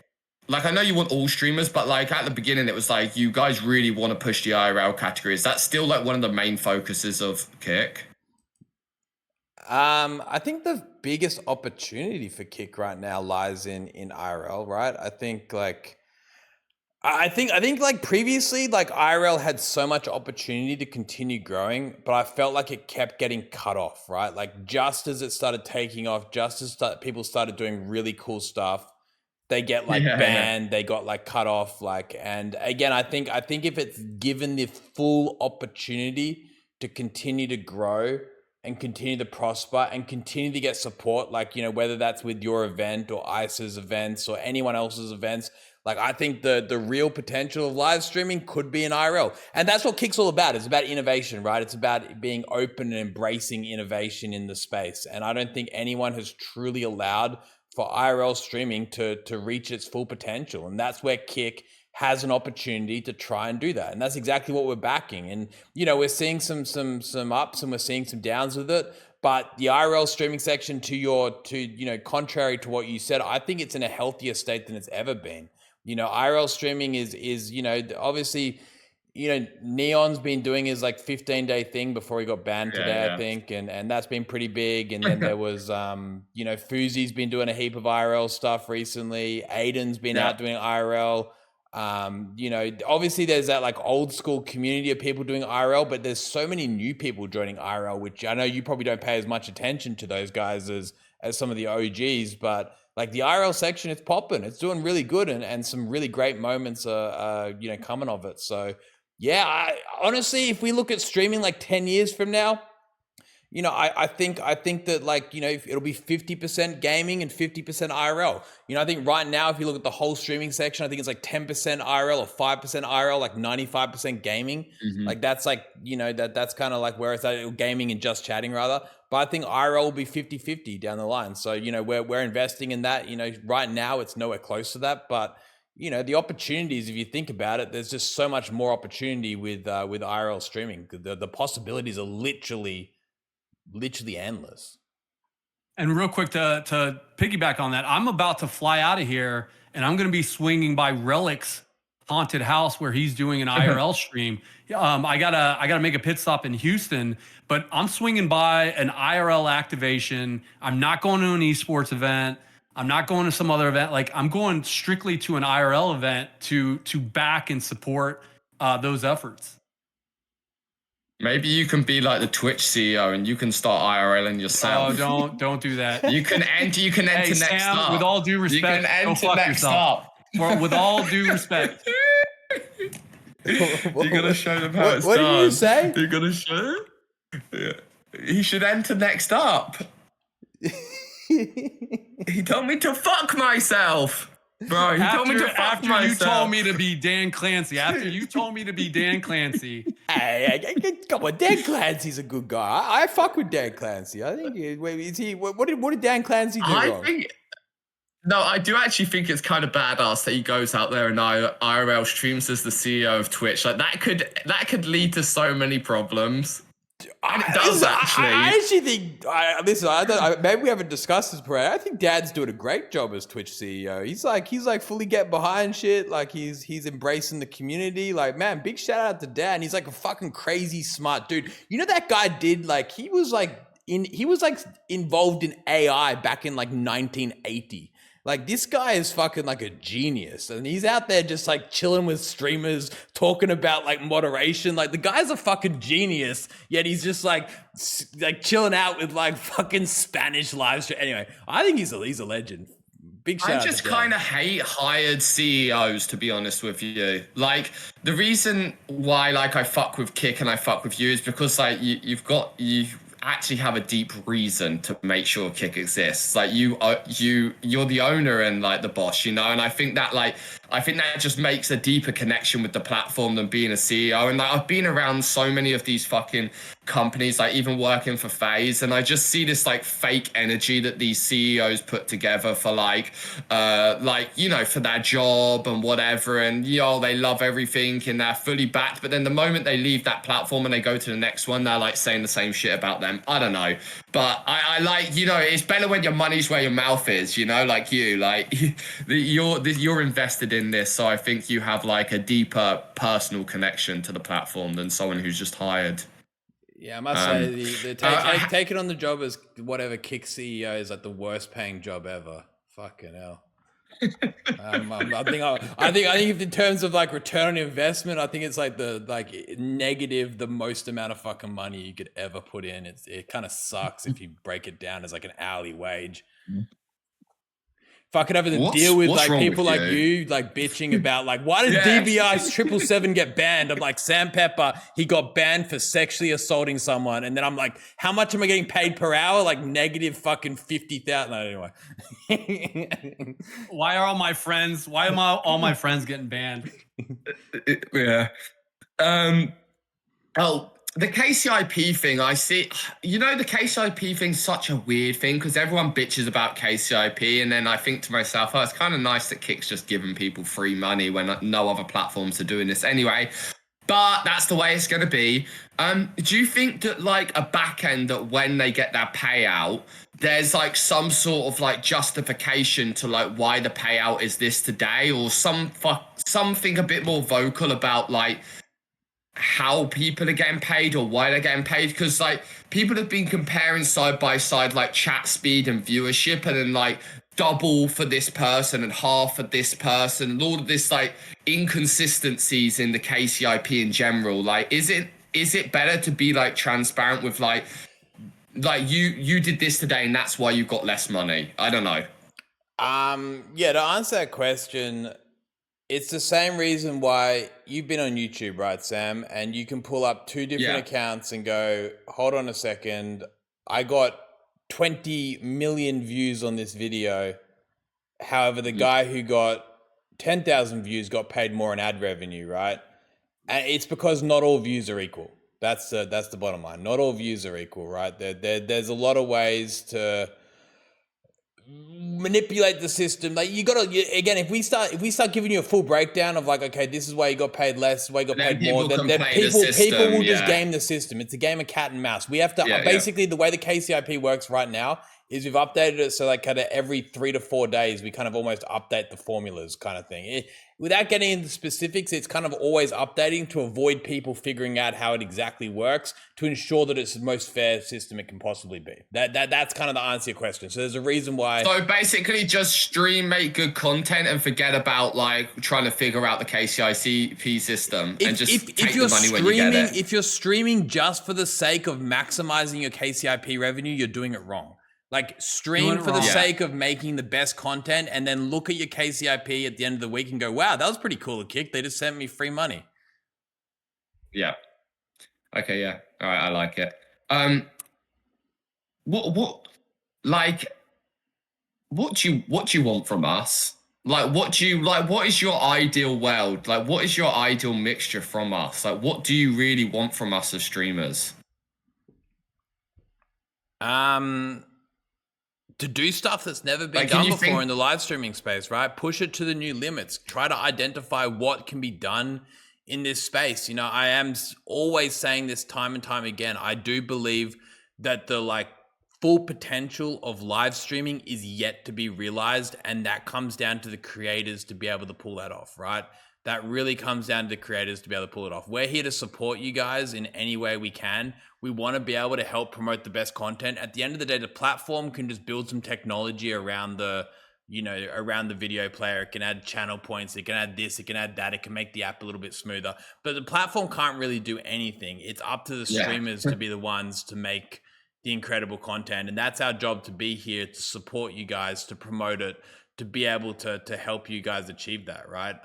Like, I know you want all streamers, but like at the beginning, it was like you guys really want to push the IRL category. Is that still like one of the main focuses of Kick? I think the biggest opportunity for Kick right now lies in IRL, right? I think like previously, like IRL had so much opportunity to continue growing, but I felt like it kept getting cut off, right? Like just as it started taking off, just as people started doing really cool stuff, they get like banned, they got like cut off, like, and again, I think if it's given the full opportunity to continue to grow and continue to prosper and continue to get support, like, whether that's with your event or ICE's events or anyone else's events, like, I think the real potential of live streaming could be in IRL. And that's what Kick's all about. It's about innovation, right? It's about being open and embracing innovation in the space. And I don't think anyone has truly allowed for IRL streaming to reach its full potential. And that's where Kick has an opportunity to try and do that. And that's exactly what we're backing. And, we're seeing some ups and we're seeing some downs with it. But the IRL streaming section contrary to what you said, I think it's in a healthier state than it's ever been. IRL streaming is obviously, Neon's been doing his like 15-day thing before he got banned today, I think. And that's been pretty big. And then there was, Fuzi's been doing a heap of IRL stuff recently. Aiden's been out doing IRL. Obviously there's that like old school community of people doing IRL, but there's so many new people joining IRL, which I know you probably don't pay as much attention to those guys as some of the OGs, but like the IRL section, it's popping, it's doing really good, and some really great moments are coming of it. So yeah, honestly, if we look at streaming like 10 years from now, you know, I think that, like, you know, it'll be 50% gaming and 50% IRL. You know, I think right now, if you look at the whole streaming section, I think it's like 10% IRL or 5% IRL, like 95% gaming. Like that's like, you know, that's kind of like where it's at, gaming and just chatting rather. But I think IRL will be 50-50 down the line. So, you know, we're investing in that. You know, right now it's nowhere close to that, but you know, the opportunities, if you think about it, there's just so much more opportunity with IRL streaming. The possibilities are literally endless. And real quick to piggyback on that, I'm about to fly out of here, and I'm going to be swinging by Relic's haunted house where he's doing an IRL stream. I gotta make a pit stop in Houston, but I'm swinging by an IRL activation. I'm not going to an esports event. I'm not going to some other event. Like, I'm going strictly to an IRL event to back and support those efforts. Maybe you can be like the Twitch CEO and you can start IRLing yourself. Oh, don't do that. You can enter Hey, next Sam, up. with all due You respect, can go enter fuck next yourself. up. With all due respect. You're gonna show them how it's What done. did you say? You're gonna show? Yeah. He should enter next up. He told me to fuck myself. Bro, he told me to fuck after myself. you told me to be Dan Clancy. After you told me to be Dan Clancy. Hey, come on, Dan Clancy's a good guy. I fuck with Dan Clancy. I think is he? What did Dan Clancy do wrong? I do actually think it's kind of badass that he goes out there and IRL streams as the CEO of Twitch. Like that could lead to so many problems. And it does actually. I actually think. Maybe we haven't discussed this, Parade. I think Dad's doing a great job as Twitch CEO. He's like fully getting behind shit. Like he's embracing the community. Like, man, big shout out to Dad. And he's like a fucking crazy smart dude. You know that guy did like he was involved in AI back in like 1980. Like this guy is fucking like a genius, and he's out there just like chilling with streamers, talking about like moderation. Like the guy's a fucking genius, yet he's just like chilling out with like fucking Spanish live stream. Anyway, I think he's a legend. Big shout out. I just kind of hate hired CEOs, to be honest with you. Like the reason why like I fuck with Kick and I fuck with you is because like you actually have a deep reason to make sure Kick exists. Like you're the owner and like the boss, you know. And I think that just makes a deeper connection with the platform than being a CEO. And like I've been around so many of these fucking companies, like even working for FaZe, and I just see this like fake energy that these CEOs put together for you know, for their job and whatever, and they love everything and they're fully backed, but then the moment they leave that platform and they go to the next one, they're like saying the same shit about them. I don't know, but I like, you know, it's better when your money's where your mouth is, you know, like you're invested in this, so I think you have like a deeper personal connection to the platform than someone who's just hired. Yeah, I must say, taking on the job as whatever Kick CEO is like the worst paying job ever. Fucking hell. I think if in terms of like return on investment, I think it's like the most amount of fucking money you could ever put in. It kind of sucks if you break it down as like an hourly wage. Fucking having to deal with like people like you like bitching about like, why did DBI's 777 get banned? I'm like, Sam Pepper, he got banned for sexually assaulting someone, and then I'm like, how much am I getting paid per hour? Like negative fucking 50,000. No, anyway. Why am all my friends getting banned? Yeah. The KCIP thing, I see, you know, the KCIP thing's such a weird thing because everyone bitches about KCIP, and then I think to myself, oh, it's kind of nice that Kick's just giving people free money when no other platforms are doing this anyway. But that's the way it's going to be. Do you think that like a back end that when they get their payout, there's like some sort of like justification to like why the payout is this today, or something a bit more vocal about like how people are getting paid or why they're getting paid? Because like people have been comparing side by side like chat speed and viewership, and then like double for this person and half for this person, and all of this like inconsistencies in the KCIP in general. Like is it better to be like transparent with like you did this today and that's why you got less money? I don't know. Yeah, to answer that question, it's the same reason why you've been on YouTube, right, Sam? And you can pull up two different accounts and go, hold on a second, I got 20 million views on this video. However, the guy who got 10,000 views got paid more in ad revenue, right? And it's because not all views are equal. That's the bottom line. Not all views are equal, right? There's a lot of ways to manipulate the system. Like again, if we start giving you a full breakdown of like, okay, this is why you got paid less, this is why you got Then paid more, people then can play the people will system, just yeah. game the system. It's a game of cat and mouse. We have to Yeah, basically the way the KCIP works right now is we've updated it so like kind of every 3 to 4 days we kind of almost update the formulas kind of thing. Without getting into specifics, it's kind of always updating to avoid people figuring out how it exactly works to ensure that it's the most fair system it can possibly be. That's kind of the answer to your question. So there's a reason why. So basically just stream, make good content and forget about like trying to figure out the KCIP system and just take the money when you get it. If you're streaming just for the sake of maximizing your KCIP revenue, you're doing it wrong. Like stream for the sake of making the best content and then look at your KCIP at the end of the week and go, wow, that was pretty cool, Kick. They just sent me free money. Yeah. Okay, yeah. All right, I like it. What do you want from us? What is your ideal world? Like what is your ideal mixture from us? Like what do you really want from us as streamers? To do stuff that's never been done before in the live streaming space, right? Push it to the new limits. Try to identify what can be done in this space. You know, I am always saying this time and time again. I do believe that the like full potential of live streaming is yet to be realized, and that comes down to the creators to be able to pull that off, right? That really comes down to the creators to be able to pull it off. We're here to support you guys in any way we can. We want to be able to help promote the best content. At the end of the day, the platform can just build some technology around the video player. It can add channel points. It can add this. It can add that. It can make the app a little bit smoother. But the platform can't really do anything. It's up to the streamers to be the ones to make the incredible content. And that's our job, to be here, to support you guys, to promote it, to be able to help you guys achieve that, right?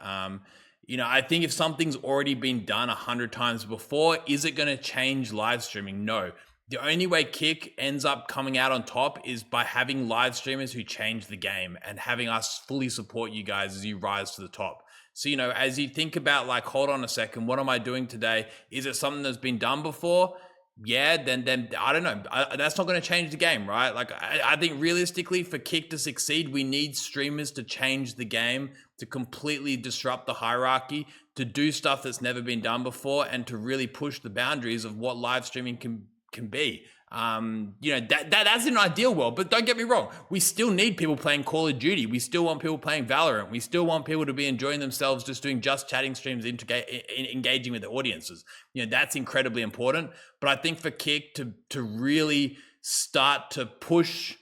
You know, I think if something's already been done 100 times before, is it going to change live streaming? No. The only way Kick ends up coming out on top is by having live streamers who change the game and having us fully support you guys as you rise to the top. So, you know, as you think about like, hold on a second, what am I doing today? Is it something that's been done before? Yeah, then I don't know. That's not going to change the game, right? Like, I think realistically, for Kick to succeed, we need streamers to change the game, to completely disrupt the hierarchy, to do stuff that's never been done before, and to really push the boundaries of what live streaming can be. You know, that's an ideal world, but don't get me wrong. We still need people playing Call of Duty. We still want people playing Valorant. We still want people to be enjoying themselves, just doing just chatting streams, engaging with the audiences. You know, that's incredibly important. But I think for Kick to really start to push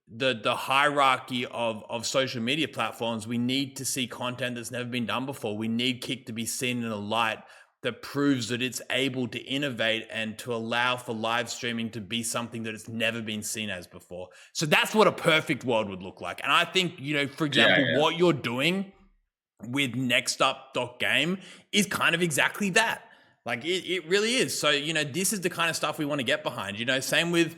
the hierarchy of social media platforms, we need to see content that's never been done before. We need Kick to be seen in a light that proves that it's able to innovate and to allow for live streaming to be something that it's never been seen as before. So that's what a perfect world would look like. And I think, you know, for example, what you're doing with nextup.game is kind of exactly that. Like it really is. So, you know, this is the kind of stuff we want to get behind, you know, same with,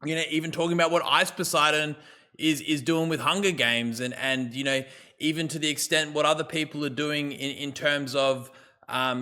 you know, even talking about what Ice Poseidon is doing with Hunger Games and, you know, even to the extent what other people are doing in terms of,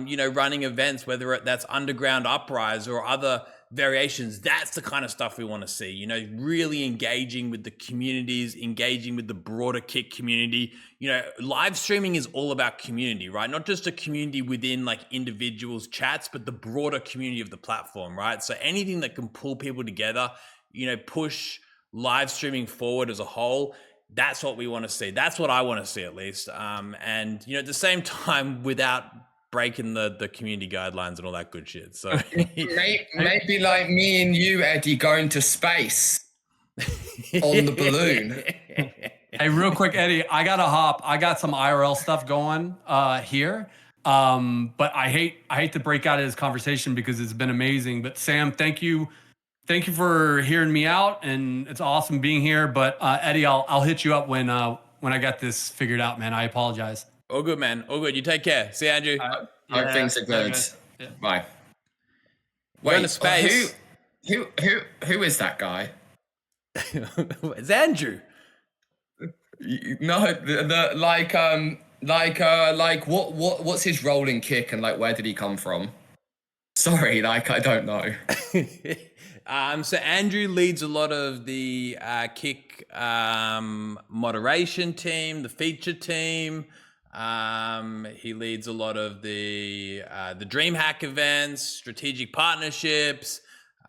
you know, running events, whether that's Underground Uprise or other variations. That's the kind of stuff we want to see, you know, really engaging with the communities, engaging with the broader Kick community. You know, live streaming is all about community, right? Not just a community within like individuals' chats, but the broader community of the platform, right? So anything that can pull people together, you know, push live streaming forward as a whole, that's what we want to see. That's what I want to see, at least. And, you know, at the same time, without breaking the community guidelines and all that good shit. So maybe like me and you, Eddie, going to space on the balloon. Hey, real quick, Eddie, I gotta hop. I got some IRL stuff going here. But I hate to break out of this conversation because it's been amazing. But Sam, thank you for hearing me out, and it's awesome being here. But Eddie, I'll hit you up when I got this figured out, man. I apologize. All good, man. All good. You take care. See you, Andrew. Hope things are good. Yeah. Bye. We're in the space. Who is that guy? It's Andrew. No, the like what's his role in Kick, and like where did he come from? Sorry, like I don't know. So Andrew leads a lot of the Kick moderation team, the feature team. He leads a lot of the DreamHack events, strategic partnerships.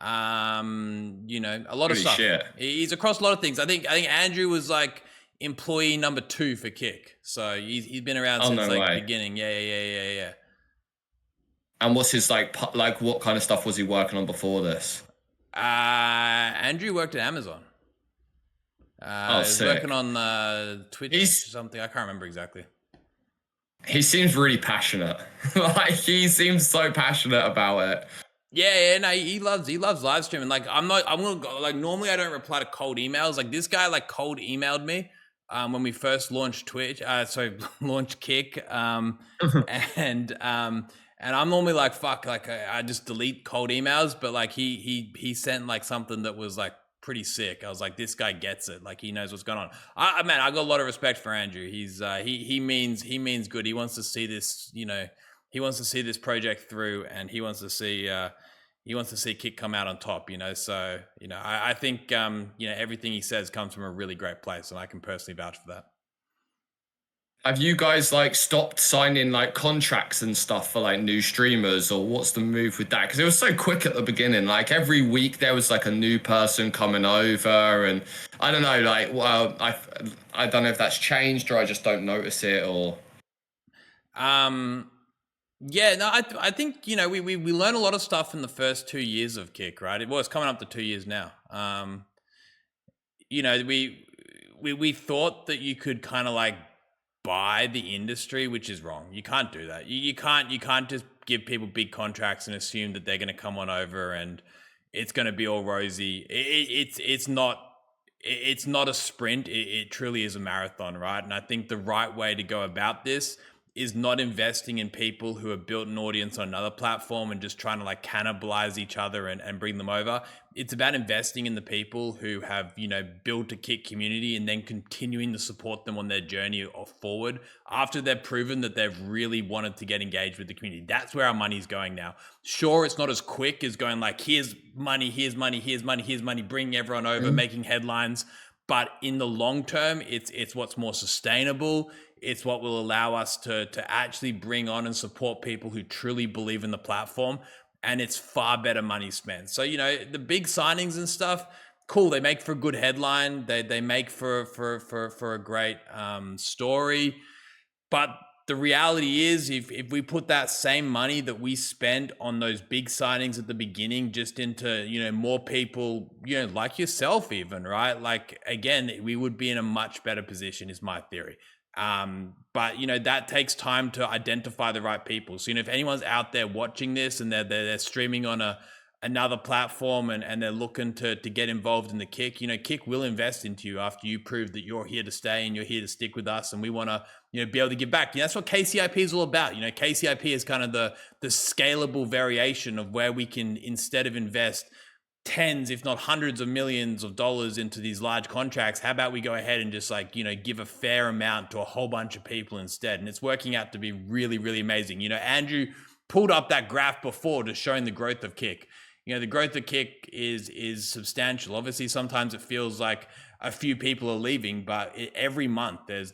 A lot of Holy stuff. shit. He's across a lot of things. I think Andrew was like employee number 2 for Kick, so he's been around since no like way. the beginning. Yeah. And what's his like what kind of stuff was he working on before this? Andrew worked at Amazon. He was sick. working on Twitch He's- or something. I can't remember exactly. He seems really passionate. Like he seems so passionate about it. Yeah, no, he loves live streaming. Like I'm gonna go, like normally I don't reply to cold emails. Like this guy like cold emailed me when we first launched Twitch. Launched Kick. And I'm normally like fuck, like I just delete cold emails. But like he sent like something that was like pretty sick. I was like, this guy gets it. Like he knows what's going on. I got a lot of respect for Andrew. He's he means good. He wants to see this, he wants to see this project through, and he wants to see Kick come out on top, So, I think everything he says comes from a really great place, and I can personally vouch for that. Have you guys like stopped signing like contracts and stuff for like new streamers, or what's the move with that? Because it was so quick at the beginning. Like every week there was like a new person coming over, and I don't know, like, well, I don't know if that's changed or I just don't notice it, or. Yeah, no, I think we learned a lot of stuff in the first 2 years of Kick, right? Well, it's coming up to 2 years now. We thought that you could kind of like buy the industry, which is wrong. You can't do that. You can't just give people big contracts and assume that they're going to come on over and it's going to be all rosy. It's not a sprint. It truly is a marathon, right? And I think the right way to go about this is not investing in people who have built an audience on another platform and just trying to like cannibalize each other and bring them over. It's about investing in the people who have, built a Kick community and then continuing to support them on their journey forward after they've proven that they've really wanted to get engaged with the community. That's where our money's going now. Sure, it's not as quick as going like, here's money, bringing everyone over, making headlines. But in the long term, it's what's more sustainable. It's what will allow us to actually bring on and support people who truly believe in the platform. And it's far better money spent. So, the big signings and stuff, cool. They make for a good headline. They make for a great story. But the reality is, if we put that same money that we spent on those big signings at the beginning just into, more people, like yourself even, right? Like, again, we would be in a much better position is my theory. But that takes time to identify the right people. So, if anyone's out there watching this and they're streaming on another platform and they're looking to get involved in the Kick, Kick will invest into you after you prove that you're here to stay and you're here to stick with us. And we want to, be able to give back. That's what KCIP is all about. KCIP is kind of the scalable variation of where we can, instead of invest tens, if not hundreds of millions of dollars into these large contracts, how about we go ahead and just like, give a fair amount to a whole bunch of people instead? And it's working out to be really, really amazing. Andrew pulled up that graph before to showing the growth of Kick. The growth of Kick is substantial. Obviously, sometimes it feels like a few people are leaving, but every month there's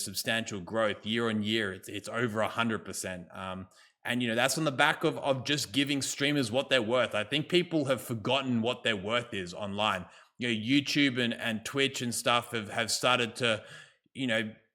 substantial growth year on year. It's over 100%. And, that's on the back of just giving streamers what they're worth. I think people have forgotten what their worth is online. YouTube and Twitch and stuff have started to,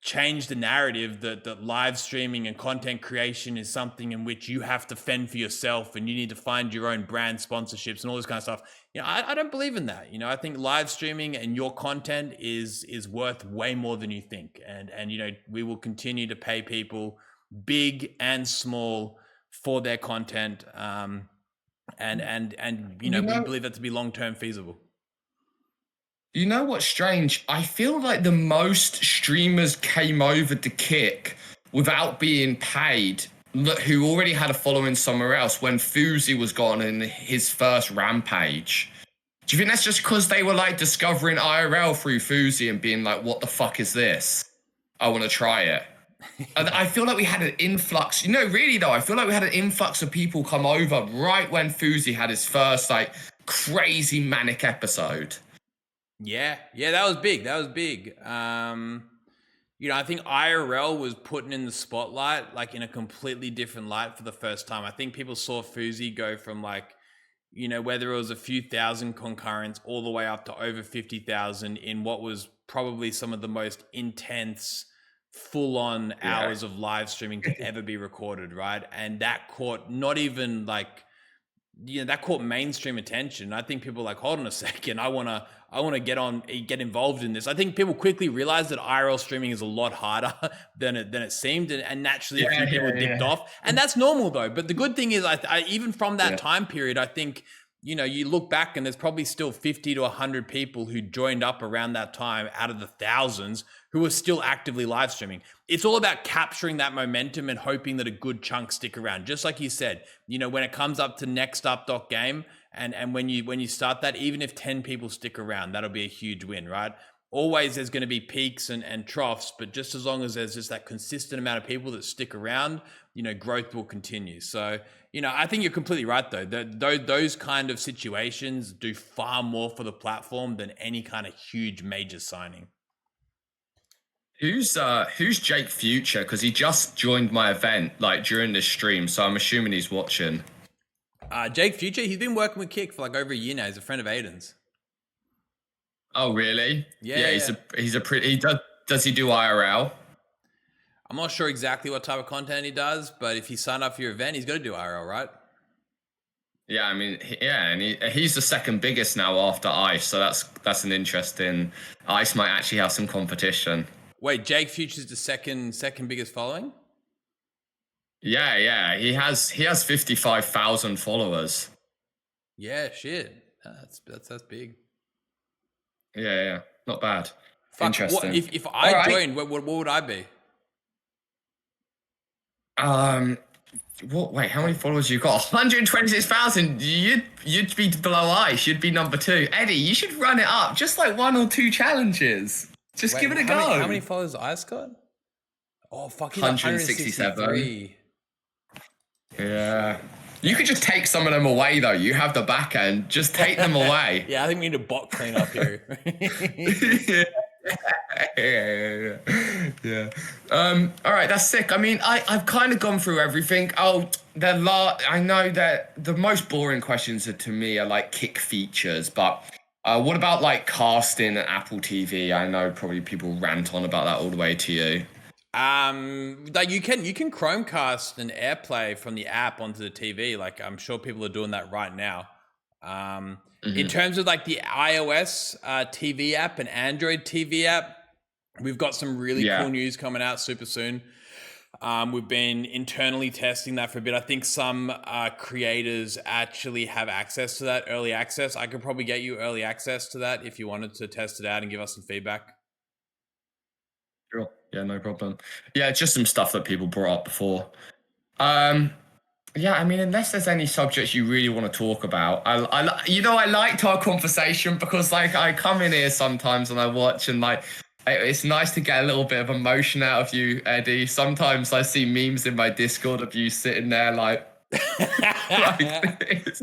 change the narrative that live streaming and content creation is something in which you have to fend for yourself and you need to find your own brand sponsorships and all this kind of stuff. I don't believe in that. I think live streaming and your content is worth way more than you think. And we will continue to pay people big and small for their content. We believe that to be long-term feasible. You know what's strange? I feel like the most streamers came over to Kick without being paid who already had a following somewhere else when Fuzi was gone in his first Rampage. Do you think that's just because they were like discovering IRL through Fuzi and being like, what the fuck is this? I want to try it. And I feel like we had an influx. Really though, I feel like we had an influx of people come over right when Fuzi had his first like crazy manic episode. Yeah, that was big. I think IRL was putting in the spotlight, like in a completely different light for the first time. I think people saw Fuzi go from like, whether it was a few thousand concurrents all the way up to over 50,000 in what was probably some of the most intense, full-on hours of live streaming to ever be recorded, right? And that caught not even like, that caught mainstream attention. I think people were like, hold on a second, I want to get involved in this. I think people quickly realized that IRL streaming is a lot harder than it seemed, and naturally a few people dipped off, and that's normal though. But the good thing is, I even from that time period, I think you look back and there's probably still 50 to 100 people who joined up around that time out of the thousands who are still actively live streaming. It's all about capturing that momentum and hoping that a good chunk stick around. Just like you said, when it comes up to next up game, and when you start that, even if 10 people stick around, that'll be a huge win, right? Always there's going to be peaks and troughs, but just as long as there's just that consistent amount of people that stick around, growth will continue. So, I think you're completely right though. Those kind of situations do far more for the platform than any kind of huge major signing. Who's Jake Future? Because he just joined my event like during this stream, so I'm assuming he's watching. Jake Future, he's been working with Kick for like over a year now. He's a friend of Aiden's. Oh really? Yeah. Does he do IRL? I'm not sure exactly what type of content he does, but if he signed up for your event, he's got to do IRL, right? Yeah, I mean, and he's the second biggest now after Ice, so that's an interesting. Ice might actually have some competition. Wait, Jake Future's the second biggest following? Yeah, he has 55,000 followers. Yeah, shit, that's big. Yeah, not bad. Fuck, interesting. If I joined, what would I be? Wait, how many followers you got? 126,000. You'd be below Ice. You'd be number 2. Eddie, you should run it up. Just like 1 or 2 challenges. Just give it a go. How many followers Ice got? Oh, fucking 167. Yeah. You could just take some of them away though. You have the back end. Just take them away. Yeah, I think we need a bot clean up here. Yeah. All right, that's sick. I mean, I've kind of gone through everything. I know that the most boring questions to me are like Kick features, but what about like casting and Apple TV? I know probably people rant on about that all the way to you. Like you can Chromecast and AirPlay from the app onto the TV. Like I'm sure people are doing that right now. In terms of like the iOS TV app and Android TV app, we've got some really cool news coming out super soon. We've been internally testing that for a bit. I think some creators actually have access to that, early access. I could probably get you early access to that if you wanted to test it out and give us some feedback. Sure. Yeah, no problem. Yeah, just some stuff that people brought up before. Yeah, I mean, unless there's any subjects you really want to talk about, I liked our conversation because like I come in here sometimes and I watch and like it's nice to get a little bit of emotion out of you, Eddie. Sometimes I see memes in my Discord of you sitting there like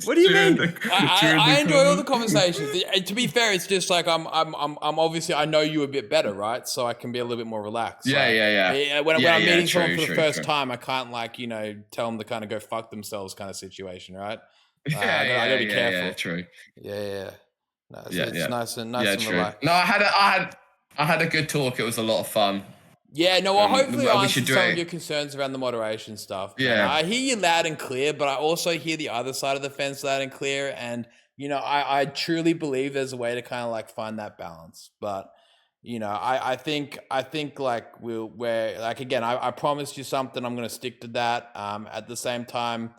what do you mean? I enjoy all the conversations. To be fair, it's just like I'm obviously I know you a bit better, right? So I can be a little bit more relaxed. Yeah. When I'm meeting someone for the first time, I can't like tell them to kind of go fuck themselves kind of situation, right? I gotta be careful. Yeah, true. Yeah. No, it's nice and true. relaxed. No, I had a good talk. It was a lot of fun. Yeah, no, well, hopefully I answered some of your concerns around the moderation stuff. Yeah. I hear you loud and clear, but I also hear the other side of the fence loud and clear. And, I truly believe there's a way to kind of like find that balance. But, I think like we're like, again, I promised you something. I'm going to stick to that. At the same time,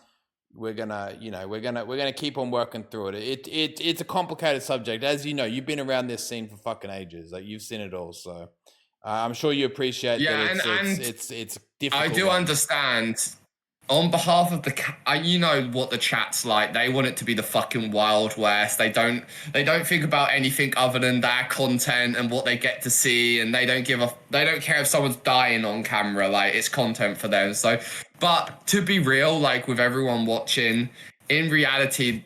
we're gonna keep on working through it. It's a complicated subject. As you know, you've been around this scene for fucking ages. Like you've seen it all. So. I'm sure you appreciate that it's difficult. I do understand. on behalf of you know what the chat's like. They want it to be the fucking Wild West. They don't think about anything other than their content and what they get to see, and they don't care if someone's dying on camera. Like, it's content for them. So, but to be real, like, with everyone watching, in reality,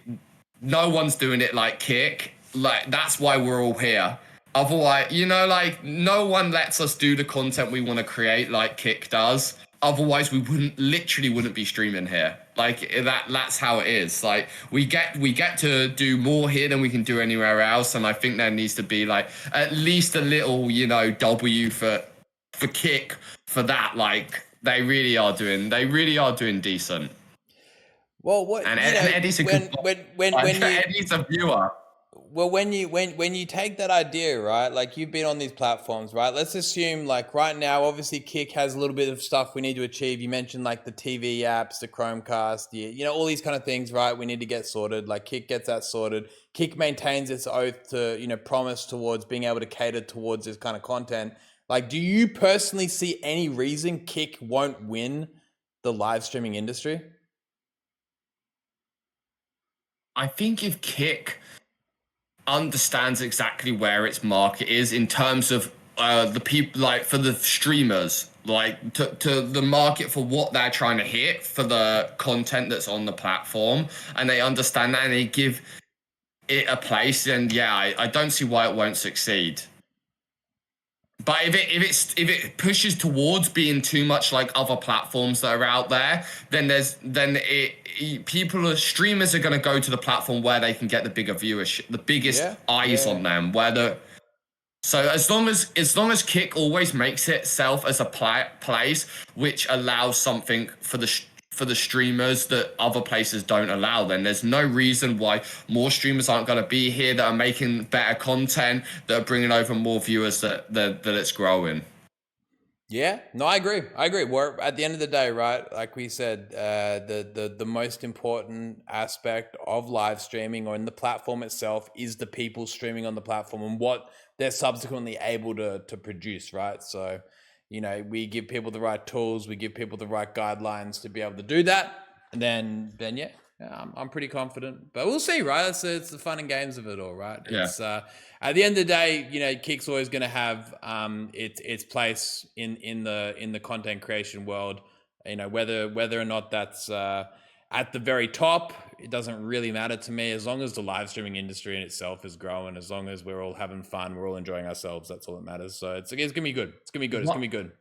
no one's doing it like Kick. Like, that's why we're all here. Otherwise, you know, like, no one lets us do the content we want to create like Kick does. Otherwise, we wouldn't be streaming here. Like, that's how it is. Like, we get to do more here than we can do anywhere else. And I think there needs to be, like, at least a little, you know, W for Kick for that. Like, they really are doing decent. Well, what And you know, Eddie's a good when you Eddie's a viewer. well, when you take that idea, right, like, you've been on these platforms, right? Let's assume, like, right now, obviously Kick has a little bit of stuff we need to achieve. You mentioned, like, the TV apps, the Chromecast, you know, all these kind of things, right? We need to get sorted. Like, Kick gets that sorted. Kick maintains its oath to, you know, promise towards being able to cater towards this kind of content. Like, do you personally see any reason Kick won't win the live streaming industry? I think if Kick understands exactly where its market is in terms of the people, like, for the streamers, like, to the market for what they're trying to hit for the content that's on the platform, and they understand that and they give it a place, and yeah, I don't see why it won't succeed. But if it pushes towards being too much like other platforms that are out there, then streamers are going to go to the platform where they can get the bigger viewership, the biggest eyes on them. So as long as Kick always makes itself as a place which allows something for the streamers that other places don't allow, then there's no reason why more streamers aren't going to be here that are making better content, that are bringing over more viewers, that it's growing. Yeah, no, I agree. We're at the end of the day, right? Like we said, the most important aspect of live streaming or in the platform itself is the people streaming on the platform and what they're subsequently able to produce, right? So, you know, we give people the right tools, we give people the right guidelines to be able to do that, and then yeah, I'm pretty confident. But we'll see, right? It's the fun and games of it all, right? Yeah. It's at the end of the day, you know, Kick's always going to have its place in the content creation world. You know, whether or not that's at the very top, it doesn't really matter to me. As long as the live streaming industry in itself is growing, as long as we're all having fun, we're all enjoying ourselves, that's all that matters. So it's gonna be good. It's gonna be good.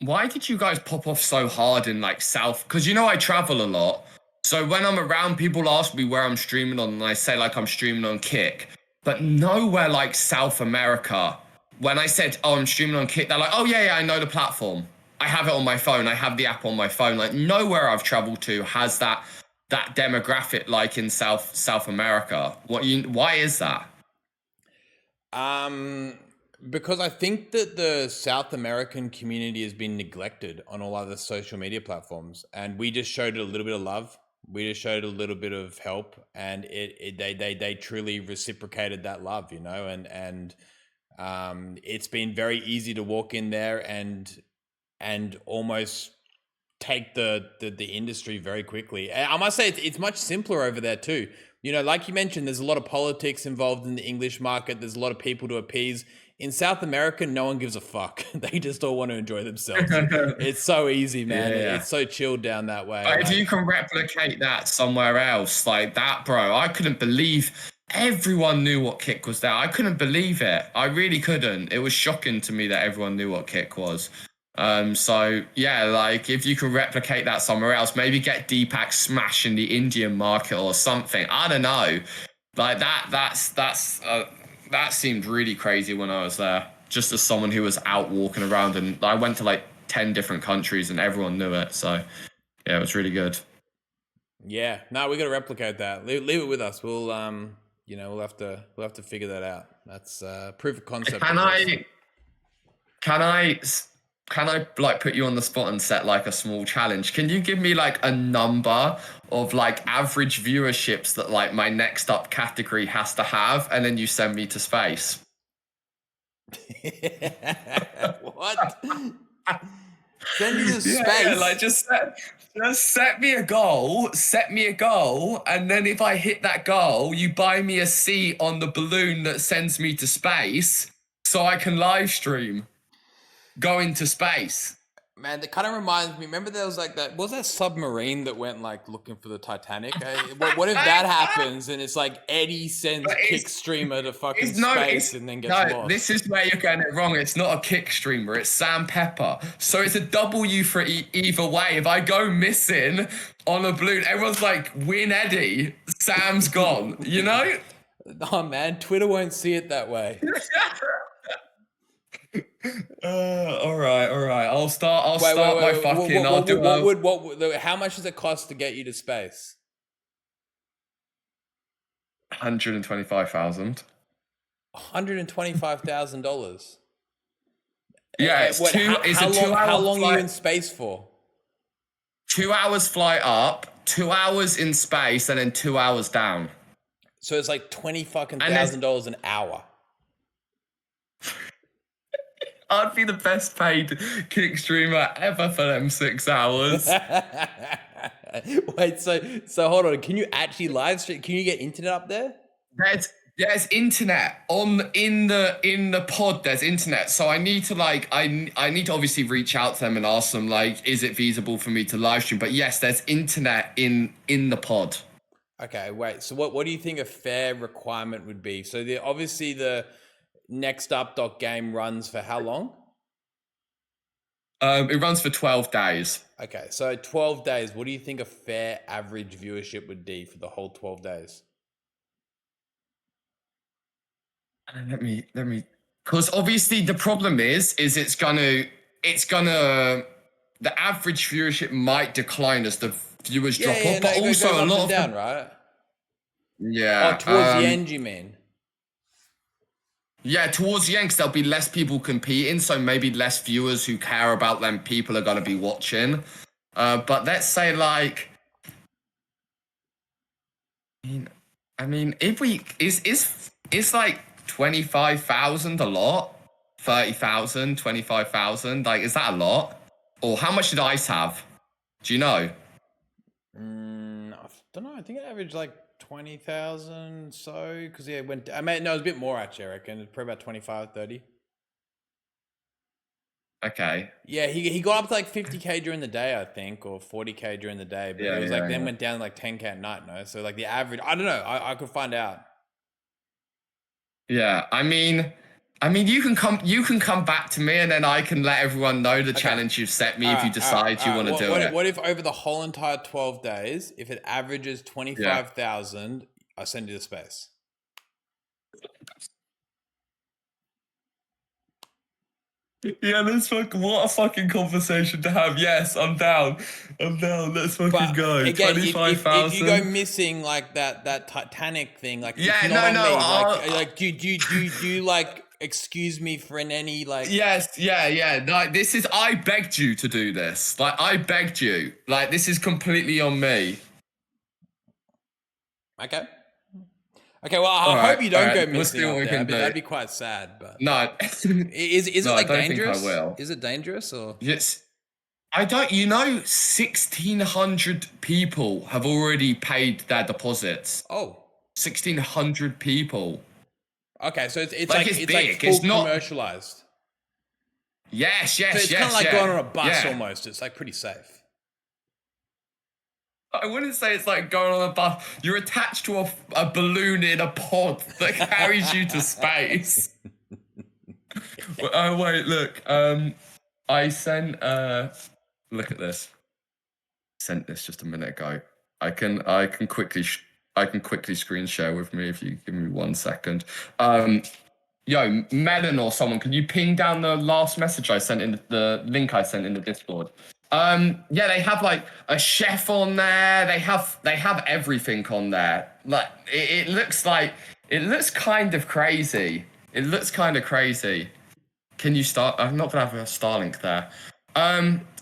Why did you guys pop off so hard in, like, South? Because, you know, I travel a lot. So when I'm around, people ask me where I'm streaming on, and I say, like, I'm streaming on Kick. But nowhere like South America. When I said, oh, I'm streaming on Kick, they're like, oh, yeah, I know the platform. I have it on my phone. I have the app on my phone. Like, nowhere I've traveled to has that demographic like in South America. Why is that? Because I think that the South American community has been neglected on all other social media platforms, and we just showed it a little bit of love. We just showed a little bit of help, and they truly reciprocated that love, you know, and it's been very easy to walk in there and almost take the industry very quickly. I must say it's much simpler over there too. You know, like you mentioned, there's a lot of politics involved in the English market. There's a lot of people to appease. In South America, no one gives a fuck. They just all want to enjoy themselves. It's so easy, man. Yeah. It's so chilled down that way. But if you can replicate that somewhere else, like that, bro, I couldn't believe everyone knew what Kick was there. I couldn't believe it. I really couldn't. It was shocking to me that everyone knew what Kick was. So yeah, like, if you could replicate that somewhere else, maybe get Deepak Smash in the Indian market or something. I don't know. Like that seemed really crazy when I was there. Just as someone who was out walking around, and I went to like 10 different countries and everyone knew it. So yeah, it was really good. Yeah, no, we got to replicate that. Leave it with us. We'll you know, we'll have to figure that out. That's proof of concept. Can I like put you on the spot and set like a small challenge? Can you give me like a number of like average viewerships that like my next up category has to have, and then you send me to space? What? Send you to space. Yeah, like just set me a goal, and then if I hit that goal, you buy me a seat on the balloon that sends me to space, so I can live stream going to space. Man, that kind of reminds me. Remember, there was like that. What was that submarine that went like looking for the Titanic? What if that happens and it's like Eddie sends Kick Streamer to fucking space and then gets lost? This is where you're getting it wrong. It's not a Kick Streamer. It's Sam Pepper. So it's a W for either way. If I go missing on a balloon, everyone's like, "Win Eddie. Sam's gone." You know? Oh man, Twitter won't see it that way. All right. I'll start my fucking. How much does it cost to get you to space? 125,000. $125,000. Yeah, it's a 2 hour. How long flight. are you in space for? 2 hours flight up, 2 hours in space, and then 2 hours down. So it's like $20,000 an hour. I'd be the best paid Kick Streamer ever for them 6 hours. Wait, so hold on. Can you actually live stream? Can you get internet up there? There's internet in the pod. There's internet, so I need to I need to obviously reach out to them and ask them like, is it feasible for me to live stream? But yes, there's internet in the pod. Okay, wait. So what do you think a fair requirement would be? So obviously the Next Up game runs for how long? It runs for 12 days. Okay, so 12 days. What do you think a fair average viewership would be for the whole 12 days? Let me, because obviously the problem is the average viewership might decline as the viewers drop off, but also a lot of down, right? Yeah. Oh, towards the end, you mean? Yeah, towards the end, because there'll be less people competing, so maybe less viewers who care about them people are going to be watching. But let's say I mean, if we is like 25,000 a lot, 30,000, 25,000, like is that a lot? Or how much did ICE have? Do you know? I don't know. I think it averaged like 20,000. So because it went. I mean, no, it was a bit more actually. I reckon it's probably about 25, 30. Okay. Yeah, he got up to like 50K during the day, I think, or 40K during the day. But it was like then went down to like 10K at night. No, so like the average. I don't know. I could find out. Yeah, I mean, you can come back to me, and then I can let everyone know the challenge you've set me if you decide you want to do it. What if over the whole entire 12 days, if it averages 25,000, I send you to space? Yeah, what a fucking conversation to have. Yes, I'm down. Let's fucking go. Again, 25,000. if you go missing like that Titanic thing, like yeah, do you like excuse me for any like? Yes, yeah. Like this is, I begged you to do this. Like I begged you. Like this is completely on me. Okay, well, I hope you don't go missing. We'll see what we can do. That'd be quite sad. But no, is it like dangerous? Think I will. Is it dangerous or? Yes, I don't. 1,600 people have already paid their deposits. Oh, 1,600 people. Okay, so it's like full commercialized. Yes. So it's kind of like going on a bus almost. It's like pretty safe. I wouldn't say it's like going on a bus. You're attached to a balloon in a pod that carries you to space. Oh wait, look. I sent. Look at this. Sent this just a minute ago. I can quickly screen share with me if you give me 1 second. Yo, Melon or someone, can you ping down the last message I sent in the link I sent in the Discord? Yeah, they have like a chef on there. They have everything on there. Like it looks kind of crazy. It looks kind of crazy. Can you start? I'm not gonna have a Starlink there.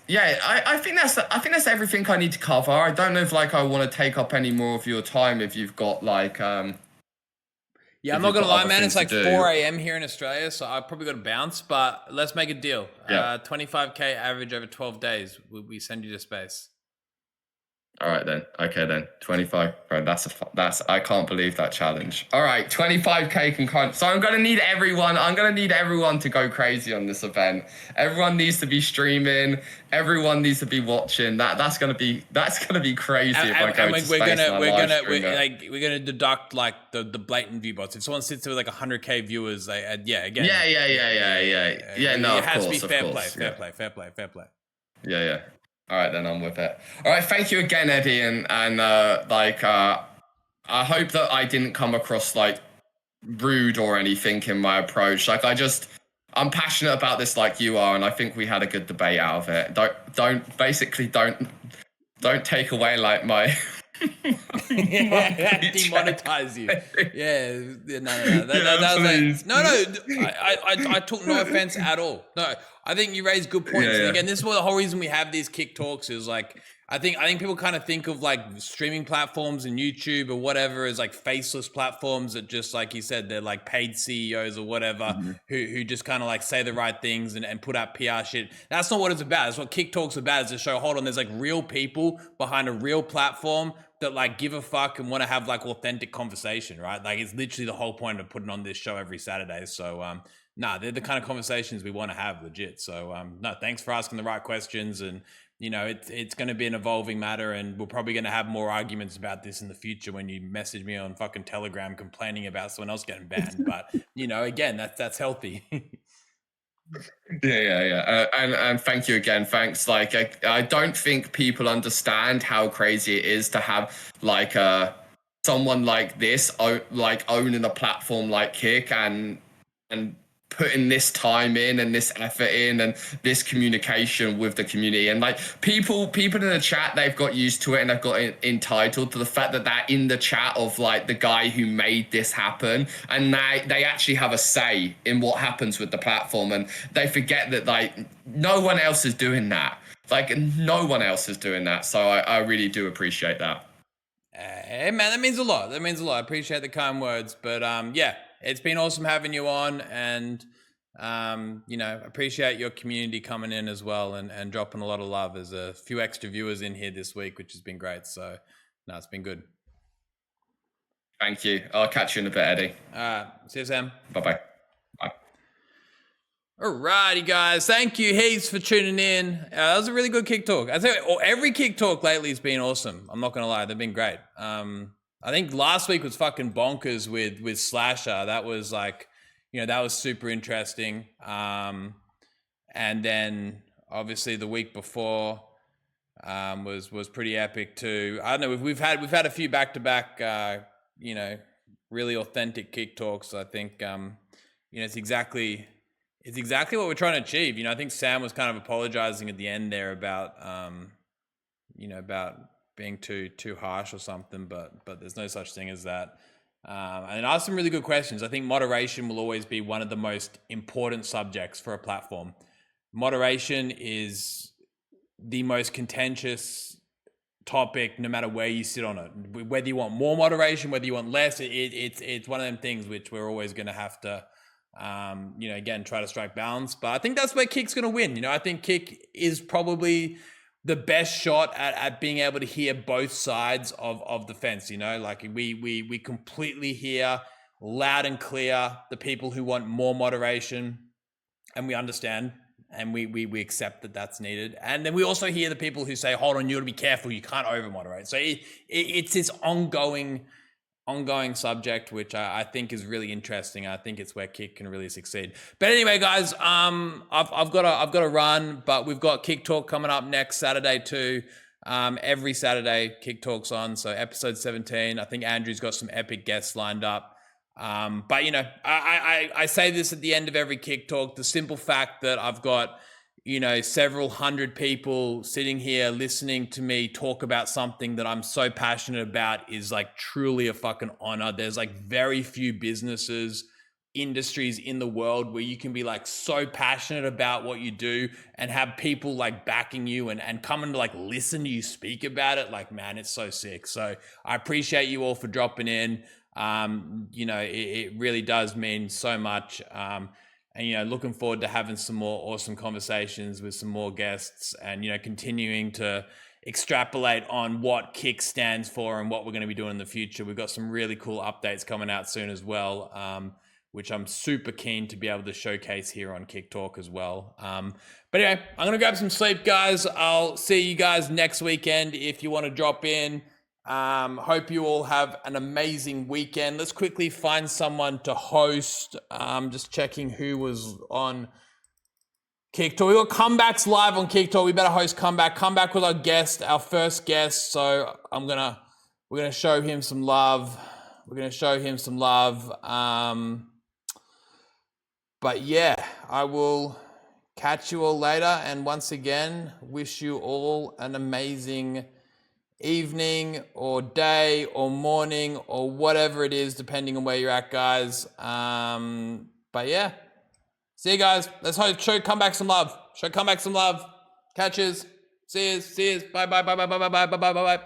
Yeah, I think that's everything I need to cover. I don't know if I want to take up any more of your time if you've got Yeah, I'm if not you've gonna got lie, other man. things It's to like do. 4 a.m. here in Australia, so I probably got to bounce. But let's make a deal. Yeah. 25K average over 12 days. We send you to space. All right then. Okay then. 25. Bro, that's I can't believe that challenge. All right, 25K can count. So I'm gonna need everyone. I'm gonna need everyone to go crazy on this event. Everyone needs to be streaming. Everyone needs to be watching. That's gonna be crazy if I go to space and I live stream it. We're gonna deduct like the blatant view bots. If someone sits there with like 100K viewers, yeah, again. Yeah. No, it of has course, to be of fair course. play, fair play. Yeah. All right, then I'm with it. All right, thank you again, Eddie, and I hope that I didn't come across like rude or anything in my approach. Like I'm passionate about this like you are, and I think we had a good debate out of it. Don't take away like my Demonetize you. No. Please. I took no offense at all. No, I think you raised good points. Yeah. And again, this is what the whole reason we have these kick talks is like, I think people kind of think of like streaming platforms and YouTube or whatever as like faceless platforms that just, like you said, they're like paid CEOs or whatever who just kind of like say the right things and put out PR shit. That's not what it's about. That's what Kick Talk's about, is to show, hold on, there's like real people behind a real platform that like give a fuck and want to have like authentic conversation, right? Like it's literally the whole point of putting on this show every Saturday. So they're the kind of conversations we want to have, legit. So no, thanks for asking the right questions. And you know, it's going to be an evolving matter, and we're probably going to have more arguments about this in the future when you message me on fucking Telegram complaining about someone else getting banned. But you know, again, that's healthy. Yeah. And thank you again. Thanks. Like, I don't think people understand how crazy it is to have like someone like this, like owning a platform like Kick and putting this time in and this effort in and this communication with the community. And like people in the chat, they've got used to it and they've got entitled to the fact that they're in the chat of like the guy who made this happen, and they actually have a say in what happens with the platform, and they forget that like no one else is doing that. Like no one else is doing that. So I really do appreciate that. Hey man, that means a lot. I appreciate the kind words, but yeah, it's been awesome having you on, and you know, appreciate your community coming in as well and dropping a lot of love. There's a few extra viewers in here this week, which has been great. So no, it's been good. Thank you. I'll catch you in a bit, Eddie. See you, Sam. Bye. Alrighty, guys. Thank you heaps for tuning in. That was a really good Kick Talk. I think every Kick Talk lately has been awesome. I'm not gonna lie, they've been great. I think last week was fucking bonkers with Slasher. That was like, you know, that was super interesting. And then obviously the week before was pretty epic too. I don't know. We've had a few back to back, you know, really authentic Kick Talks. I think you know, it's exactly what we're trying to achieve. You know, I think Sam was kind of apologizing at the end there about you know, about being too harsh or something, but there's no such thing as that. And asked some really good questions. I think moderation will always be one of the most important subjects for a platform. Moderation is the most contentious topic, no matter where you sit on it. Whether you want more moderation, whether you want less, it's one of them things which we're always going to have to, you know, again, try to strike balance. But I think that's where Kick's going to win. You know, I think Kick is probably the best shot at being able to hear both sides of the fence. You know, like we completely hear loud and clear the people who want more moderation, and we understand and we accept that that's needed. And then we also hear the people who say, hold on, you got to be careful, you can't over moderate. So it's this ongoing subject, which I think is really interesting. I think it's where Kick can really succeed. But anyway, guys, I've got to run, but we've got Kick Talk coming up next Saturday too. Every Saturday Kick Talk's on. So episode 17, I think Andrew's got some epic guests lined up. But you know, I say this at the end of every Kick Talk, the simple fact that I've got, you know, several hundred people sitting here listening to me talk about something that I'm so passionate about is like truly a fucking honor. There's like very few businesses, industries in the world where you can be like so passionate about what you do and have people like backing you and coming to like listen to you speak about it. Like, man, it's so sick. So I appreciate you all for dropping in. You know, it really does mean so much. And, you know, looking forward to having some more awesome conversations with some more guests and, you know, continuing to extrapolate on what Kick stands for and what we're going to be doing in the future. We've got some really cool updates coming out soon as well, which I'm super keen to be able to showcase here on Kick Talk as well. But anyway, I'm going to grab some sleep, guys. I'll see you guys next weekend if you want to drop in. Hope you all have an amazing weekend. Let's quickly find someone to host. Just checking who was on Kick Talk. We got Comebacks live on Kick Talk. We better host Comeback. Comeback was our guest, our first guest. So we're gonna show him some love. But yeah, I will catch you all later. And once again, wish you all an amazing evening or day or morning or whatever it is, depending on where you're at, guys. But yeah, see you guys. Let's show Comeback some love. Catches. See you. Bye.